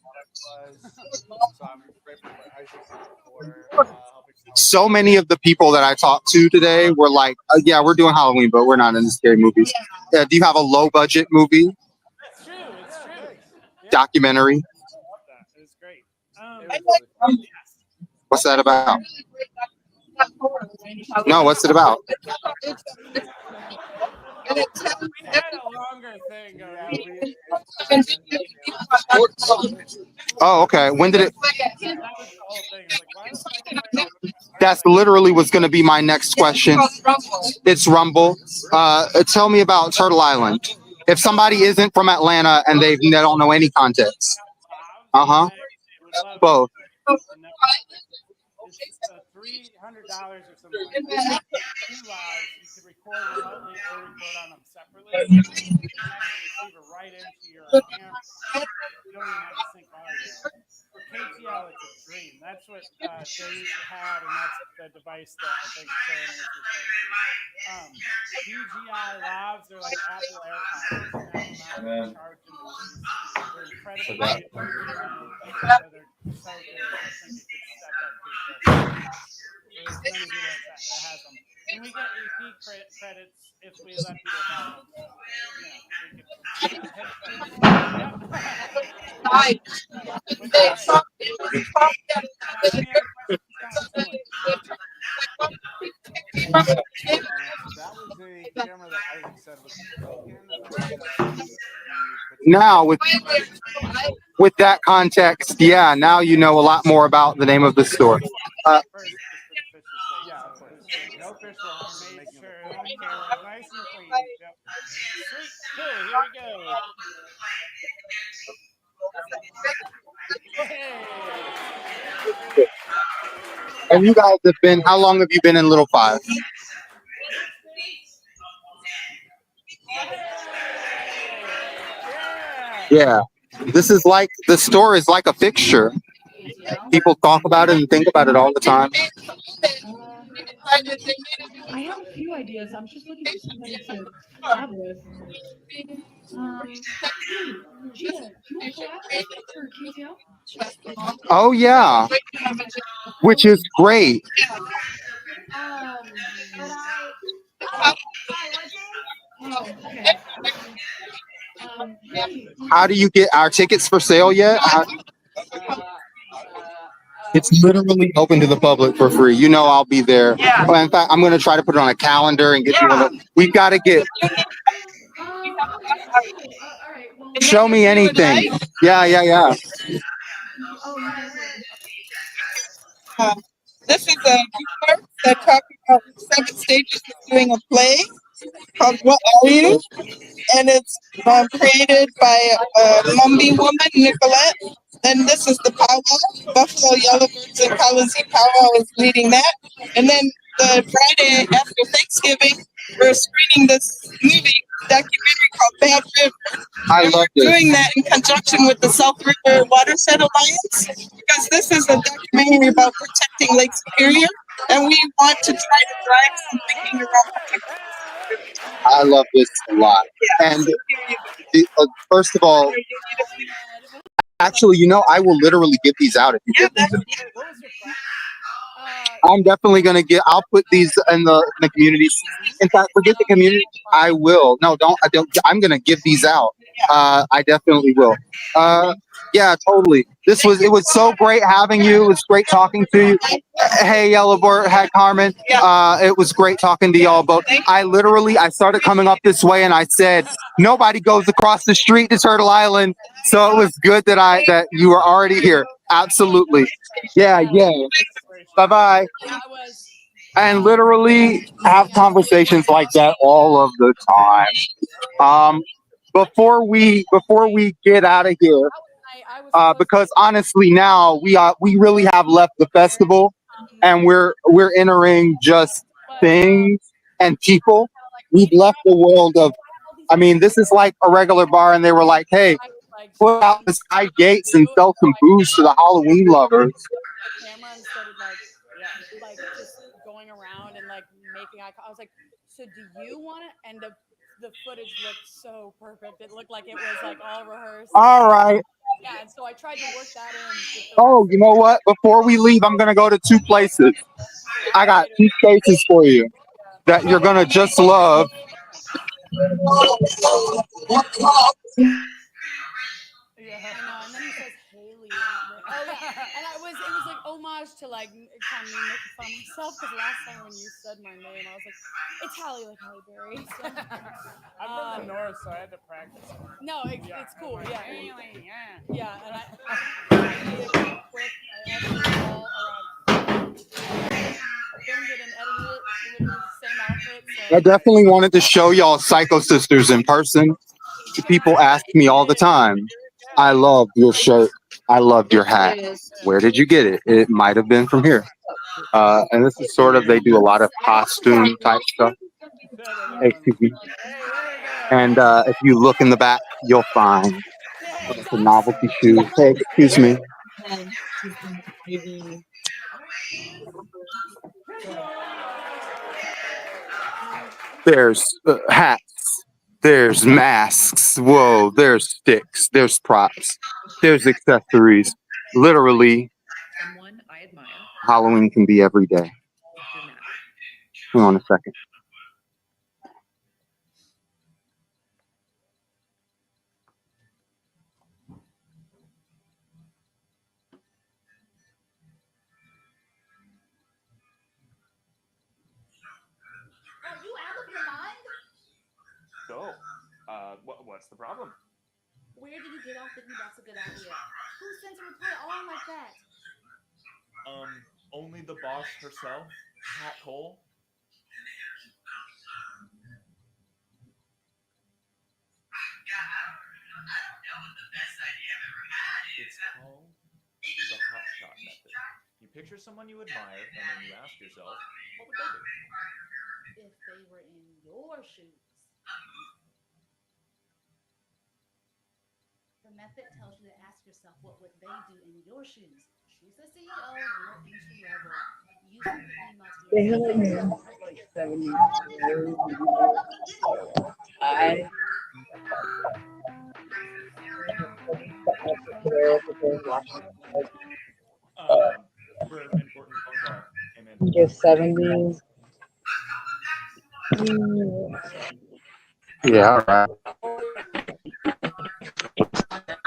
So many of the people that I talked to today were like, yeah, we're doing Halloween, but we're not into scary movies. Do you have a low budget movie? It's true. It's true. Documentary? It's great. What's that about? No, what's it about? We had a longer thing around. Oh, okay. When did it? That was the whole thing. It's like, why That's literally was going to be my next question. It's Rumble. Tell me about Turtle Island. If somebody isn't from Atlanta and they don't know any context. Both. It's $300 or something like that. 2 lives. You could record remotely or record on them separately. You can actually receive it right into your amp. You don't even have to sync audio. For KTL, it's a dream. That's what they had, and that's the device that I think Shannon was referring to. DJI Lavs are like Apple AirPods. They're incredibly good. They're so good. I think you could step up to it. There's many people that has them. And we get EP credits if we let people have them. Now with that context, yeah, now you know a lot more about the name of the store. No fish will make sure nice and clean. Yep. Sweet. Cool. Here we go. And you guys have been, how long have you been in Little Five? Yeah. This is like, the store is like a fixture. People talk about it and think about it all the time. I have a few ideas. I'm just looking for somebody to collab with. Gia, do you want to collab for KTL? Oh, yeah. Which is great. How do you get our tickets for sale yet? It's literally open to the public for free. You know I'll be there. Yeah. In fact, I'm going to try to put it on a calendar and get you one. We've got to get. Show me anything. Yeah. This is a bookmark that talks about 7 stages of doing a play called What Are You? And it's created by Lumbee woman, Nicolette. Then this is the powwow. Buffalo Yellowbirds and Kalazee Powwow is leading that. And then the Friday after Thanksgiving, we're screening this movie documentary called Bad River. I love this. Doing that in conjunction with the South River Watershed Alliance, because this is a documentary about protecting Lake Superior, and we want to try to drive some thinking around. I love this a lot. And first of all, Actually, I will literally give these out if you give them to me. What was your price? I'm definitely gonna I'll put these in the community. In fact, forget the community. I will. No, don't. I don't. I'm gonna give these out. I definitely will. Yeah, totally. It was so great having you. It was great talking to you. Hey, Yellowbird. Hi, Carmen. It was great talking to y'all both. I started coming up this way and I said, nobody goes across the street to Turtle Island. So it was good that you were already here. Absolutely. Yeah. Bye bye. And literally have conversations like that all of the time. Before we get out of here, because honestly now we really have left the festival and we're entering just things and people. We've left the world of, this is like a regular bar and they were like, hey, put out the side gates and sell some booze to the Halloween lovers. Camera and started like just going around and like making eye contact. I was like, so do you want to? And the footage looked so perfect. It looked like it was like all rehearsed. All right. Yeah, and so I tried to work that in. With the Oh, you know what? Before we leave, I'm gonna go to 2 places. I got 2 spaces for you that you're gonna just love. Yeah, I know. And then he says Haley. And it was like homage to like kind of me making fun of myself because last time when you said my name, I was like, it's Hallie like Halle Berry. So, I'm from the north, so I had to practice. No, it's cool. Yeah. Yeah, and I made it quick. I edited it all around. Filmed it and edited it. Literally the same outfit. So. I definitely wanted to show y'all Psycho Sisters in person. People ask me all the time. I love your shirt. I loved your hat. Where did you get it? It might have been from here. And this is they do a lot of costume type stuff. Excuse me. And if you look in the back, you'll find the novelty shoes. Hey, excuse me. There's hats. There's masks. Whoa, there's sticks. There's props. There's accessories. Literally, Halloween can be every day. Hold on a second. So, what's the problem? Where did you get off thinking that's a good idea? Who sent a reply on like that? Only the boss herself, Pat Cole. It's called the hot shot method. You picture someone you admire, and then you ask yourself, what would they do? If they were in your shoes. The method tells you to ask yourself, what would they do in your shoes? Choose the CEO, you're entry level. Use Like 70 For an important phone call. Amen. Just 70. Yeah, all right.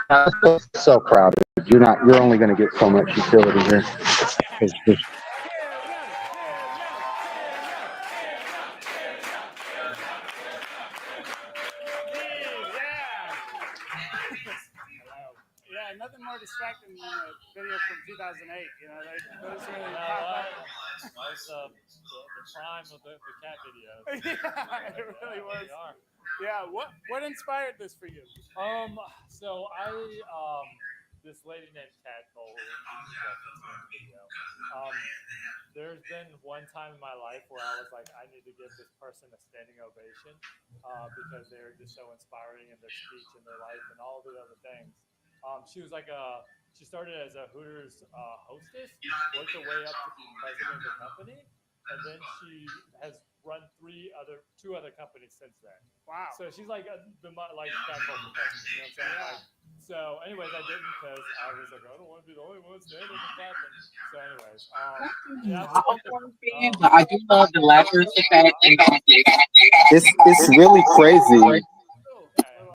It's so crowded. You're only going to get so much utility here. Yeah, nothing more distracting than a video from 2008. Those really pop up. That was the prime of the cat videos. Yeah, it really was. Yeah, what inspired this for you? So I this lady named Kat Cole video. There's been one time in my life where I was like, I need to give this person a standing ovation because they're just so inspiring in their speech and their life and all the other things. She was like she started as a Hooters hostess, worked her way up to be president of the company, and then she has run two other companies since then. Wow. So she's like the backbone professional. You know what I'm saying? Yeah. Like, so, anyways, I didn't because I was like, I don't want to be the only one standing and clapping. So, anyways, I do love the laughter effect. It's really crazy